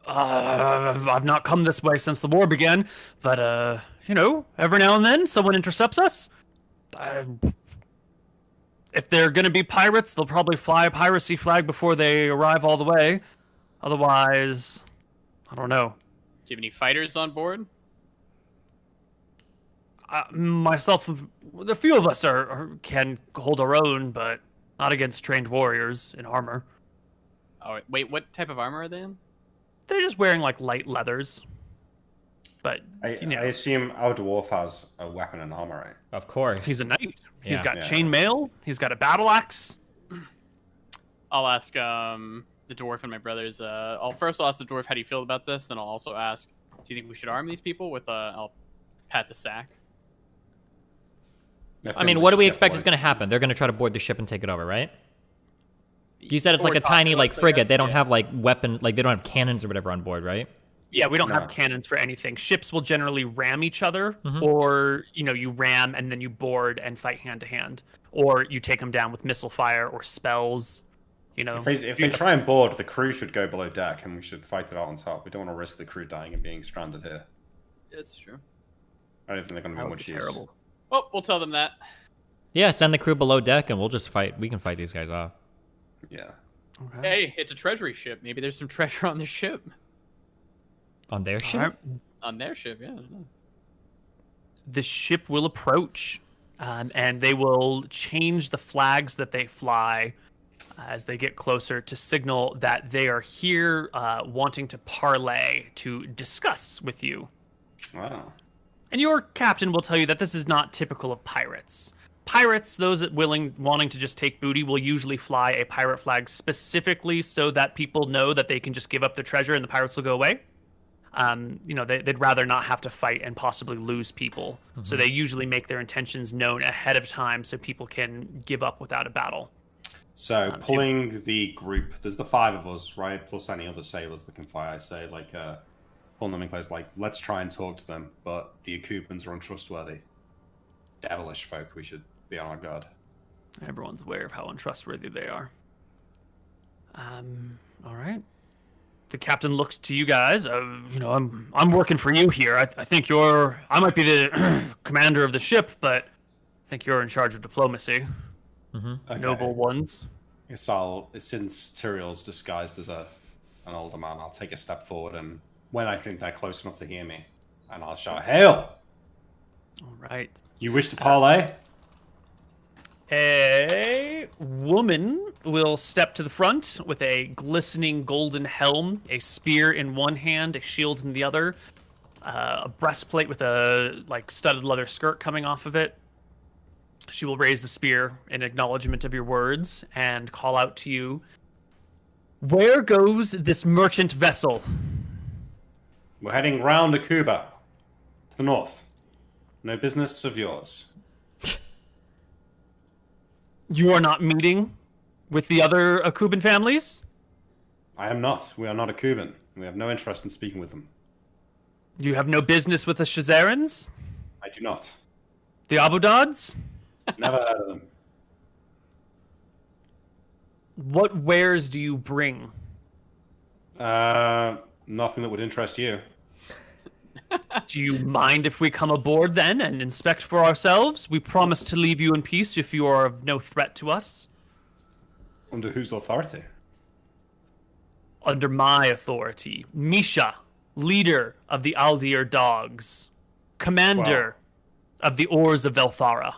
I've not come this way since the war began, but, every now and then someone intercepts us. If they're going to be pirates, they'll probably fly a piracy flag before they arrive all the way. Otherwise, I don't know. Do you have any fighters on board? Myself, a few of us can hold our own, but not against trained warriors in armor. Oh, wait, what type of armor are they in? They're just wearing like light leathers. But I assume our dwarf has a weapon and armor, right? Of course. He's a knight. He's got Yeah. chainmail. He's got a battle axe. I'll ask the dwarf and my brothers. I'll ask the dwarf, how do you feel about this? Then I'll also ask, do you think we should arm these people with I'll pat the sack. I mean, what do we expect is going to happen? They're going to try to board the ship and take it over, right? You said it's like a tiny like frigate. They don't have like weapon, like they don't have cannons or whatever on board, right? Yeah, we don't have cannons for anything. Ships will generally ram each other, or you ram and then you board and fight hand to hand, or you take them down with missile fire or spells. If they try and board, the crew should go below deck, and we should fight it out on top. We don't want to risk the crew dying and being stranded here. It's true. I don't think they're going to be much use. Terrible. Well, we'll tell them that. Yeah, send the crew below deck, and we'll just fight. We can fight these guys off. Yeah. Okay. Hey, it's a treasury ship. Maybe there's some treasure on this ship. On their ship? Right. On their ship, yeah. The ship will approach, and they will change the flags that they fly as they get closer to signal that they are here wanting to parley, to discuss with you. Wow. And your captain will tell you that this is not typical of pirates. Pirates, those wanting to just take booty, will usually fly a pirate flag specifically so that people know that they can just give up their treasure and the pirates will go away. They'd rather not have to fight and possibly lose people. So they usually make their intentions known ahead of time so people can give up without a battle. So pulling the group, there's the 5 of us, right? Plus any other sailors that can fly. I say, like, pulling them in place, like, let's try and talk to them, but the Akubans are untrustworthy. Devilish folk, we should be on our guard. Everyone's aware of how untrustworthy they are. All right. The captain looks to you guys. I'm working for you here. I think I might be the commander of the ship, but I think you're in charge of diplomacy. Okay. Noble ones. Yes, since Tyriel's disguised as an older man, I'll take a step forward, and when I think they're close enough to hear me, and I'll shout, "Hail!" All right. You wish to parley? A woman will step to the front with a glistening golden helm, a spear in one hand, a shield in the other, a breastplate with a studded leather skirt coming off of it. She will raise the spear in acknowledgement of your words and call out to you, "Where goes this merchant vessel?" We're heading round Akuba, to the north. No business of yours. You are not meeting with the other Akuban families? I am not. We are not Akuban. We have no interest in speaking with them. You have no business with the Shazarans? I do not. The Abudads? Never heard of them. What wares do you bring? Nothing that would interest you. Do you mind if we come aboard then and inspect for ourselves? We promise to leave you in peace if you are of no threat to us. Under whose authority? Under my authority. Misha, leader of the Aldir Dogs. Commander of the Oars of Velthara.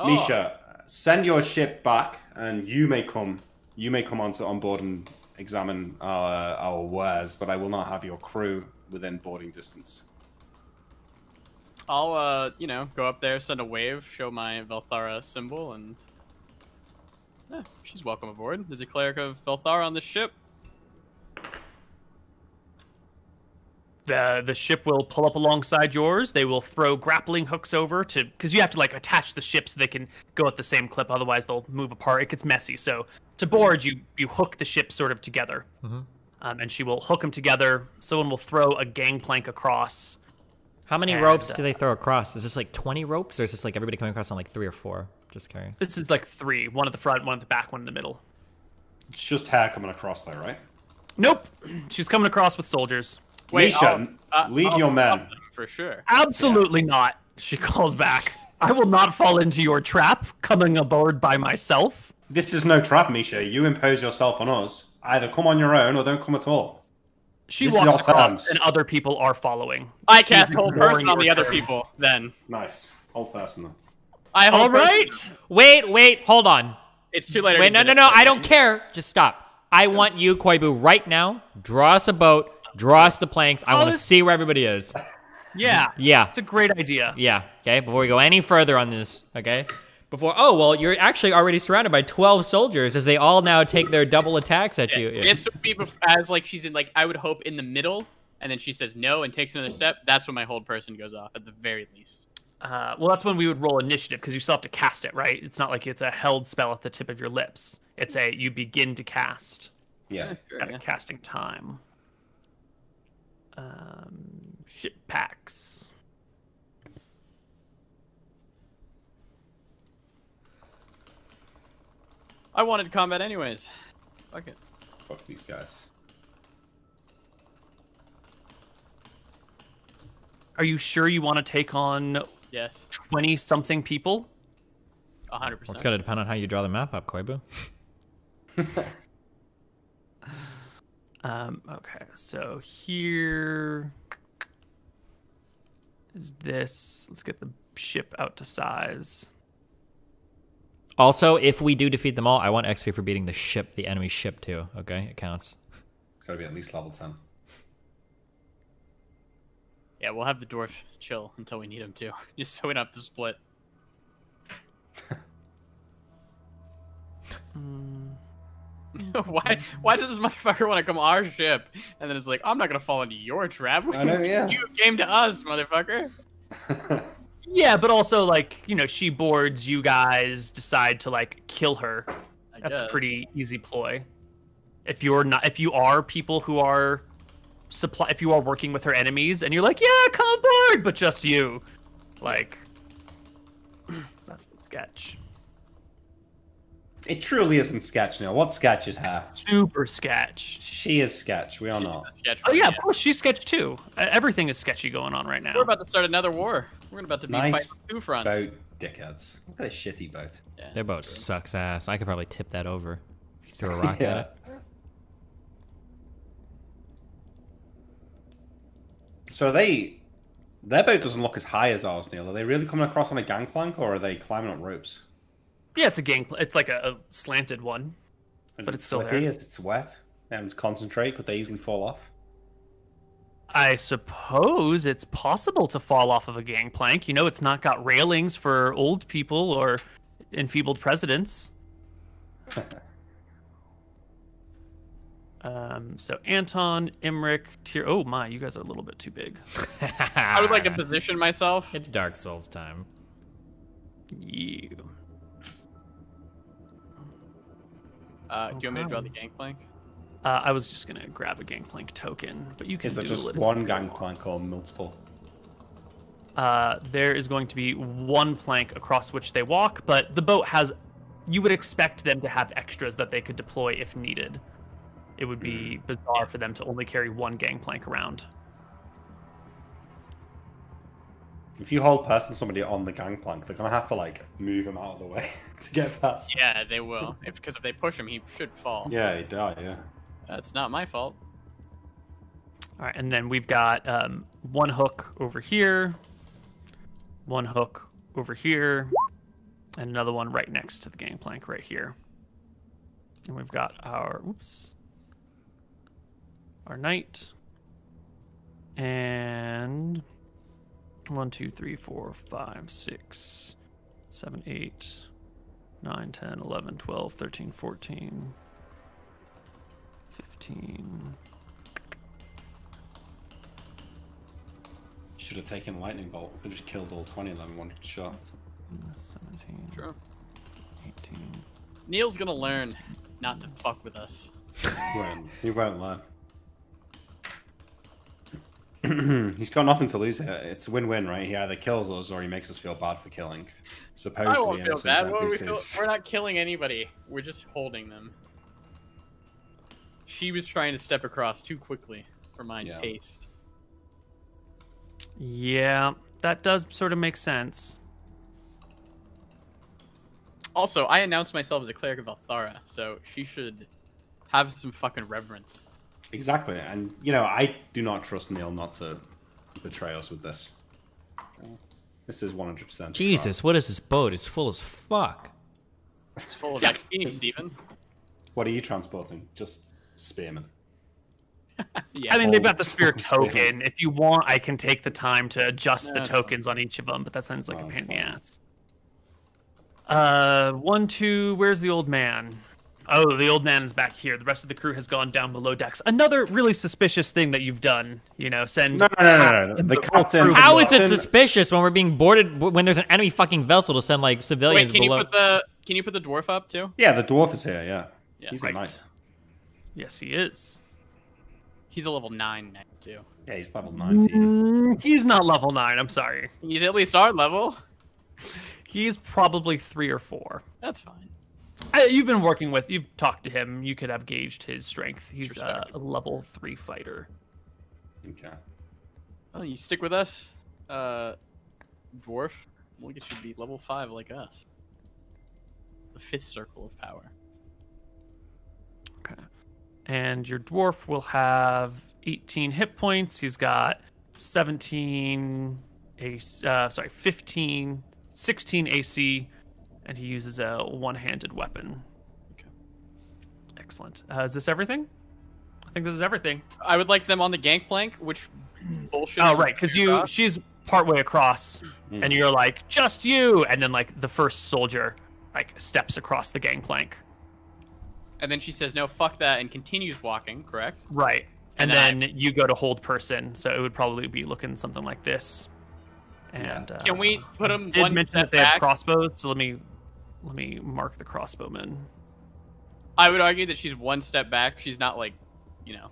Misha, send your ship back, and you may come on board and examine our wares, but I will not have your crew within boarding distance. I'll, go up there, send a wave, show my Velthara symbol, and she's welcome aboard. There's a cleric of Velthara on the ship. The ship will pull up alongside yours. They will throw grappling hooks over because you have to attach the ship so they can go at the same clip. Otherwise, they'll move apart. It gets messy. So to board, you hook the ship sort of together, and she will hook them together. Someone will throw a gangplank across. How many ropes do they throw across? Is this 20 ropes, or is this everybody coming across on 3 or 4? Just curious. This is 3. One at the front, one at the back, one in the middle. It's just hair coming across there, right? Nope. She's coming across with soldiers. Wait, Misha, lead your men. For sure. Absolutely not, she calls back. I will not fall into your trap, coming aboard by myself. This is no trap, Misha. You impose yourself on us. Either come on your own or don't come at all. She This walks is your across, terms. and other people are following. I She's cast whole ignoring person on your the other term. people, then. Nice. Whole person then. All right. Wait, hold on. It's too late. Wait, no, I don't care. Just stop. I want you, Koibu, right now. Draw us a boat. Draw us the planks. I want to see where everybody is. Yeah. Yeah. It's a great idea. Yeah. Okay. Before we go any further on this, okay. You're actually already surrounded by 12 soldiers as they all now take their double attacks at you. Yeah. This would be as she's in I would hope in the middle, and then she says no and takes another step. That's when my hold person goes off at the very least. Well, that's when we would roll initiative because you still have to cast it, right? It's not like it's a held spell at the tip of your lips. It's you begin to cast. Yeah. It's got a casting time. Ship packs. I wanted combat anyways. Fuck it. Fuck these guys. Are you sure you want to take on Yes. 20-something people? 100%. Well, it's got to depend on how you draw the map up, Koibu. Okay, so here is this. Let's get the ship out to size. Also, if we do defeat them all, I want XP for beating the enemy ship too. Okay, it counts. It's got to be at least level 10. Yeah, we'll have the dwarf chill until we need him to, just so we don't have to split. Why does this motherfucker want to come our ship? And then it's like, I'm not gonna fall into your trap. I know, yeah. You came to us, motherfucker. Yeah, but also like, you know, she boards, you guys decide to like kill her. That's a pretty easy ploy. If you are people who are if you are working with her enemies and you're like, yeah, come aboard, but just you. Like, that's the sketch. It truly isn't sketch, Neil. What sketch is her? Super sketch. She is sketch. We all know. Oh yeah, of course she's sketch too. Everything is sketchy going on right now. We're about to start another war. We're about to be Nice fighting on two fronts. boat, dickheads. Look at this shitty boat. Yeah. Their boat sucks ass. I could probably tip that over. If you throw a rock Yeah. at it. So their boat doesn't look as high as ours, Neil. Are they really coming across on a gangplank, or are they climbing up ropes? Yeah, it's a gang. It's like a slanted one, Is but it it's still slippy? there. Is it wet? They having to concentrate? Could they easily fall off? I suppose it's possible to fall off of a gangplank. You know, it's not got railings for old people or enfeebled presidents. So Anton, Imric, Tyr. Oh my, you guys are a little bit too big. I would like to position myself. It's Dark Souls time. You. Do you want me to draw the gangplank? I was just gonna grab a gangplank token, but you can Is there doodle just it. one gangplank or multiple? There is going to be one plank across which they walk, but the boat has. You would expect them to have extras that they could deploy if needed. It would be bizarre for them to only carry one gangplank around. If you hold person somebody on the gangplank, they're gonna have to like move him out of the way to get past. Yeah, they will. Because if they push him, he should fall. Yeah, he died. Yeah. That's not my fault. All right, and then we've got one hook over here, one hook over here, and another one right next to the gangplank right here. And we've got our knight, and 1, 2, 3, 4, 5, 6, 7, 8, 9, 10, 11, 12, 13, 14, 15. Should have taken lightning bolt. Could have just killed all 20 of them in one shot. 17. True. 18. Neil's gonna learn not to fuck with us. He won't learn. He's got nothing to lose here. It's a win-win, right? He either kills us or he makes us feel bad for killing. Supposedly I won't feel innocent bad. What would we feel? NPCs. We're not killing anybody. We're just holding them. She was trying to step across too quickly for my taste. Yeah, that does sort of make sense. Also, I announced myself as a cleric of Althara, so she should have some fucking reverence. Exactly, and you know, I do not trust Neil not to betray us with this. This is 100%. Jesus, what is this boat? It's full as fuck. It's full of XP, Steven. What are you transporting? Just spearmen. Yeah. I mean, they've got the spear token. If you want, I can take the time to adjust the tokens on each of them, but that sounds like a pain in the ass. 1, 2, where's the old man? Oh, the old man is back here. The rest of the crew has gone down below decks. Another really suspicious thing that you've done, you know, send... No. The captain... How is it suspicious when we're being boarded, when there's an enemy fucking vessel to send, like, civilians Wait, below? Can you put the dwarf up, too? Yeah, the dwarf is here, yeah. He's right. nice. Yes, he is. He's a level 9 now, too. Yeah, he's level 19. He's not level 9, I'm sorry. He's at least our level. He's probably 3 or 4. That's fine. You've talked to him. You could have gauged his strength. He's a level 3 fighter. Okay. Oh, you stick with us, dwarf. We'll get you to be level 5 like us. The 5th circle of power. Okay. And your dwarf will have 18 hit points. He's got 16 AC, and he uses a one-handed weapon. Okay. Excellent. Is this everything? I think this is everything. I would like them on the gangplank, which bullshit. Oh, right, because she's partway across, and you're like, just you! And then, like, the first soldier, like, steps across the gangplank. And then she says, no, fuck that, and continues walking, correct? Right. And And then you go to hold person, so it would probably be looking something like this. And Can we put them did one mention step that they have back? crossbows, so let me mark the crossbowmen. I would argue that she's one step back. She's not like, you know,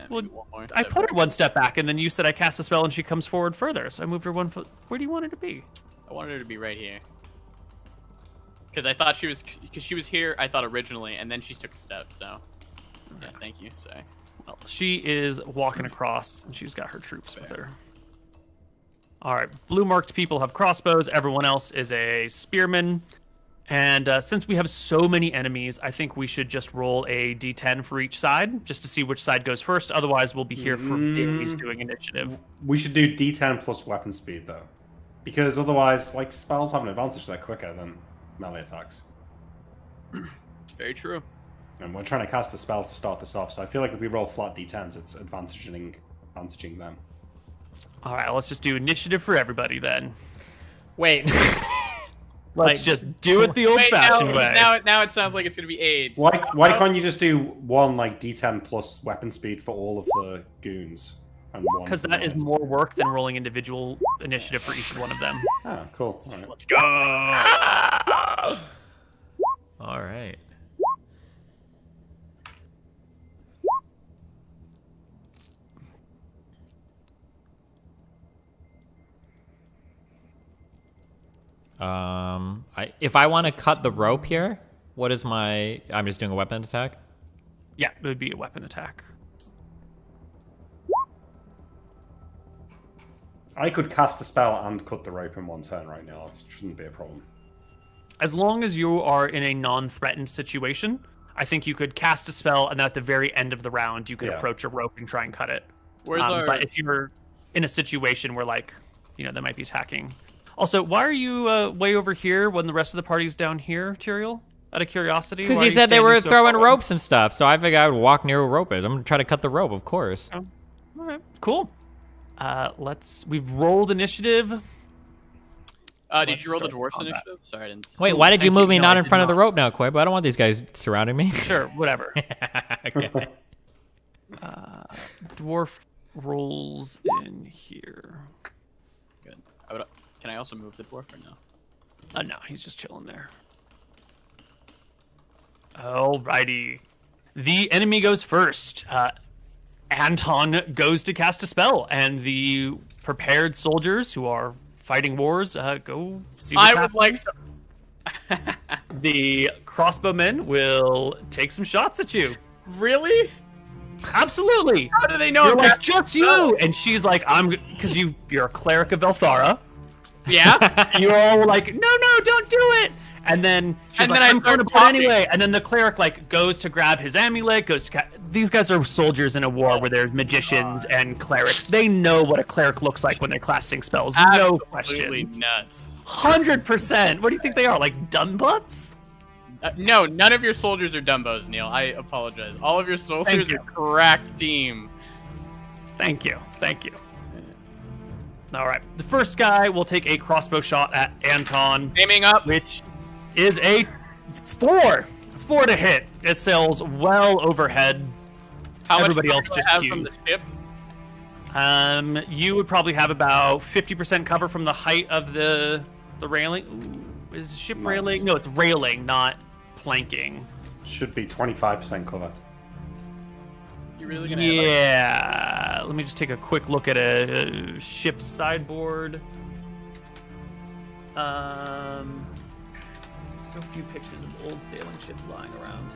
Well, maybe one more I step put her back. one step back, and then you said I cast a spell, and she comes forward further, so I moved her 1 foot. Where do you want her to be? I wanted her to be right here. Because I thought she was here, I thought originally, and then she took a step, so. Yeah, thank you, sorry. Well, she is walking across, and she's got her troops with her. All right, blue marked people have crossbows. Everyone else is a spearman. And since we have so many enemies, I think we should just roll a d10 for each side, just to see which side goes first. Otherwise, we'll be here for days doing initiative. We should do D10 plus weapon speed, though. Because otherwise, like, spells have an advantage. They're quicker than melee attacks. It's very true. And we're trying to cast a spell to start this off, so I feel like if we roll flat D10s, it's advantaging them. All right, let's just do initiative for everybody then. Wait. Let's just do it the old-fashioned way. Now it sounds like it's going to be AIDS. Why can't you just do one, like, D10 plus weapon speed for all of the goons? Because that is more work than rolling individual initiative for each one of them. Oh, cool. All right. Let's go! All right. If I want to cut the rope here, what is my? I'm just doing a weapon attack. Yeah, it would be a weapon attack. I could cast a spell and cut the rope in one turn right now. It shouldn't be a problem. As long as you are in a non-threatened situation, I think you could cast a spell, and at the very end of the round, you could approach a rope and try and cut it. Where's our... But if you're in a situation where, like, you know, they might be attacking. Also, why are you way over here when the rest of the party's down here, Tyrael? Out of curiosity? Because Why are you said they standing were so throwing far? ropes and stuff, so I figured I would walk near where a rope is. I'm gonna try to cut the rope, of course. Oh. All right, cool. We've rolled initiative. Did Let's you roll the start dwarf's combat. initiative? Sorry, I didn't. Wait, why did you Thank move me No, not I in did front of the not. rope now, Quib? I don't want these guys surrounding me. Sure, whatever. Okay. Dwarf rolls in here. Good. Can I also move the dwarf or no? No, he's just chilling there. Alrighty. The enemy goes first. Anton goes to cast a spell, and the prepared soldiers who are fighting wars go see what's I would like to. The crossbowmen will take some shots at you. Really? Absolutely. How do they know? You're I'm like, casting just you, and she's like, because you're a cleric of Elthara. Yeah. You're all like, no, don't do it. And then she's And like, then I I'm going to start put it anyway. And then the cleric like goes to grab his amulet, these guys are soldiers in a war where there's magicians and clerics. They know what a cleric looks like when they're casting spells. No Absolutely questions. nuts. 100%. What do you think they are? Like dumb butts? No, none of your soldiers are dumbos, Neil. I apologize. All of your soldiers you. are crack team. Thank you. All right. The first guy will take a crossbow shot at Anton. Aiming up. Which is a 4. 4 to hit. It sails well overhead. How Everybody much else cover just do I have queued. from the ship? You would probably have about 50% cover from the height of the railing. Ooh, is ship Nice. railing? No, it's railing, not planking. Should be 25% cover. You really gonna? Yeah. Let me just take a quick look at a ship's sideboard. Still a few pictures of old sailing ships lying around.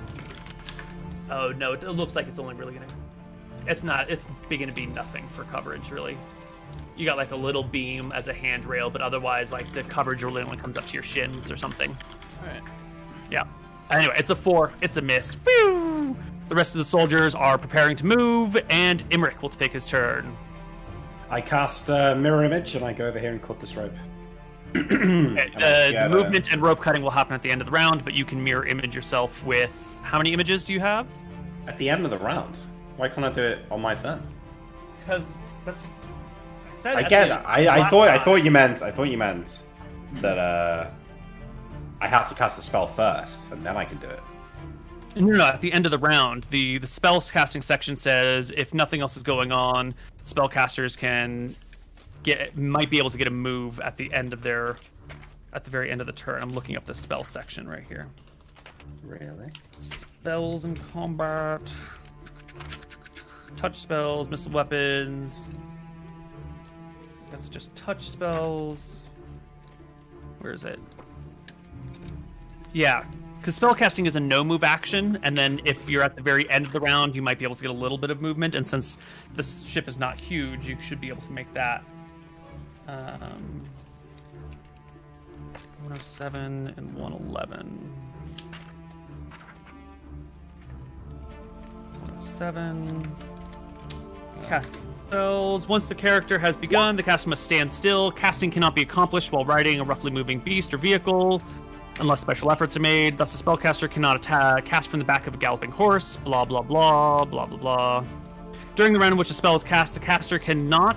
Oh no, it looks like it's only really gonna. It's not. It's gonna be nothing for coverage, really. You got like a little beam as a handrail, but otherwise, like the coverage really only comes up to your shins or something. All right. Yeah. Anyway, it's a 4. It's a miss. Woo! The rest of the soldiers are preparing to move, and Imric will take his turn. I cast mirror image and I go over here and cut this rope. Movement and rope cutting will happen at the end of the round, but you can mirror image yourself with how many images do you have? At the end of the round. Why can't I do it on my turn? Because that's. I said. I get that. I thought you meant that I have to cast the spell first and then I can do it. No, at the end of the round, the spell casting section says if nothing else is going on, spellcasters might be able to get a move at the very end of the turn. I'm looking up the spell section right here. Really? Spells and combat. Touch spells, missile weapons. That's just touch spells. Where is it? Yeah, because spellcasting is a no-move action, and then if you're at the very end of the round, you might be able to get a little bit of movement, and since this ship is not huge, you should be able to make that. 107 and 111. 107. Casting spells. Once the character has begun, the caster must stand still. Casting cannot be accomplished while riding a roughly moving beast or vehicle, unless special efforts are made. Thus, the spellcaster cannot cast from the back of a galloping horse. Blah, blah, blah, blah, blah, blah. During the round in which a spell is cast, the caster cannot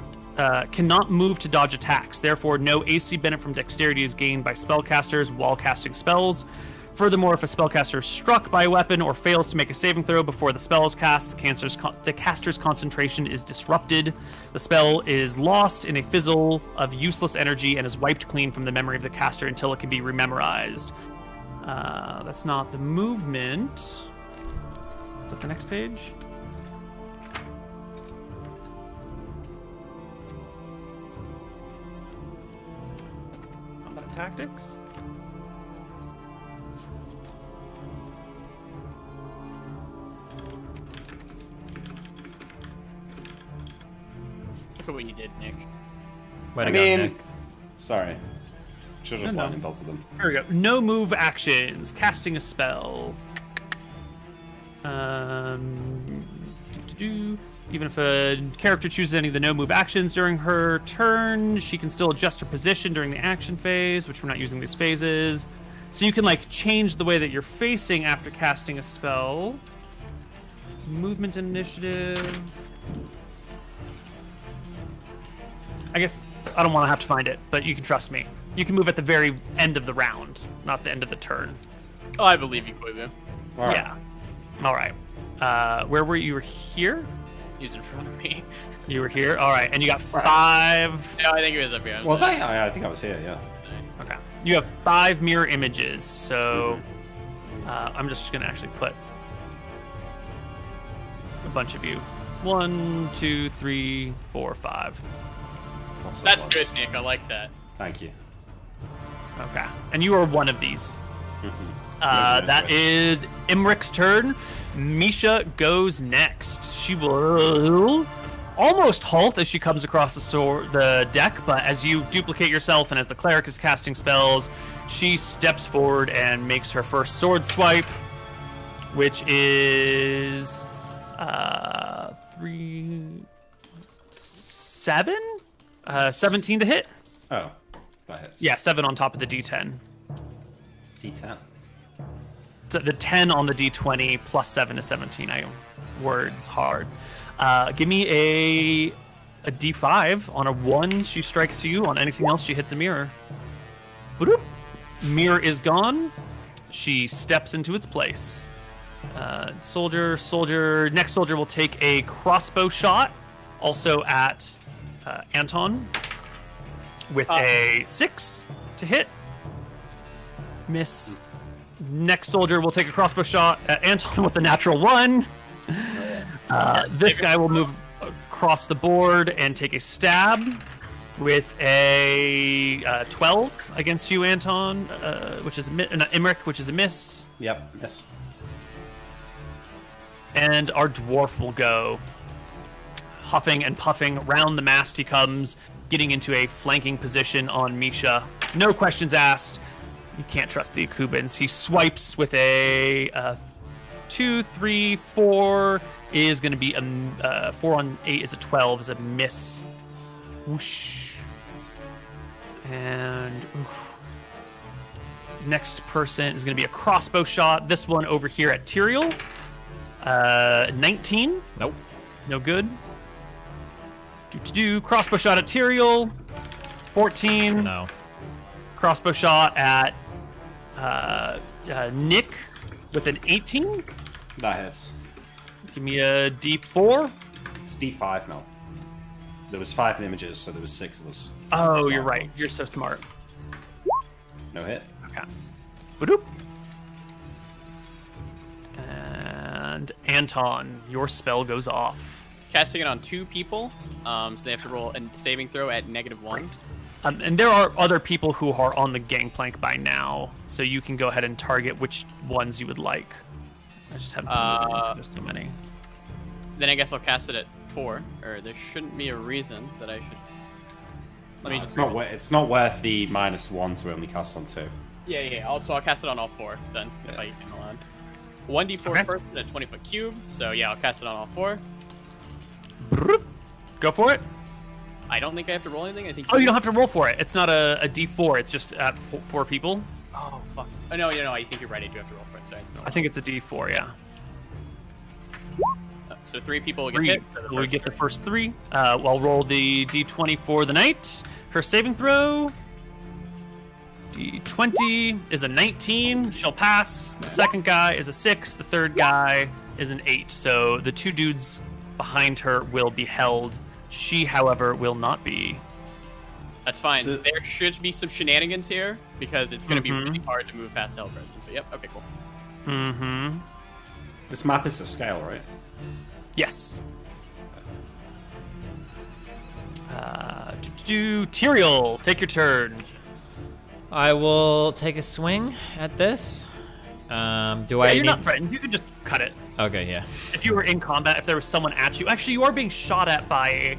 move to dodge attacks. Therefore, no AC benefit from dexterity is gained by spellcasters while casting spells. Furthermore, if a spellcaster is struck by a weapon or fails to make a saving throw before the spell is cast, the caster's concentration is disrupted. The spell is lost in a fizzle of useless energy and is wiped clean from the memory of the caster until it can be rememorized. That's not the movement. Is that the next page? Combat tactics? Look at what you did, Nick. I mean, sorry. Should have just lightning bolted them. There we go. No move actions. Casting a spell. Even if a character chooses any of the no move actions during her turn, she can still adjust her position during the action phase, which we're not using these phases. So you can like change the way that you're facing after casting a spell. Movement initiative. I guess I don't want to have to find it, but you can trust me. You can move at the very end of the round, not the end of the turn. Oh, I believe you, Koivu. Yeah. All right. Where were you? You were here? He was in front of me. You were here? All right. And you got 5... No, I think it was up here. Was I? I think I was here, yeah. Okay. You have 5 mirror images, so I'm just going to actually put a bunch of you. 1, 2, 3, 4, 5. That's good, Nick. I like that. Thank you. Okay. And you are one of these. That is Imric's turn. Misha goes next. She will almost halt as she comes across the deck, but as you duplicate yourself and as the cleric is casting spells, she steps forward and makes her first sword swipe, which is 17 to hit. Oh, that hits. Yeah, 7 on top of the D10. D10. So the 10 on the D20 plus 7 is 17. Words hard. Give me a D5. On a 1, she strikes you. On anything else, she hits a mirror. Boop. Mirror is gone. She steps into its place. Next soldier will take a crossbow shot, also at Anton, with a 6 to hit. Miss. Next soldier will take a crossbow shot at Anton with a natural 1. This guy will move across the board and take a stab with a 12 against you, Anton, which is Imric, which is a miss. Yep, miss. And our dwarf will go. Huffing and puffing, round the mast he comes, getting into a flanking position on Misha. No questions asked. You can't trust the Akubans. He swipes with a 2, 3, 4 is going to be a 4 on 8 is a 12 is a miss. Whoosh. And next person is going to be a crossbow shot. This one over here at Tyrael. 19. Nope. No good. Crossbow shot at Tyrael. 14. No. Crossbow shot at Nick with an 18. That hits. Give me a D4. It's D5 now. There was 5 images, so there was 6 of us. Oh, you're right. You're so smart. No hit. Okay. Ba-doop. And Anton, your spell goes off. Casting it on 2 people, so they have to roll a saving throw at -1. And there are other people who are on the gangplank by now, so you can go ahead and target which ones you would like. I just haven't been moving. There's so many. Then I guess I'll cast it at 4, or there shouldn't be a reason that I should. Let me. It's not worth the -1 to only cast on 2. Yeah. Also, I'll cast it on all 4 then, if I am allowed. 1d4 first at a 20-foot cube. So yeah, I'll cast it on all 4. Go for it. I don't think I have to roll anything. I think. Oh, you don't have to roll for it. It's not a D4. It's just at 4 people. Oh fuck. Oh no, I think you're right. I do have to roll for it. Sorry, I think it's a D4. Yeah. So 3 people will 3. get hit. We get the first 3. I'll roll the D20 for the knight. Her saving throw. D20 is a 19. She'll pass. The second guy is a 6. The third guy is an 8. So the 2 dudes behind her will be held. She, however, will not be. That's fine. There should be some shenanigans here because it's going to be really hard to move past Hell Person. But yep, okay, cool. Mm-hmm. This map is to scale, right? Yes. Tyrael, take your turn. I will take a swing at this. You're not threatened. You can just cut it. Okay, yeah. If you were in combat, if there was someone at you, actually, you are being shot at by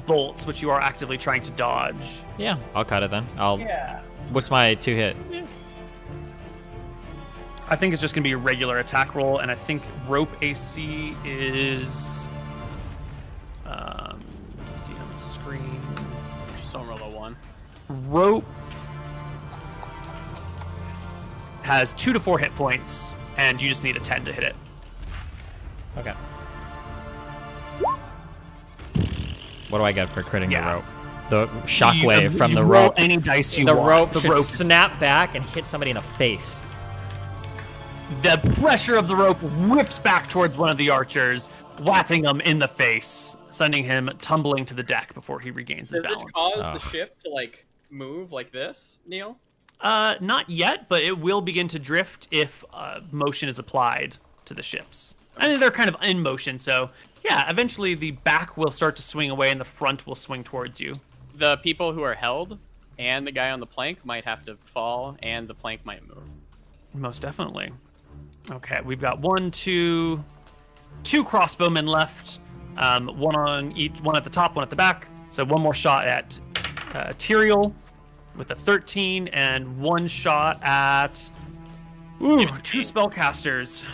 bolts, which you are actively trying to dodge. Yeah, I'll cut it then. Yeah. What's my 2 hit? I think it's just gonna be a regular attack roll, and I think rope AC is DM screen. Just don't roll a 1. Rope has 2 to 4 hit points, and you just need a 10 to hit it. Okay. What do I get for critting the rope? The shockwave from the roll rope. Any dice you the want. rope The should rope snap back and hit somebody in the face. The pressure of the rope whips back towards one of the archers, whapping him in the face, sending him tumbling to the deck before he regains his balance. Does this cause the ship to like move like this, Neil? Not yet, but it will begin to drift if motion is applied to the ships. I mean, they're kind of in motion, so yeah, eventually the back will start to swing away and the front will swing towards you. The people who are held and the guy on the plank might have to fall, and the plank might move. Most definitely. Okay, we've got 2 crossbowmen left. One on each, one at the top, one at the back. So 1 more shot at Tyrael with a 13, and 1 shot at 2 spellcasters.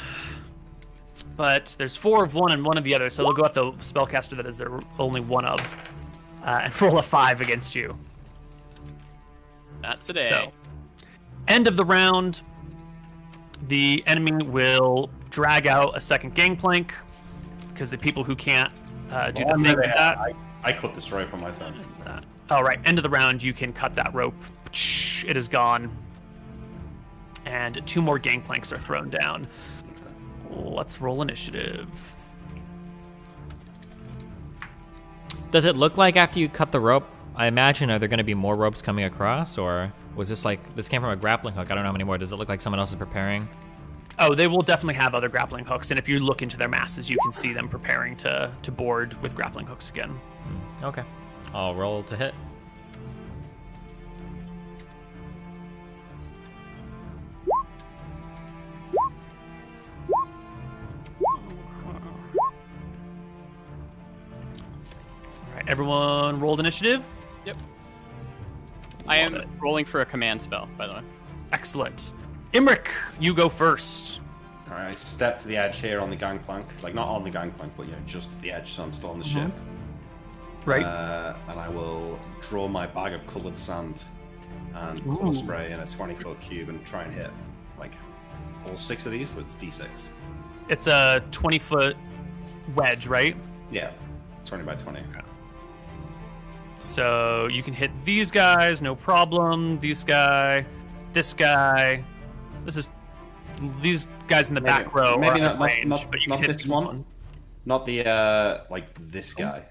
But there's 4 of one and 1 of the other, so they'll go at the spellcaster that is there only 1 of, and roll a 5 against you. Not today. So, end of the round. The enemy will drag out a second gangplank because the people who can't do the thing with that. I cut this rope on my turn. All right, end of the round, you can cut that rope. It is gone. And 2 more gangplanks are thrown down. Let's roll initiative. Does it look like after you cut the rope, I imagine, are there going to be more ropes coming across, or was this this came from a grappling hook? I don't know how many more. Does it look like someone else is preparing? Oh, they will definitely have other grappling hooks, and if you look into their masses, you can see them preparing to board with grappling hooks again. Okay. I'll roll to hit. Alright, everyone rolled initiative? Yep. I am rolling for a command spell, by the way. Excellent. Imric, you go first. Alright, I step to the edge here on the gangplank. Like, not on the gangplank, but, just at the edge, so I'm still on the ship. Right. And I will draw my bag of coloured sand and colour spray in a 20-foot cube and try and hit, all 6 of these, so it's D6. It's a 20-foot wedge, right? Yeah, 20 by 20. Okay. So you can hit these guys, no problem. This guy. This is These guys in the back row Maybe are out of not, range, not, but you not can hit this each one. Not the like this guy.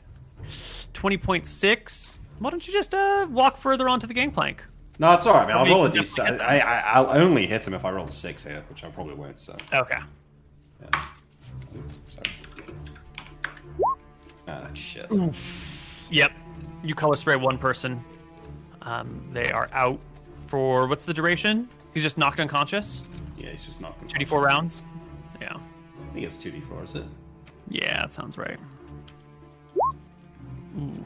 20.6. Why don't you just walk further onto the gangplank? No, it's alright, man. I'll Maybe roll a you can definitely d6. hit them. I'll only hit him if I roll a 6 here, which I probably won't. So. Okay. Yeah. Sorry. Ah, shit. Yep. You color spray one person. They are out for what's the duration? He's just knocked unconscious. Yeah, he's just knocked 2d4 rounds. Yeah. I think it's 2d4, is it? Yeah, that sounds right. Ooh.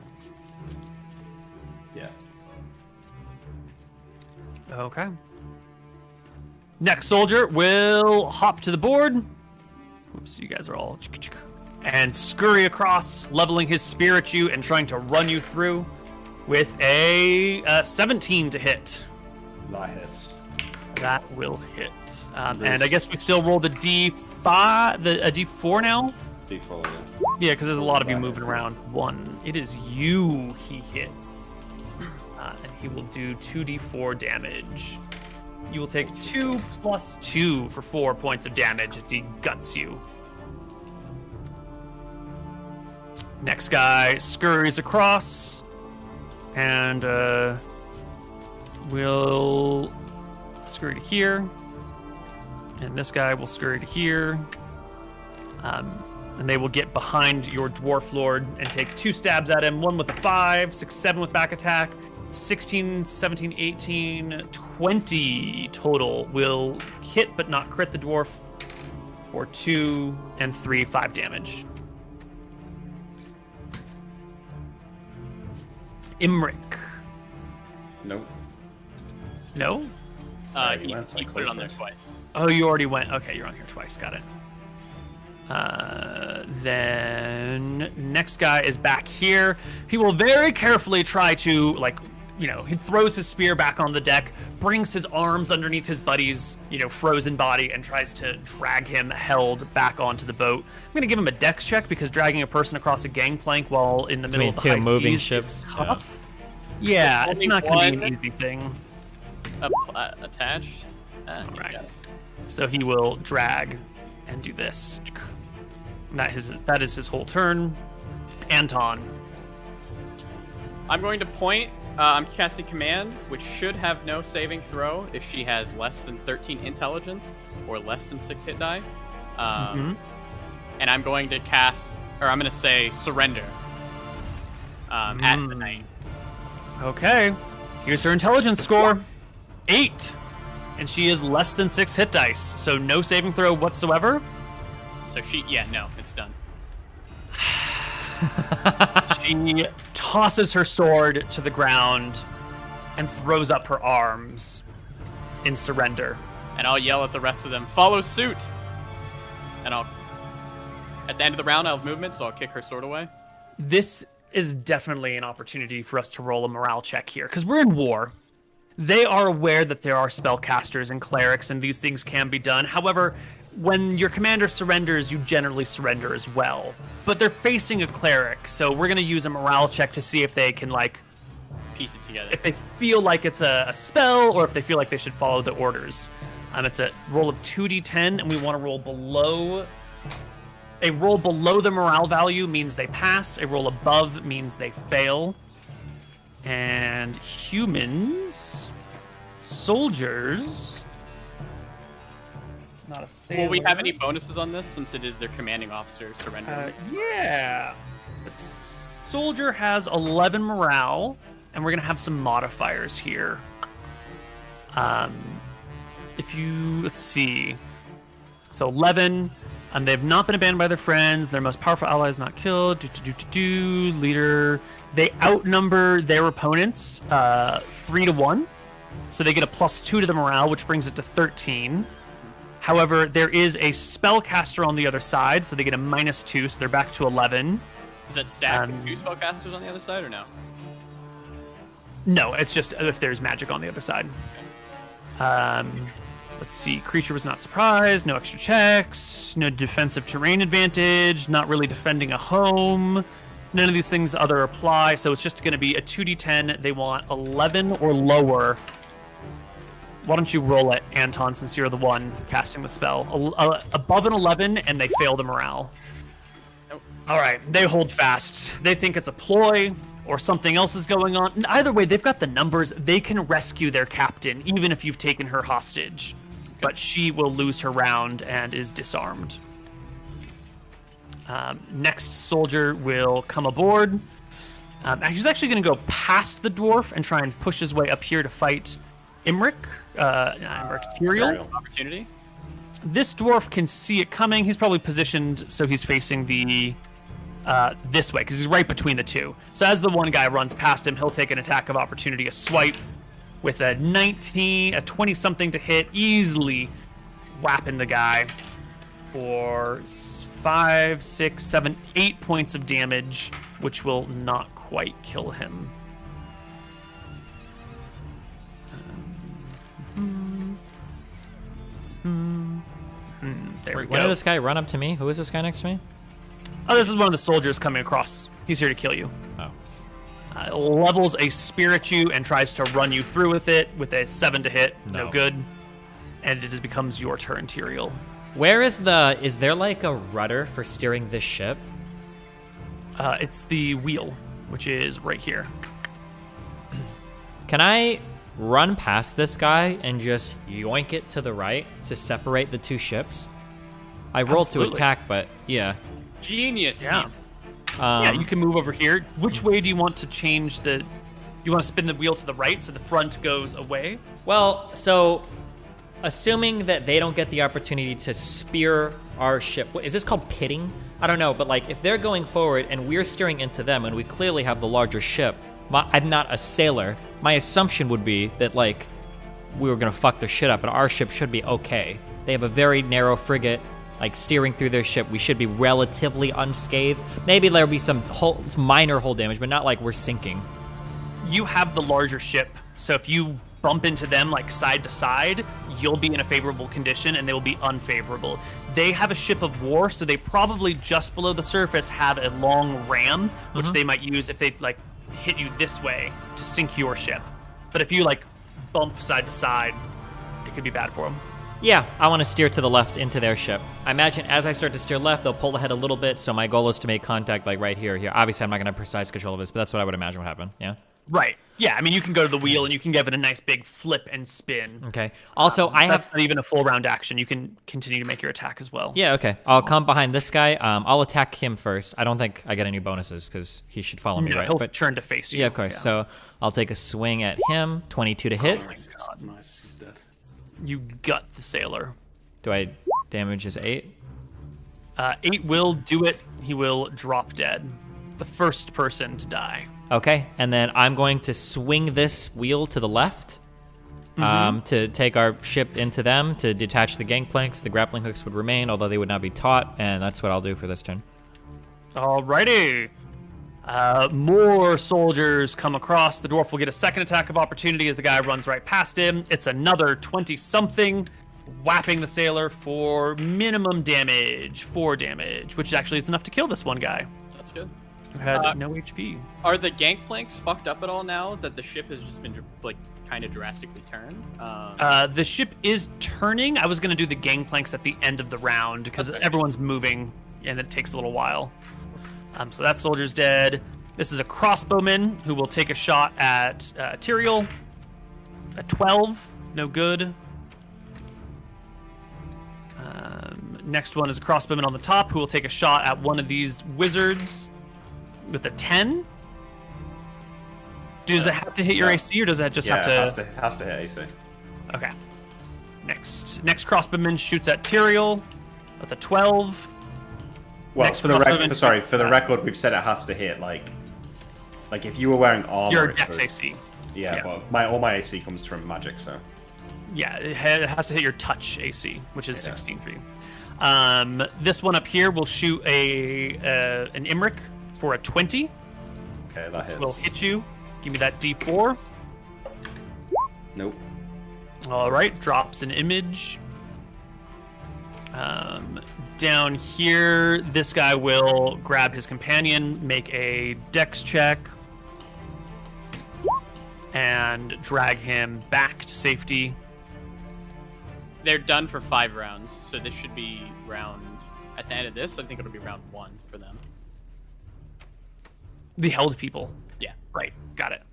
Yeah. Okay. Next soldier will hop to the board. Whoops, you guys are all... And scurry across, leveling his spear at you and trying to run you through with a 17 to hit. That hits. That will hit. And I guess we still roll the D5, a D4 now? D4, yeah. Yeah, because there's a lot of you moving around. 1. It is you he hits. And he will do 2d4 damage. You will take 2 plus 2 for 4 points of damage as he guts you. Next guy scurries across and will scurry to here. And this guy will scurry to here. And they will get behind your Dwarf Lord and take 2 stabs at him. 1 with a 5, 6, 7 with back attack. 16, 17, 18, 20 total will hit but not crit the dwarf for 2 and 3, 5 damage. Imric. Nope. No? He put it on there twice. Oh, you already went. Okay, you're on here twice. Got it. Then next guy is back here. He will very carefully try to, like, you know, he throws his spear back on the deck, brings his arms underneath his buddy's, you know, frozen body, and tries to drag him held back onto the boat. I'm gonna give him a dex check because dragging a person across a gangplank while in the middle of the high moving seas ships. is tough. Yeah, it's not gonna be an easy thing. Attached. All right. So he will drag and do this. That is his whole turn. Anton. I'm going to point. I'm casting command, which should have no saving throw if she has less than 13 intelligence or less than 6 hit die. And I'm going to cast, or I'm going to say surrender at the knight. Okay. Here's her intelligence score. 8. And she is less than 6 hit dice, so no saving throw whatsoever. So no, it's done. She tosses her sword to the ground and throws up her arms in surrender. And I'll yell at the rest of them, follow suit! And at the end of the round, I'll have movement, so I'll kick her sword away. This is definitely an opportunity for us to roll a morale check here, because we're in war. They are aware that there are spellcasters and clerics, and these things can be done. However, when your commander surrenders, you generally surrender as well. But they're facing a cleric, so we're going to use a morale check to see if they can, like, piece it together. If they feel like it's a spell, or if they feel like they should follow the orders. It's a roll of 2d10, and we want to roll below. A roll below the morale value means they pass. A roll above means they fail. And humans, soldiers. Not a sailor. Will we have any bonuses on this since it is their commanding officer surrendering? Yeah. The soldier has 11 morale, and we're going to have some modifiers here. Let's see. So 11, they've not been abandoned by their friends. Their most powerful ally is not killed. Leader. They outnumber their opponents 3-1. So they get a +2 to the morale, which brings it to 13. However, there is a spellcaster on the other side, so they get a -2, so they're back to 11. Is that stacked with 2 spellcasters on the other side, or no? No, it's just if there's magic on the other side. Let's see. Creature was not surprised. No extra checks. No defensive terrain advantage. Not really defending a home. None of these things other apply, so it's just going to be a 2d10. They want 11 or lower Why don't you roll it, Anton, since you're the one casting the spell? Above an 11, and they fail the morale. Nope. All right, they hold fast. They think it's a ploy or something else is going on. And either way, they've got the numbers. They can rescue their captain, even if you've taken her hostage. Okay. But she will lose her round and is disarmed. Next soldier will come aboard. He's actually going to go past the dwarf and try and push his way up here to fight Imric. Tyrael. Opportunity. This dwarf can see it coming. He's probably positioned so he's facing the this way because he's right between the two. So as the one guy runs past him, he'll take an attack of opportunity, a swipe with a 20-something to hit, easily whapping the guy for 5, 6, 7, 8 points of damage, which will not quite kill him. There we go. When did this guy run up to me? Who is this guy next to me? Oh, this is one of the soldiers coming across. He's here to kill you. Oh. Levels a spear at you and tries to run you through with it with a 7 to hit. No good. And it just becomes your turn, Tyrael. Where is is there like a rudder for steering this ship? It's the wheel, which is right here. Can I run past this guy and just yoink it to the right to separate the two ships? I rolled to attack, but yeah. Genius. Yeah. Yeah, you can move over here. Which way do you want to change the... You want to spin the wheel to the right so the front goes away? Well, so assuming that they don't get the opportunity to spear our ship... Is this called pitting? I don't know, but like if they're going forward and we're steering into them and we clearly have the larger ship, I'm not a sailor. My assumption would be that like we were going to fuck their shit up and our ship should be okay. They have a very narrow frigate. Like steering through their ship, we should be relatively unscathed. Maybe there'll be some minor hull damage, but not like we're sinking. You have the larger ship, so if you bump into them like side to side, you'll be in a favorable condition and they will be unfavorable. They have a ship of war, so they probably just below the surface have a long ram, which they might use if they like hit you this way to sink your ship. But if you like bump side to side, it could be bad for them. Yeah, I want to steer to the left into their ship. I imagine as I start to steer left, they'll pull ahead a little bit, so my goal is to make contact like right here. Obviously, I'm not going to have precise control of this, but that's what I would imagine would happen, yeah? Right. Yeah, I mean, you can go to the wheel and you can give it a nice big flip and spin. Okay. Also, that's not even a full round action. You can continue to make your attack as well. Yeah, okay. I'll come behind this guy. I'll attack him first. I don't think I get any bonuses because he should follow me, right? He'll turn to face you. Yeah, of course. Yeah. So I'll take a swing at him. 22 to hit. Oh my god, nice. He's dead. You gut the sailor. Do I damage his 8? 8 will do it. He will drop dead. The first person to die. Okay, and then I'm going to swing this wheel to the left to take our ship into them, to detach the gangplanks. The grappling hooks would remain, although they would not be taut, and that's what I'll do for this turn. Alrighty. More soldiers come across. The dwarf will get a second attack of opportunity as the guy runs right past him. It's another 20-something, whapping the sailor for minimum damage, 4 damage, which actually is enough to kill this one guy. That's good. Who had no HP. Are the gangplanks fucked up at all now that the ship has just been like kind of drastically turned? The ship is turning. I was going to do the gangplanks at the end of the round because everyone's moving and it takes a little while. So that soldier's dead. This is a crossbowman who will take a shot at Tyrael. A 12, no good. Next one is a crossbowman on the top who will take a shot at one of these wizards with a 10. Does it have to hit your AC, or does that just have to... it has to hit AC. Okay. Next crossbowman shoots at Tyrael with a 12. Well, Next for the record, we've said it has to hit, like if you were wearing armor... Your dex AC. Yeah, but all my AC comes from magic, so... Yeah, it has to hit your touch AC, which is 16 for you. This one up here will shoot an Imric for a 20. Okay, that hits. Will hit you. Give me that D4. Nope. All right, drops an image. Down here, this guy will grab his companion, make a dex check, and drag him back to safety. They're done for 5 rounds, so this should be round. At the end of this, I think it'll be round 1 for them. The held people. Yeah. Right. Got it.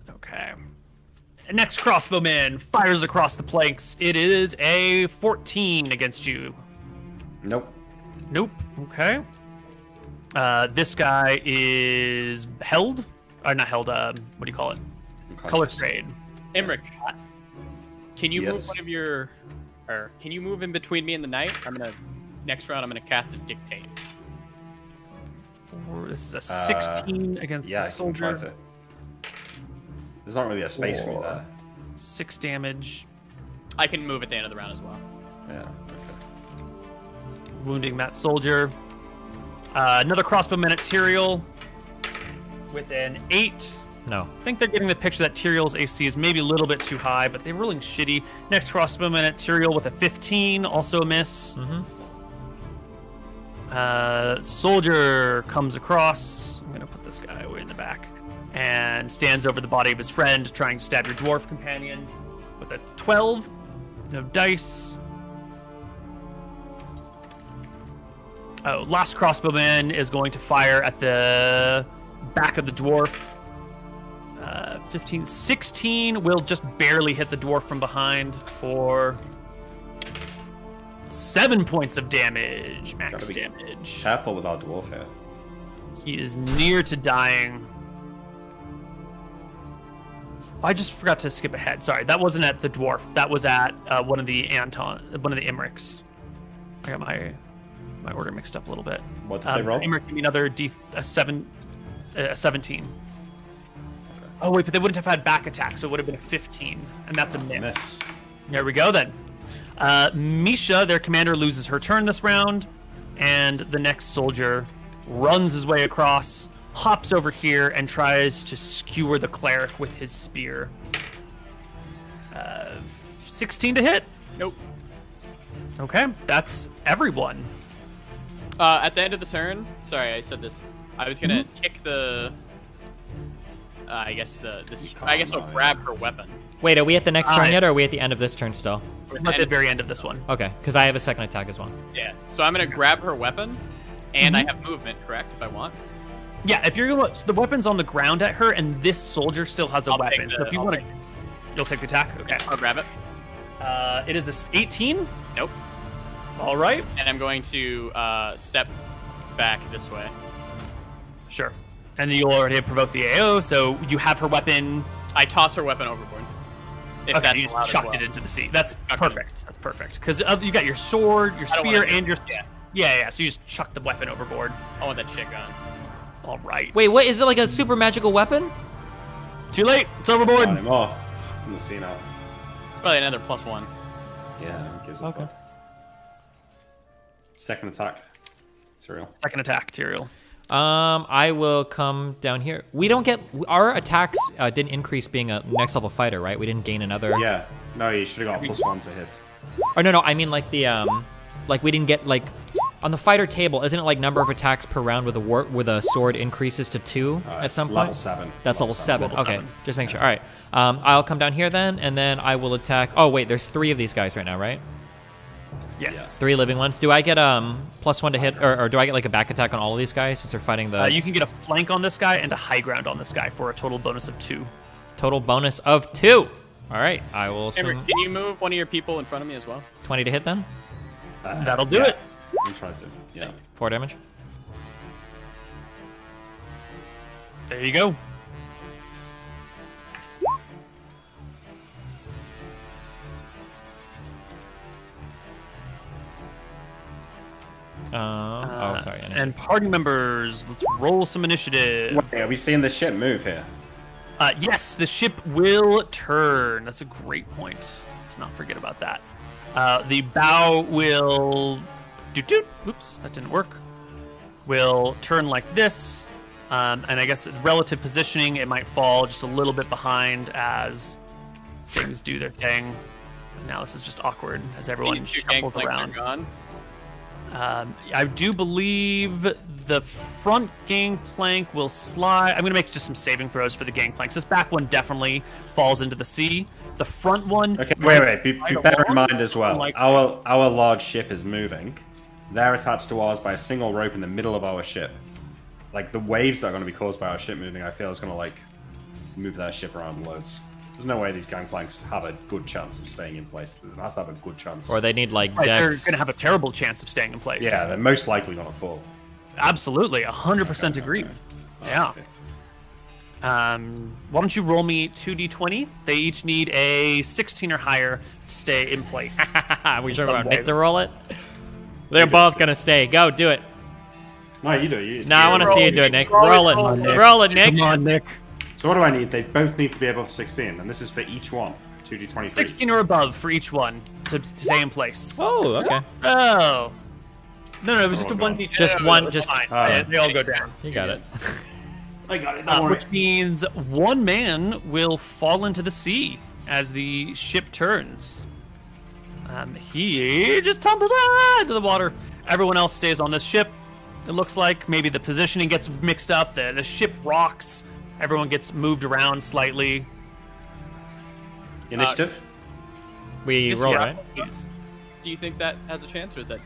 Okay. Next crossbowman fires across the planks. It is a 14 against you. Nope. Nope. Okay. This guy is held. Or not held. What do you call it? Color sprayed. Emmerich, can you Yes. move one of your, or can you move in between me and the knight? Next round, I'm gonna cast a dictate. This is a 16 against yeah, the I can try soldier. to. There's not really a space for me there. 6 damage. I can move at the end of the round as well. Yeah. Wounding that soldier. Another crossbowman at Tyrael with an 8. No. I think they're getting the picture that Tyrael's AC is maybe a little bit too high, but they're rolling shitty. Next crossbowman at Tyrael with a 15, also a miss. Soldier comes across. I'm going to put this guy way in the back. And stands over the body of his friend, trying to stab your dwarf companion with a 12. No dice. Oh, last crossbowman is going to fire at the back of the dwarf. 15, 16 will just barely hit the dwarf from behind for 7 points of damage. Max damage. Careful with our dwarf here. He is near to dying. I just forgot to skip ahead. Sorry, that wasn't at the dwarf. That was at one of the Emmerichs. I got my order mixed up a little bit. What did they roll? Emmerich gave me another 17. Oh wait, but they wouldn't have had back attack, so it would have been a 15, and that's a miss. There we go then. Misha, their commander, loses her turn this round, and the next soldier runs his way across, hops over here, and tries to skewer the cleric with his spear. 16 to hit? Nope. Okay, that's everyone. At the end of the turn, sorry, I said this. I was gonna kick the. I guess I'll grab her weapon. Wait, are we at the next turn yet, or are we at the end of this turn still? I'm at the very end of this one. Okay, because I have a second attack as well. Yeah, so I'm gonna grab her weapon, and I have movement, correct? If I want. Yeah, if you're the weapon's on the ground at her, and this soldier still has a weapon. So if you want to, you'll take the attack. Okay, I'll grab it. It is a 18. Nope. All right. And I'm going to step back this way. Sure. And you already have provoked the AO, so you have her weapon. I toss her weapon overboard. If Okay, that's you allowed just as chucked well. it into the sea. That's perfect. That's perfect. Because you got your sword, your I don't spear, wanna do and your... it. Yeah. So you just chuck the weapon overboard. I want that shit gone. All right. Wait, what? Is it like a super magical weapon? Too late. It's overboard. Not anymore. In the sea now. It's probably another +1. Yeah, gives a fuck. Second attack. Tyrael. Second attack, Tyrael. I will come down here. We don't get our attacks didn't increase being a next level fighter, right? We didn't gain another. Yeah. No, you should have got +1 to hit. Oh no, I mean like the like we didn't get like on the fighter table. Isn't it like number of attacks per round with a sword increases to 2 at some point? Level 7. That's level 7. Level Okay, 7. just make sure. All right. I'll come down here then, and then I will attack. Oh wait, there's 3 of these guys right now, right? Yes. 3 living ones. Do I get +1 to hit, or do I get like a back attack on all of these guys since they're fighting the? You can get a flank on this guy and a high ground on this guy for a total bonus of 2. Total bonus of 2. All right, I will. Emmerich, can you move one of your people in front of me as well? 20 to hit then. That'll do it. I'm trying to. Yeah. 4 damage. There you go. Oh, sorry. And party members, let's roll some initiative. Wait, are we seeing the ship move here? Yes, the ship will turn. That's a great point. Let's not forget about that. The bow will... Oops, that didn't work. Will turn like this. And I guess relative positioning, it might fall just a little bit behind as things do their thing. And now this is just awkward as everyone These 2 shuffles gangplanks around. are gone. I do believe the front gangplank will slide. I'm going to make just some saving throws for the gangplanks. This back one definitely falls into the sea. The front one... Okay, wait. Be better in mind as well. Our large ship is moving. They're attached to ours by a single rope in the middle of our ship. Like, the waves that are going to be caused by our ship moving, I feel is going to, like, move their ship around loads. There's no way these gangplanks have a good chance of staying in place. They have to have a good chance. Or they need, like, They're decks. going to have a terrible chance of staying in place. Yeah, they're most likely going to fall. Absolutely, 100% agree. Yeah. Why don't you roll me 2d20? They each need a 16 or higher to stay in place. We sure want Nick to roll it? They're both going to stay. Go, do it. No, you do it. No, I want to see you do it, Nick. Roll it. Roll it, Nick. Come on, Nick. So what do I need? They both need to be above 16, and this is for each one. 2d20. 16 or above for each one to stay in place. Oh, okay. Oh. No, it was just a 1d20. Just one, just... They all go down. You got it. I got it, don't worry. Which means one man will fall into the sea as the ship turns. He just tumbles into the water. Everyone else stays on this ship. It looks like maybe the positioning gets mixed up. The ship rocks. Everyone gets moved around slightly. Initiative? We roll, right? Do you think that has a chance, or is that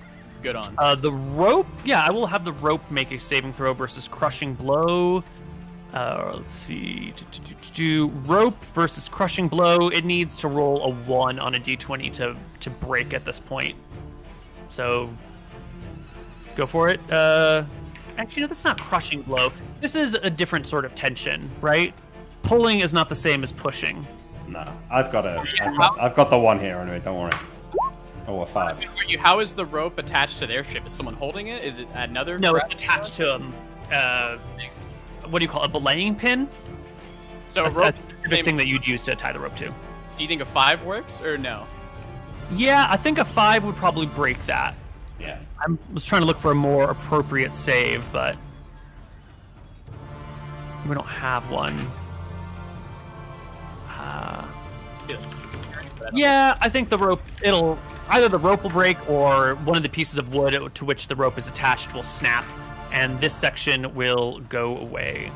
good on? The rope? Yeah, I will have the rope make a saving throw versus crushing blow. Let's see. Rope versus crushing blow. It needs to roll a 1 on a d20 to break at this point. So, go for it. Actually, no, that's not crushing blow. This is a different sort of tension, right? Pulling is not the same as pushing. No, I've got the 1 here anyway. Don't worry. Oh, a 5. How is the rope attached to their ship? Is someone holding it? Is it another? No, it's attached to what do you call it? A belaying pin? So a rope, specific thing that you'd use to tie the rope to. Do you think a 5 works or no? Yeah, I think a 5 would probably break that. Yeah. I was trying to look for a more appropriate save, but we don't have one. Yeah, I think the rope, either the rope will break or one of the pieces of wood to which the rope is attached will snap, and this section will go away.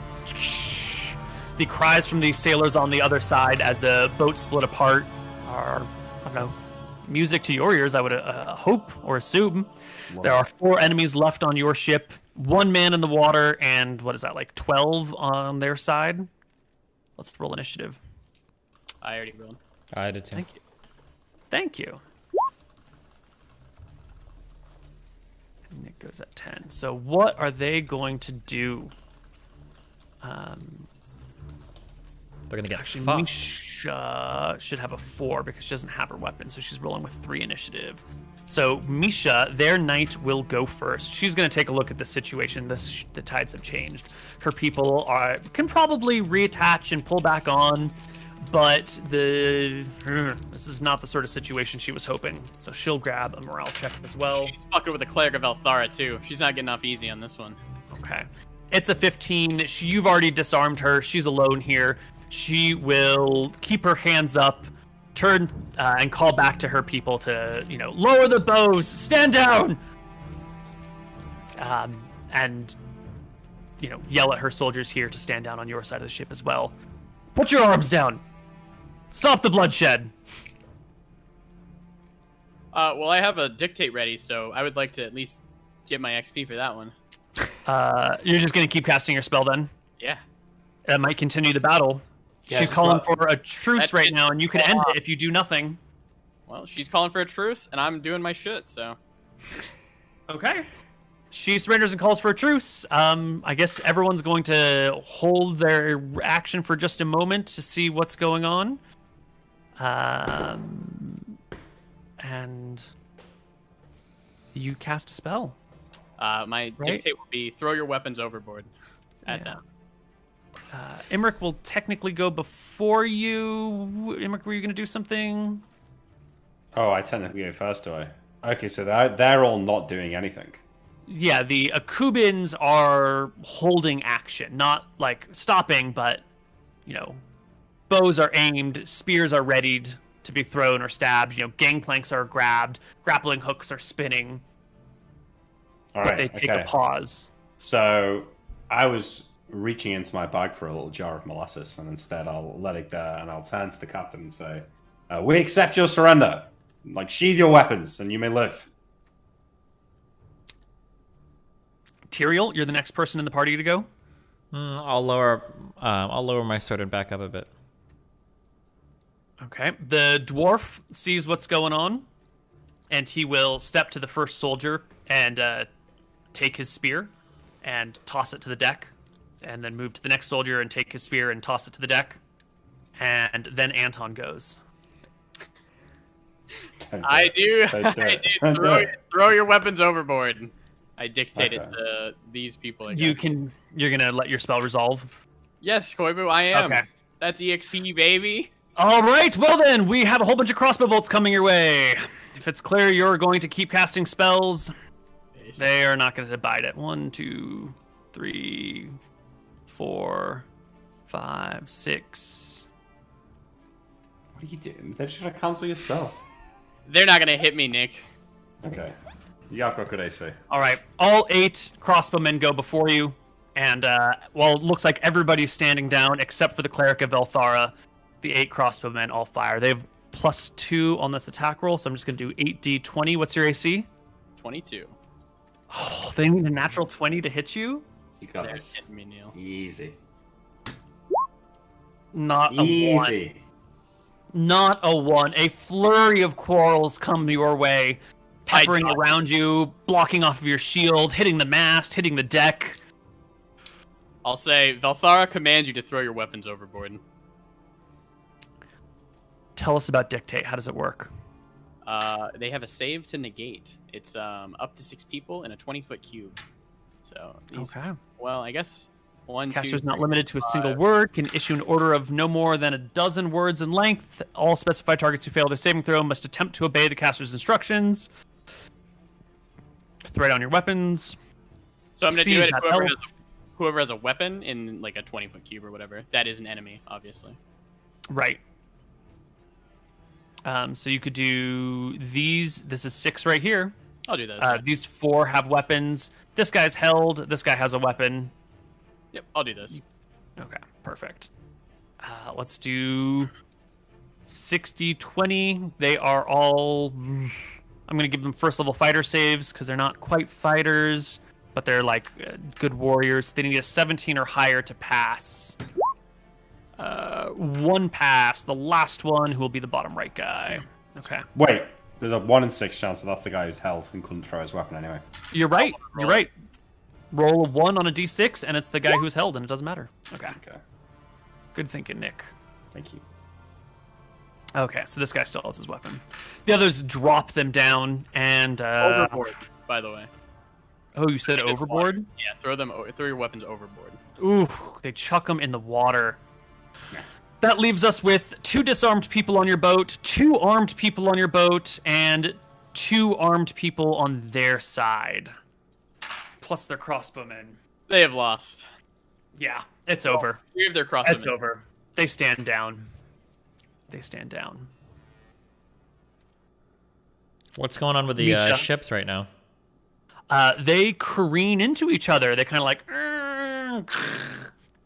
The cries from the sailors on the other side as the boat split apart are, I don't know, music to your ears, I would hope or assume. Whoa. There are 4 enemies left on your ship, 1 man in the water, and what is that, like 12 on their side? Let's roll initiative. I already rolled. I did too. Thank you. Thank you. And Nick goes at 10. So what are they going to do? They're going to get actually, fucked. Misha should have a 4 because she doesn't have her weapon, so she's rolling with 3 initiative. So Misha, their knight will go first. She's going to take a look at the situation. The tides have changed. Her people can probably reattach and pull back on, but this is not the sort of situation she was hoping. So she'll grab a morale check as well. She's fucking with the cleric of Elthara too. She's not getting off easy on this one. Okay. It's a 15. You've already disarmed her. She's alone here. She will keep her hands up, turn and call back to her people to, lower the bows, stand down, and, yell at her soldiers here to stand down on your side of the ship as well. Put your arms down. Stop the bloodshed. Well, I have a dictate ready, so I would like to at least get my XP for that one. You're just going to keep casting your spell then? Yeah. That might continue the battle. Yeah, she's calling for a truce right now, and you can end it if you do nothing. Well, she's calling for a truce, and I'm doing my shit, so. Okay. She surrenders and calls for a truce. I guess everyone's going to hold their action for just a moment to see what's going on. And you cast a spell. My dictate will be throw your weapons overboard at them. Imric will technically go before you. Imric, were you going to do something? Oh, I technically go first, do I? Okay, so they're all not doing anything. Yeah, the Akubins are holding action, not like stopping, but bows are aimed, spears are readied to be thrown or stabbed. Gangplanks are grabbed, grappling hooks are spinning. All but right, they take okay. a pause. So I was reaching into my bag for a little jar of molasses, and instead I'll let it there, and I'll turn to the captain and say, "We accept your surrender. Like, sheathe your weapons, and you may live." Tyrael, you're the next person in the party to go. I'll lower my sword and back up a bit. Okay. The dwarf sees what's going on, and he will step to the first soldier and take his spear and toss it to the deck, and then move to the next soldier and take his spear and toss it to the deck, and then Anton goes. I do throw your weapons overboard. I dictated to these people. You're gonna let your spell resolve? Yes, Koibu, I am. Okay. That's EXP, baby. All right, well then, we have a whole bunch of crossbow bolts coming your way. If it's clear you're going to keep casting spells, they are not going to abide it. 1, 2, 3, 4, 5, 6. What are you doing? They're just gonna cancel your spell. They're not gonna hit me, Nick. Okay. You have got good AC. All right, all 8 crossbowmen go before you, and well, it looks like everybody's standing down except for the cleric of Velthara. The 8 crossbowmen all fire. They have +2 on this attack roll, so I'm just gonna do 8d20. What's your AC? 22. Oh, they need a natural 20 to hit you? You got They're this. hitting me, Neil. Easy. Not a Easy. 1. Not a 1. A flurry of quarrels come your way, peppering around you, blocking off of your shield, hitting the mast, hitting the deck. I'll say, Velthara commands you to throw your weapons overboard. Tell us about Dictate. How does it work? They have a save to negate. It's up to 6 people in a 20-foot cube. So Okay. Well, I guess 1, 2, Caster's not 3, limited to a 5. single word, can issue an order of no more than a dozen words in length. All specified targets who fail their saving throw must attempt to obey the caster's instructions. Throw down your weapons. So I'm gonna do Seize it. that Whoever has a weapon in like a 20-foot cube or whatever, that is an enemy, obviously. Right. So you could do these. This is 6 right here. I'll do those. These 4 have weapons. This guy's held. This guy has a weapon. Yep, I'll do those. Okay, perfect. Let's do 60, 20. They are all... I'm going to give them first level fighter saves because they're not quite fighters, but they're like good warriors. They need a 17 or higher to pass. 1 pass. The last one, who will be the bottom right guy. Okay. Wait, there's a 1 in 6 chance that that's the guy who's held and couldn't throw his weapon anyway. You're right. You're right. Roll a 1 on a d6, and it's the guy who's held, and it doesn't matter. Okay. Good thinking, Nick. Thank you. Okay, so this guy still has his weapon. The others drop them down, and... Overboard, by the way. Oh, you said overboard? Yeah, throw your weapons overboard. Ooh, they chuck them in the water. That leaves us with 2 disarmed people on your boat, 2 armed people on your boat, and 2 armed people on their side. Plus their crossbowmen. They have lost. Yeah, it's over. 3 of their crossbowmen. It's over. They stand down. They stand down. What's going on with the Misha. ships right now? They careen into each other. They kind of like...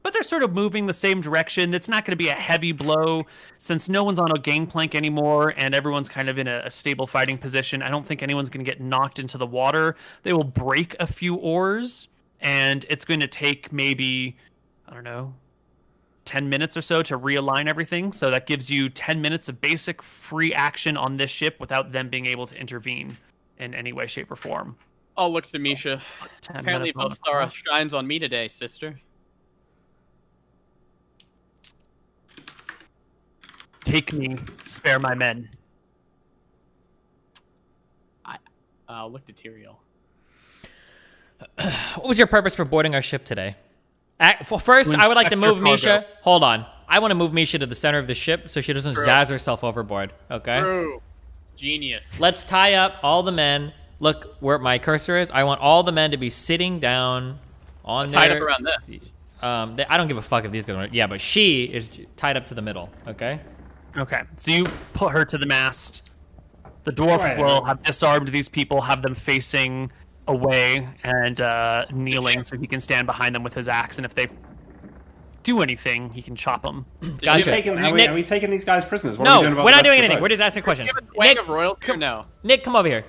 But they're sort of moving the same direction. It's not going to be a heavy blow since no one's on a gangplank anymore and everyone's kind of in a stable fighting position. I don't think anyone's going to get knocked into the water. They will break a few oars, and it's going to take maybe, I don't know, 10 minutes or so to realign everything. So that gives you 10 minutes of basic free action on this ship without them being able to intervene in any way, shape, or form. I'll look to Misha. 10 Apparently, minutes on the Velthara clock. shines on me today, sister. Take me, spare my men. I'll look to Tyrael. What was your purpose for boarding our ship today? First, I would like to move Misha. Hold on. I want to move Misha to the center of the ship so she doesn't zazz herself overboard. Okay? True. Genius. Let's tie up all the men. Look where my cursor is. I want all the men to be sitting down on tied their... up around this. I don't give a fuck if these guys... Yeah, but she is tied up to the middle. Okay? Okay, so you put her to the mast. The dwarf will have disarmed these people, have them facing away and kneeling so he can stand behind them with his axe, and if they do anything, he can chop them. Are we taking these guys prisoners? What are No, we doing about we're the not rest doing of the anything. vote? We're just asking questions. Nick, of royalty or no? Nick, come over here.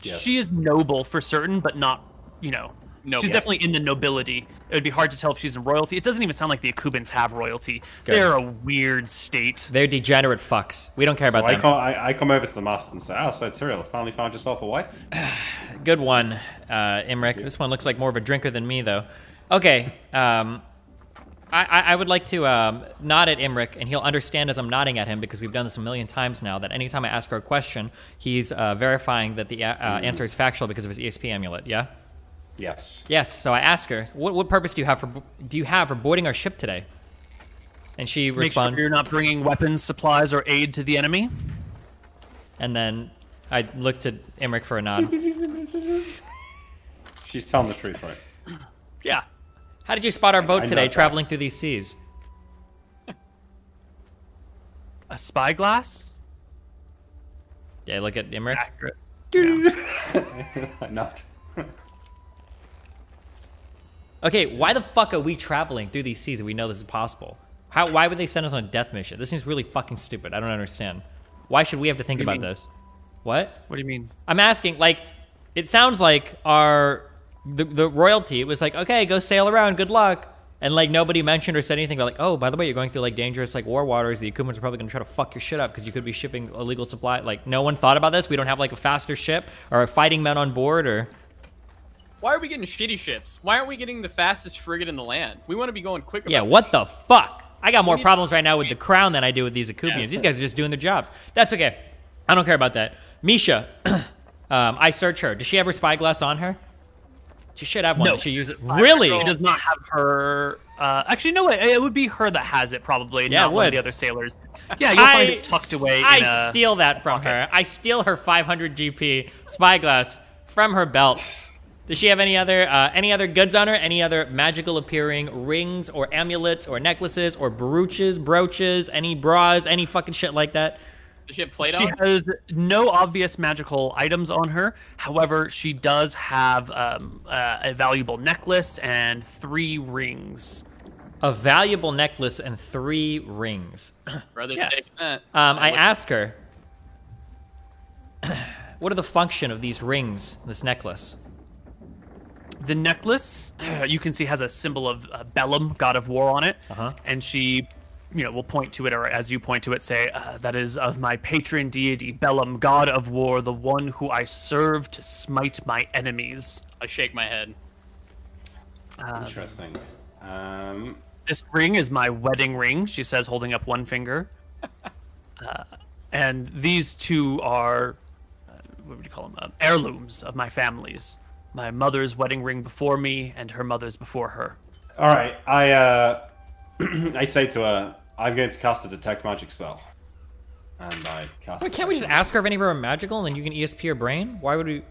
Yes. She is noble for certain, but not, Noble. she's definitely in the nobility. It would be hard to tell if she's in royalty. It doesn't even sound like the Akubans have royalty. Good. They're a weird state. They're degenerate fucks. We don't care about them. I come over to the master and say, so Tyrael, finally found yourself a wife? Good one, Imric. This one looks like more of a drinker than me, though. Okay, I would like to nod at Imric, and he'll understand as I'm nodding at him, because we've done this a million times now, that anytime I ask her a question, he's verifying that the answer is factual because of his ESP amulet, yeah? Yes. Yes, so I ask her, what purpose do you have for boarding our ship today? And she Make responds, sure you're not bringing weapons, supplies, or aid to the enemy. and then I look to Imric for a nod. She's telling the truth, right? Yeah. How did you spot our boat I today know that. traveling through these seas? A spyglass? Yeah, look at Imric. Accurate. Not. Okay, why the fuck are we traveling through these seas if we know this is possible? Why would they send us on a death mission? This seems really fucking stupid. I don't understand. Why should we have to think about this? What? What do you mean? I'm asking, like, it sounds like the royalty was like, okay, go sail around, good luck. And, like, nobody mentioned or said anything about, like, oh, by the way, you're going through, like, dangerous, like, war waters. The Akubans are probably going to try to fuck your shit up because you could be shipping illegal supply. Like, no one thought about this? We don't have, like, a faster ship or fighting men on board or... Why are we getting shitty ships? Why aren't we getting the fastest frigate in the land? We want to be going quicker. Yeah, what the fuck? I got more problems right now with the crown than I do with these Akubians. These guys are just doing their jobs. That's okay. I don't care about that. Misha, I search her. Does she have her spyglass on her? She should have one. No. Did she use it? Really? She does not have her... actually, no, it would be her that has it, probably, Yeah, not it one of would. the other sailors. Yeah, you'll find it tucked away I steal that from her. I steal her 500 GP spyglass from her belt. Does she have any other goods on her? Any other magical appearing rings or amulets or necklaces or brooches, any bras, any fucking shit like that? Does she have plate She on? has no obvious magical items on her. However, she does have a valuable necklace and 3 rings. A valuable necklace and 3 rings. Rather Yes. take that. I ask her, what are the function of these rings, this necklace? The necklace, you can see, has a symbol of Bellum, god of war, on it. And she, will point to it, or as you point to it, say, that is of my patron deity, Bellum, god of war, the one who I serve to smite my enemies. I shake my head. Interesting. This ring is my wedding ring, she says, holding up one finger. And these 2 are, what would you call them, heirlooms of my family's. My mother's wedding ring before me, and her mother's before her. All right, I say to her, I'm going to cast a detect magic spell. And I cast. Wait, can't we just ask her if any of her are magical, and then you can ESP her brain? Why would we?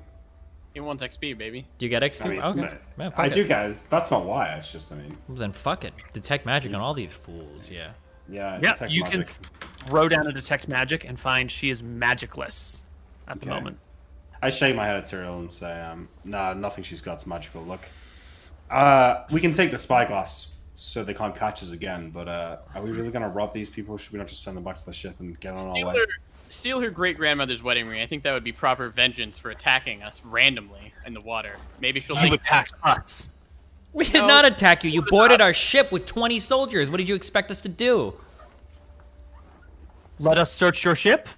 He wants XP, baby. Do you get XP? I mean, okay. no, Man, fuck I it. do, guys. That's not why. It's just, Well, then fuck it. Detect magic on all these fools. Yeah. Yeah. Yeah, detect you magic. can throw down a detect magic and find she is magicless at the Okay. moment. I shake my head at Tyrael and say, nah, nothing she's got's magical. Look, we can take the spyglass so they can't catch us again, but are we really going to rob these people? Should we not just send them back to the ship and get on our way? Steal her great-grandmother's wedding ring. I think that would be proper vengeance for attacking us randomly in the water. Maybe she'll You think... attacked us. We did not attack you. You boarded our ship with 20 soldiers. What did you expect us to do? Let us search your ship,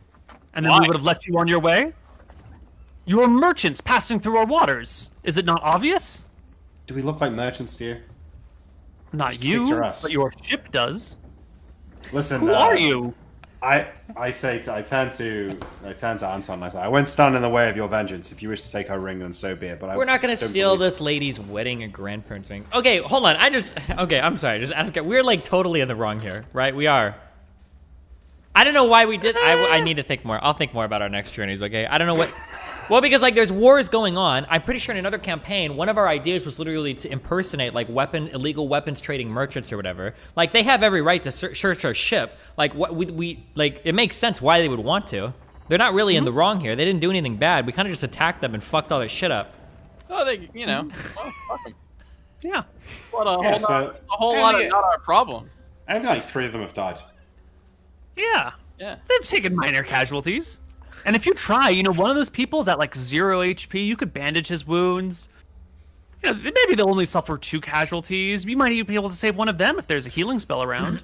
and then Why? we would have let you on your way. You are merchants passing through our waters. Is it not obvious? Do we look like merchants to you? Not Just you, picture us. but your ship does. Listen, Who are you? I turn to Anton. I say, I won't stand in the way of your vengeance. If you wish to take her ring, then so be it. But We're not gonna don't steal believe- this lady's wedding and grandparents' rings. Okay, hold on. Okay, I'm sorry. Just I don't care. We're like totally in the wrong here, right? We are. I don't know why we did. I need to think more. I'll think more about our next journeys. Okay. I don't know what. Well, because like there's wars going on. I'm pretty sure in another campaign, one of our ideas was literally to impersonate like illegal weapons trading merchants or whatever. Like they have every right to search our ship. Like what we like, it makes sense why they would want to. They're not really in the wrong here. They didn't do anything bad. We kind of just attacked them and fucked all their shit up. Oh, they, you know, oh, fuck 'em. Yeah. What a Yeah, whole, so- lot, a whole lot of not our problem. And like 3 of them have died. Yeah. Yeah. They've taken minor casualties. And if you try, you know, one of those people's at like 0 HP, you could bandage his wounds. You know, maybe they'll only suffer 2 casualties. You might even be able to save one of them if there's a healing spell around.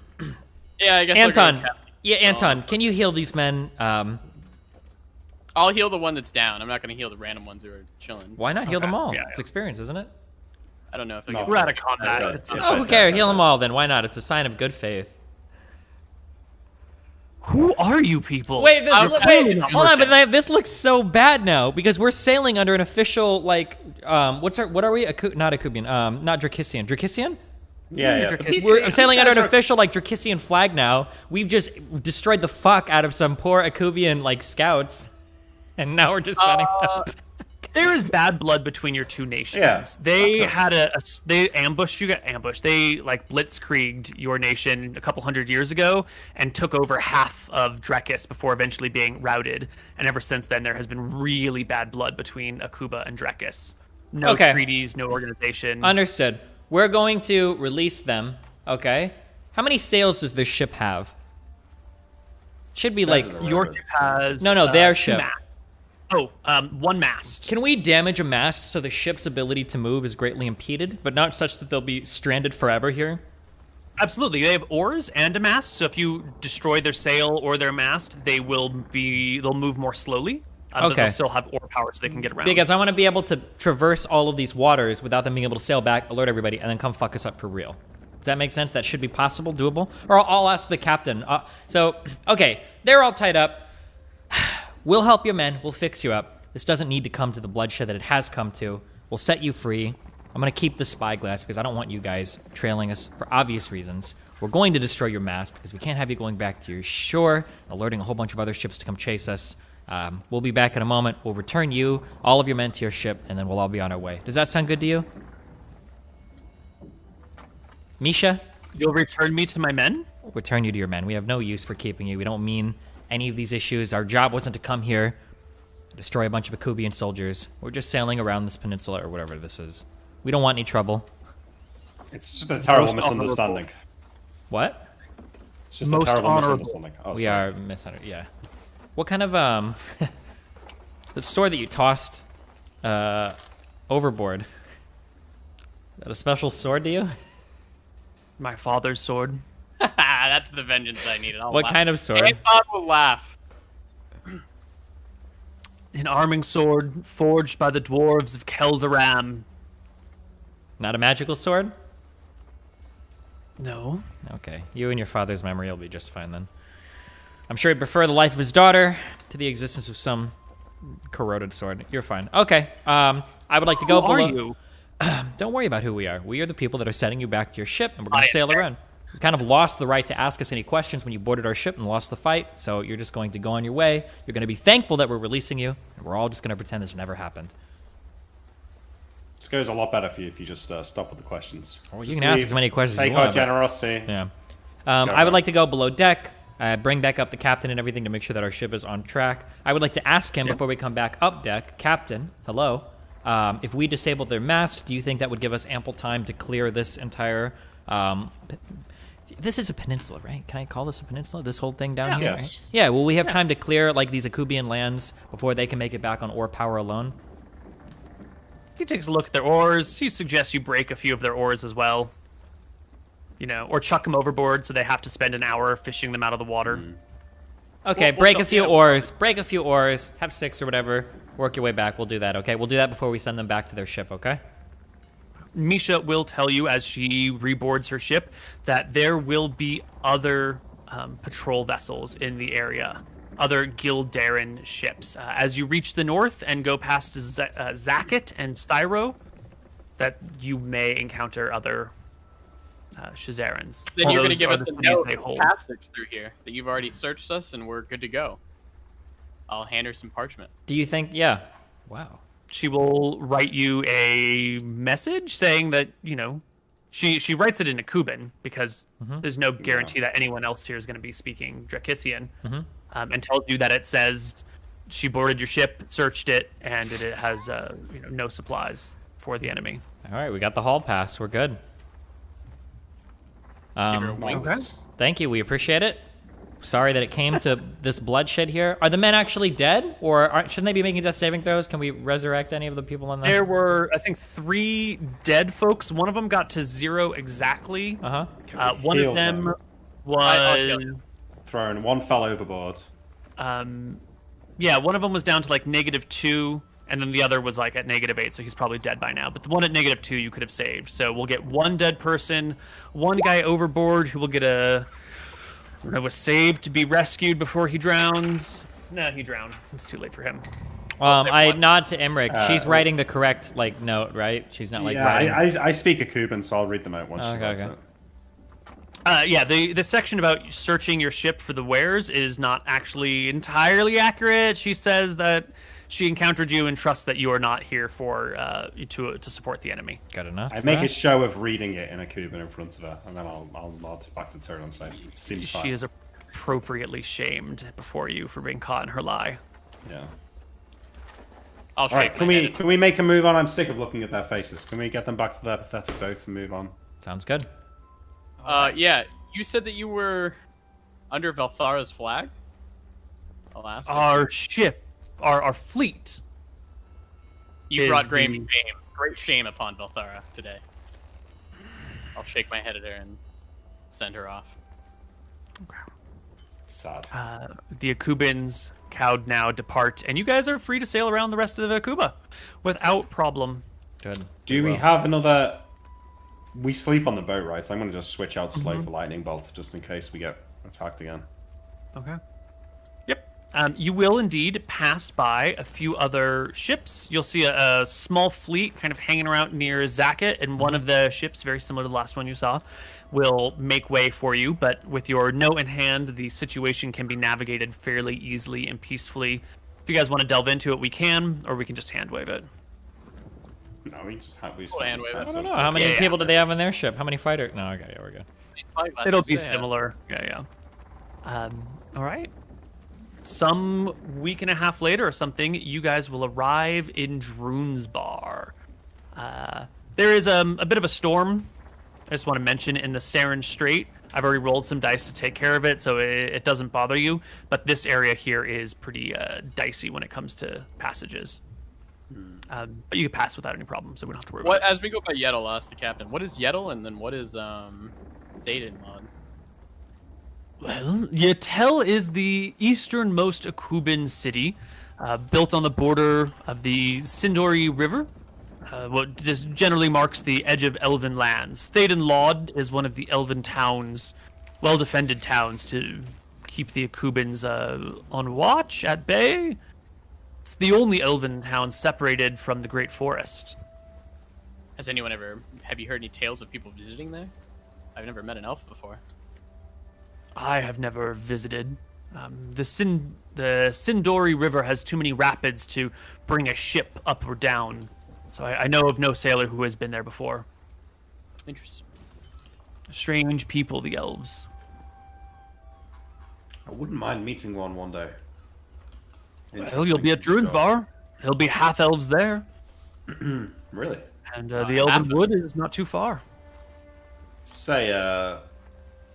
Yeah, I guess. Anton. Yeah, Anton, can you heal these men? I'll heal the one that's down. I'm not going to heal the random ones who are chilling. Why not heal them all? Yeah, It's experience, isn't it? I don't know if We're out of combat. Oh, who cares? Heal them all then. Why not? It's a sign of good faith. Who are you people? Wait, hold on, but but this looks so bad now because we're sailing under an official what are we? Not Akubian, not Drakissian. Drakissian? Yeah. We're sailing under an official like Drakissian flag now. We've just destroyed the fuck out of some poor Akubian like scouts, and now we're just setting up. There is bad blood between your two nations. Yeah. They had they ambushed you. Got ambushed. They like blitzkrieged your nation a couple hundred years ago and took over half of Drekis before eventually being routed. And ever since then, there has been really bad blood between Akuba and Drekis. No treaties, no organization. Understood. We're going to release them. Okay. How many sails does their ship have? Should be like your ship has no their 2 ship. masts. Oh, 1 mast. Can we damage a mast so the ship's ability to move is greatly impeded, but not such that they'll be stranded forever here? Absolutely. They have oars and a mast, so if you destroy their sail or their mast, they'll move more slowly. But they'll still have oar power so they can get around. Because I want to be able to traverse all of these waters without them being able to sail back, alert everybody, and then come fuck us up for real. Does that make sense? That should be possible, doable? Or I'll ask the captain. Okay, they're all tied up. We'll help you, men. We'll fix you up. This doesn't need to come to the bloodshed that it has come to. We'll set you free. I'm going to keep the spyglass because I don't want you guys trailing us for obvious reasons. We're going to destroy your mast because we can't have you going back to your shore, alerting a whole bunch of other ships to come chase us. We'll be back in a moment. We'll return you, all of your men to your ship, and then we'll all be on our way. Does that sound good to you? Misha? You'll return me to my men? We'll return you to your men. We have no use for keeping you. We don't mean any of these issues. Our job wasn't to come here, destroy a bunch of Akubian soldiers. We're just sailing around this peninsula or whatever this is. We don't want any trouble. It's just a terrible misunderstanding. What? It's just a terrible misunderstanding. Oh, we are misunderstanding. Yeah. What kind of the sword that you tossed overboard? Is that a special sword to you? My father's sword. That's the vengeance I needed. What kind of sword? Anton will laugh. An arming sword forged by the dwarves of Keldaram. Not a magical sword? No. Okay. You and your father's memory will be just fine then. I'm sure he'd prefer the life of his daughter to the existence of some corroded sword. You're fine. Okay. I would like to go below. Who are you? Don't worry about who we are. We are the people that are setting you back to your ship, and we're going to sail around. You kind of lost the right to ask us any questions when you boarded our ship and lost the fight, so you're just going to go on your way. You're going to be thankful that we're releasing you, and we're all just going to pretend this never happened. This goes a lot better for you if you just stop with the questions. Well, you can ask as many questions as you want. want. Take our generosity. Yeah. I would like to go below deck, bring back up the captain and everything to make sure that our ship is on track. I would like to ask him before we come back up deck, Captain, hello. If we disable their mast, do you think that would give us ample time to clear this entire... this is a peninsula, right? Can I call this a peninsula? This whole thing down here? Yes. Right? Yeah, will we have time to clear like these Akubian lands before they can make it back on oar power alone? He takes a look at their oars. He suggests you break a few of their oars as well. You know, or chuck them overboard so they have to spend an hour fishing them out of the water. Okay, break a few oars. Break a few oars. Have 6 or whatever. Work your way back. We'll do that, okay? We'll do that before we send them back to their ship, okay? Misha will tell you as she reboards her ship that there will be other patrol vessels in the area, other Gildaran ships. As you reach the north and go past Zakit and Styro, that you may encounter other Shazarans. Then you're going to give us a note passage through here that you've already searched us and we're good to go. I'll hand her some parchment. Do you think... Yeah. Wow. She will write you a message saying that, you know, she writes it in Akuban because there's no guarantee that anyone else here is going to be speaking Drakissian, and tells you that it says she boarded your ship, searched it, and it has no supplies. for the enemy. All right, we got the hall pass. We're good. Okay. Thank you. We appreciate it. Sorry that it came to this bloodshed here. Are the men actually dead, or shouldn't they be making death saving throws? Can we resurrect any of the people in there? There were, I think, 3 dead folks. One of them got to 0 exactly. One of them was thrown. One fell overboard. Yeah, one of them was down to like -2, and then the other was like at -8, so he's probably dead by now. But the one at -2 you could have saved. So we'll get 1 dead person, 1 guy overboard who will get was saved to be rescued before he drowns. No, he drowned. It's too late for him. I nod to Emmerich. She's writing the correct note, right? She's not writing. I speak a Cuban, so I'll read them out once she writes it. Yeah, the section about searching your ship for the wares is not actually entirely accurate. She says that she encountered you and trusts that you are not here for to support the enemy. Good enough. I make a show of reading it in a Cuban in front of her, and then I'll nod back to Tyrion and say, "Seems fine." She is appropriately shamed before you for being caught in her lie. Yeah. I'll All right, can we make a move on? I'm sick of looking at their faces. Can we get them back to their pathetic boats and move on? Sounds good. Yeah, you said that you were under Valthara's flag? Alaska? Our ship, our fleet. You brought great shame upon Valthara today. I'll shake my head at her and send her off. Okay. Sad. The Akubans, cowed now, depart, and you guys are free to sail around the rest of the Akuba without problem. Good. Do we have another... We sleep on the boat, right? So I'm going to just switch out slow for lightning bolt, just in case we get attacked again. Okay. Yep. You will indeed pass by a few other ships. You'll see a small fleet kind of hanging around near Zakat, and one of the ships, very similar to the last one you saw, will make way for you. But with your note in hand, the situation can be navigated fairly easily and peacefully. If you guys want to delve into it, we can, or we can just hand wave it. No, we just have... hand wave. I don't know. How many people do they have in their ship? How many fighters? No, okay, yeah, we're good. It'll be similar. Yeah. All right. Some week and a half later or something, you guys will arrive in Droonsbar. There is a bit of a storm. I just want to mention in the Saren Strait. I've already rolled some dice to take care of it, so it doesn't bother you. But this area here is pretty dicey when it comes to passages. But you can pass without any problem, so we don't have to worry about it. As we go by Yetl, I'll ask the captain, what is Yetl, and then what is Thadenlod? Well, Yetel is the easternmost Akuban city, built on the border of the Sindori River, what just generally marks the edge of Elven lands. Thadenlod is one of the Elven towns, well-defended towns to keep the Akubans on watch, at bay. It's the only Elven town separated from the Great Forest. Have you heard any tales of people visiting there? I've never met an elf before. I have never visited. The Sindori River has too many rapids to bring a ship up or down, so I know of no sailor who has been there before. Interesting. Strange people, the elves. I wouldn't mind meeting one day. Well, you'll be at Droonsbar. There'll be half elves there. Really? And the Elven Wood is not too far. Say,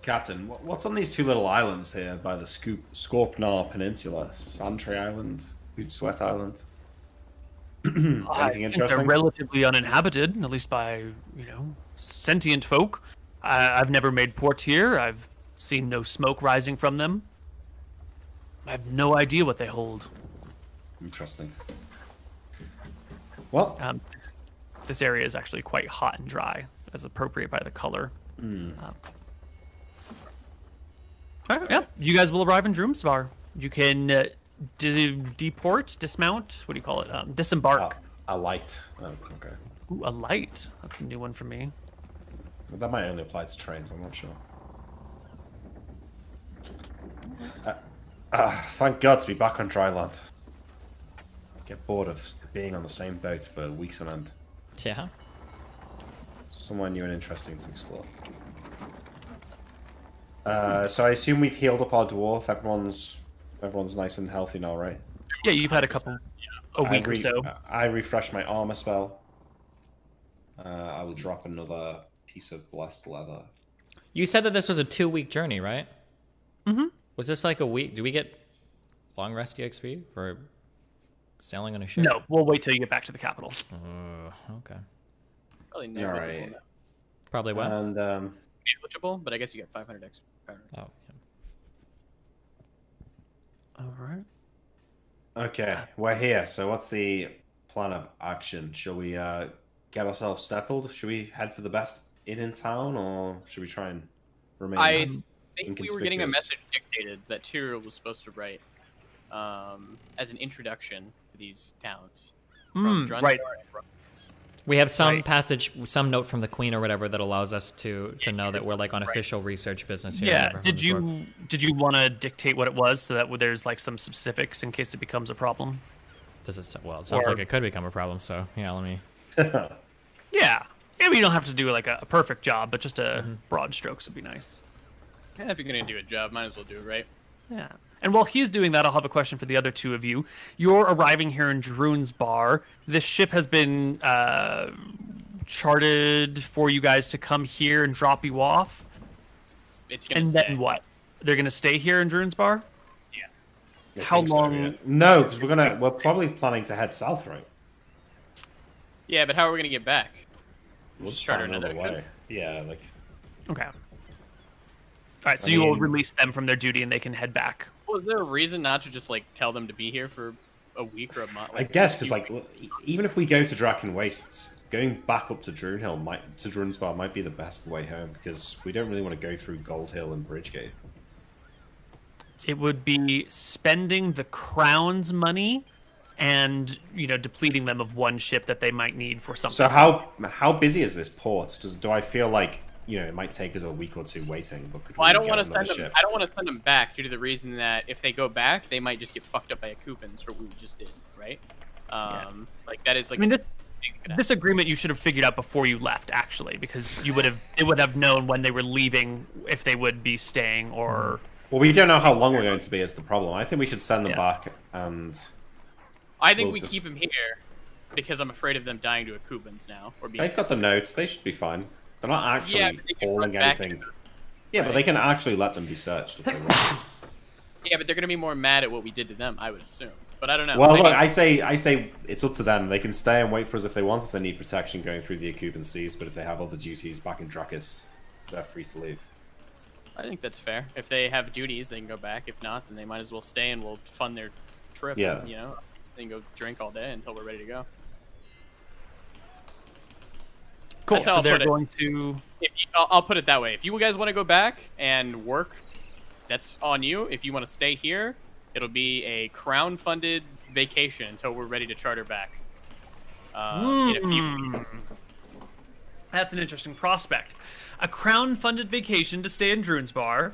Captain, what's on these 2 little islands here by the Scorpnar Peninsula? Santry Island, Hootsweat Island. Anything I think interesting? they're relatively uninhabited, at least by, sentient folk. I've never made port here. I've seen no smoke rising from them. I have no idea what they hold. Interesting. Well, this area is actually quite hot and dry, as appropriate by the color. Yeah, you guys will arrive in Droomsvar. You can deport, dismount. What do you call it? Disembark. A light. Oh, okay. Ooh, a light. That's a new one for me. Well, that might only apply to trains. I'm not sure. Thank God to be back on dry land. Get bored of being on the same boat for weeks on end. Yeah. Somewhere new and interesting to explore. So I assume we've healed up our dwarf. Everyone's nice and healthy now, right? Yeah, you've had a week or so. I refreshed my armor spell. I will drop another piece of blessed leather. You said that this was a 2-week journey, right? Mm-hmm. Was this like a week? Do we get long rest EXP for sailing on a ship? No, we'll wait till you get back to the capital. Okay. Probably never. Alright. Probably what? And Negligible, but I guess you get 500 extra. Oh, yeah. All right. Okay, we're here. So what's the plan of action? Shall we get ourselves settled? Should we head for the best inn in town, or should we try and remain? I think we were getting a inconspicuous? message dictated that Tyrael was supposed to write as an introduction to these towns. From Drunstar right. and Rhodes. We have some passage, some note from the queen or whatever that allows us to know that we're like on official research business here. Yeah. Did you want to dictate what it was so that there's like some specifics in case it becomes a problem? Does it? Well, it sounds like it could become a problem. So yeah, let me. Yeah. Maybe you don't have to do like a perfect job, but just a broad strokes would be nice. Yeah, if you're gonna do a job, might as well do it right. Yeah. And while he's doing that, I'll have a question for the other two of you. You're arriving here in Droon's Bar. This ship has been charted for you guys to come here and drop you off. It's gonna And stay. then what? They're going to stay here in Droon's Bar? Yeah. How long? No, because we're probably planning to head south, right? Yeah, but how are we gonna get back? We'll Just just charter find another another way. ship? Yeah, like. Okay. All right, so I you will mean- release them from their duty and they can head back. Well, is there a reason not to just like tell them to be here for a week or a month? I guess because like even if we go to Draken Wastes, going back up to Droonhill to Droonsbar might be the best way home because we don't really want to go through Gold Hill and Bridgegate. It would be spending the crown's money and, depleting them of one ship that they might need for something. So how busy is this port? Do I feel like it might take us a week or two waiting? But could Well, I we don't get want to another send them. ship? I don't want to send them back due to the reason that if they go back, they might just get fucked up by a coupons for what we just did, right? Like that is like. I mean, this agreement you should have figured out before you left, actually, because it would have known when they were leaving if they would be staying or. Well, we don't know how long we're going to be. Is the problem? I think we should send them back and. I think we'll we just- keep them here because I'm afraid of them dying to a coupons now or being. They've got the notes. They should be fine. They're not actually Yeah, but they can hauling run back anything. Yeah, but they can actually let them be searched if they want. Yeah, but they're gonna be more mad at what we did to them, I would assume. But I don't know. Well, Maybe- look, I say it's up to them. They can stay and wait for us if they want, if they need protection going through the Akuban Seas, but if they have other duties back in Drakis, they're free to leave. I think that's fair. If they have duties, they can go back. If not, then they might as well stay and we'll fund their trip. Yeah. And, they can go drink all day until we're ready to go. Cool. That's how So I'll they're put it. going to. I'll put it that way. If you guys want to go back and work, that's on you. If you want to stay here, it'll be a crown-funded vacation until we're ready to charter back. In a few. That's an interesting prospect. A crown-funded vacation to stay in Droon's Bar.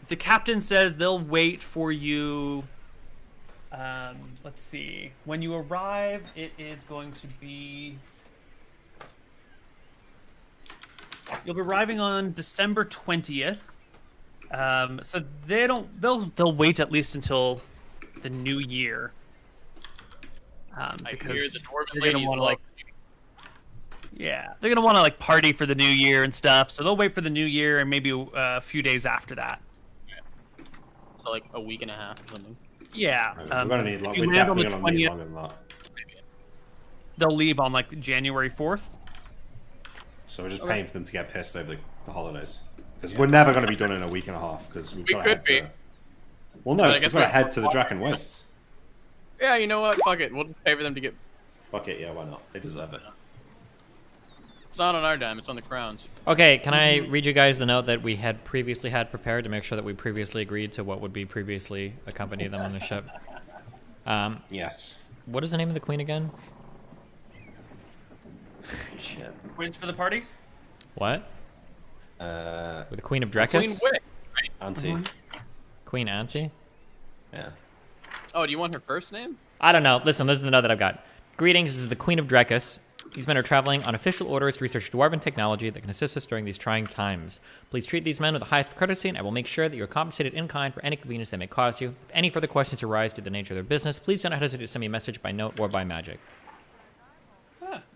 The captain says they'll wait for you. Let's see. When you arrive, it is going to be. You'll be arriving on December 20th. So they don't. They'll wait at least until the new year. I Because hear the dwarven they're gonna ladies wanna, like. Yeah, they're gonna want to party for the new year and stuff. So they'll wait for the new year and maybe a few days after that. So like a week and a half or something. Yeah, We're gonna need if long. you We're land on definitely the gonna need 20th, longer than that. they'll leave on like January 4th. So we're just paying for them to get pissed over the holidays because we're never going to be done in a week and a half because we've We got to could head be. to. Well, no, But I because guess we've got to we- head to the Draken Wastes. Yeah, you know what? Fuck it. We'll just pay for them to get. Fuck it, yeah, why not? They deserve it. It's not on our dime. It's on the crown's. Okay, can I read you guys the note that we had previously had prepared to make sure that we previously agreed to what would be previously accompany them on the ship? Yes. What is the name of the queen again? Shit. Wins for the party? What? The Queen of Drekis? Queen Wick, right? Auntie. Queen Auntie? Yeah. Oh, do you want her first name? I don't know. Listen, this is the note that I've got. Greetings, this is the Queen of Drekis. These men are traveling on official orders to research dwarven technology that can assist us during these trying times. Please treat these men with the highest courtesy, and I will make sure that you are compensated in kind for any convenience they may cause you. If any further questions arise due to the nature of their business, please do not hesitate to send me a message by note or by magic.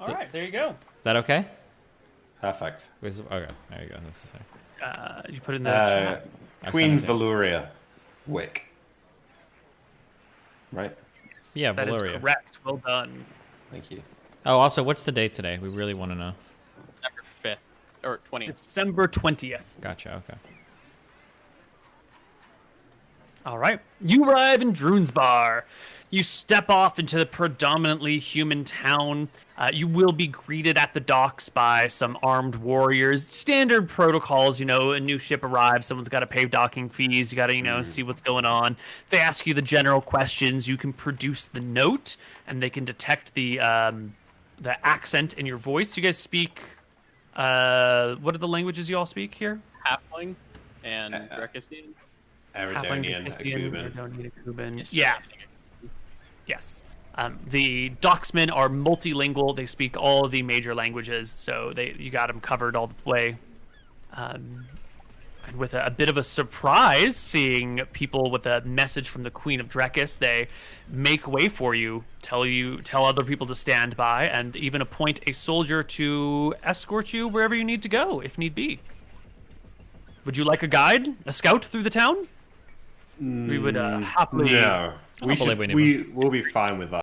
All right, there you go. Is that okay? Perfect. Okay, there you go. That's the same. You put in the chat. Queen Valuria Wick. Right? Yeah, That is Valuria. correct. Well done. Thank you. Oh, also, what's the date today? We really want to know. December 5th or 20th. December 20th. Gotcha. Okay. All right. You arrive in Drunesbar. You step off into the predominantly human town. You will be greeted at the docks by some armed warriors. Standard protocols, a new ship arrives. Someone's got to pay docking fees. You got to, see what's going on. They ask you the general questions. You can produce the note, and they can detect the accent in your voice. You guys speak. What are the languages you all speak here? Halfling and Drekisian. Aridonian, Akuban. Yeah. Yes. The docksmen are multilingual. They speak all of the major languages, so you got them covered all the way. And with a bit of a surprise, seeing people with a message from the Queen of Drekis, they make way for you, tell other people to stand by, and even appoint a soldier to escort you wherever you need to go, if need be. Would you like a guide, a scout through the town? We would happily. No, we'll be fine with that.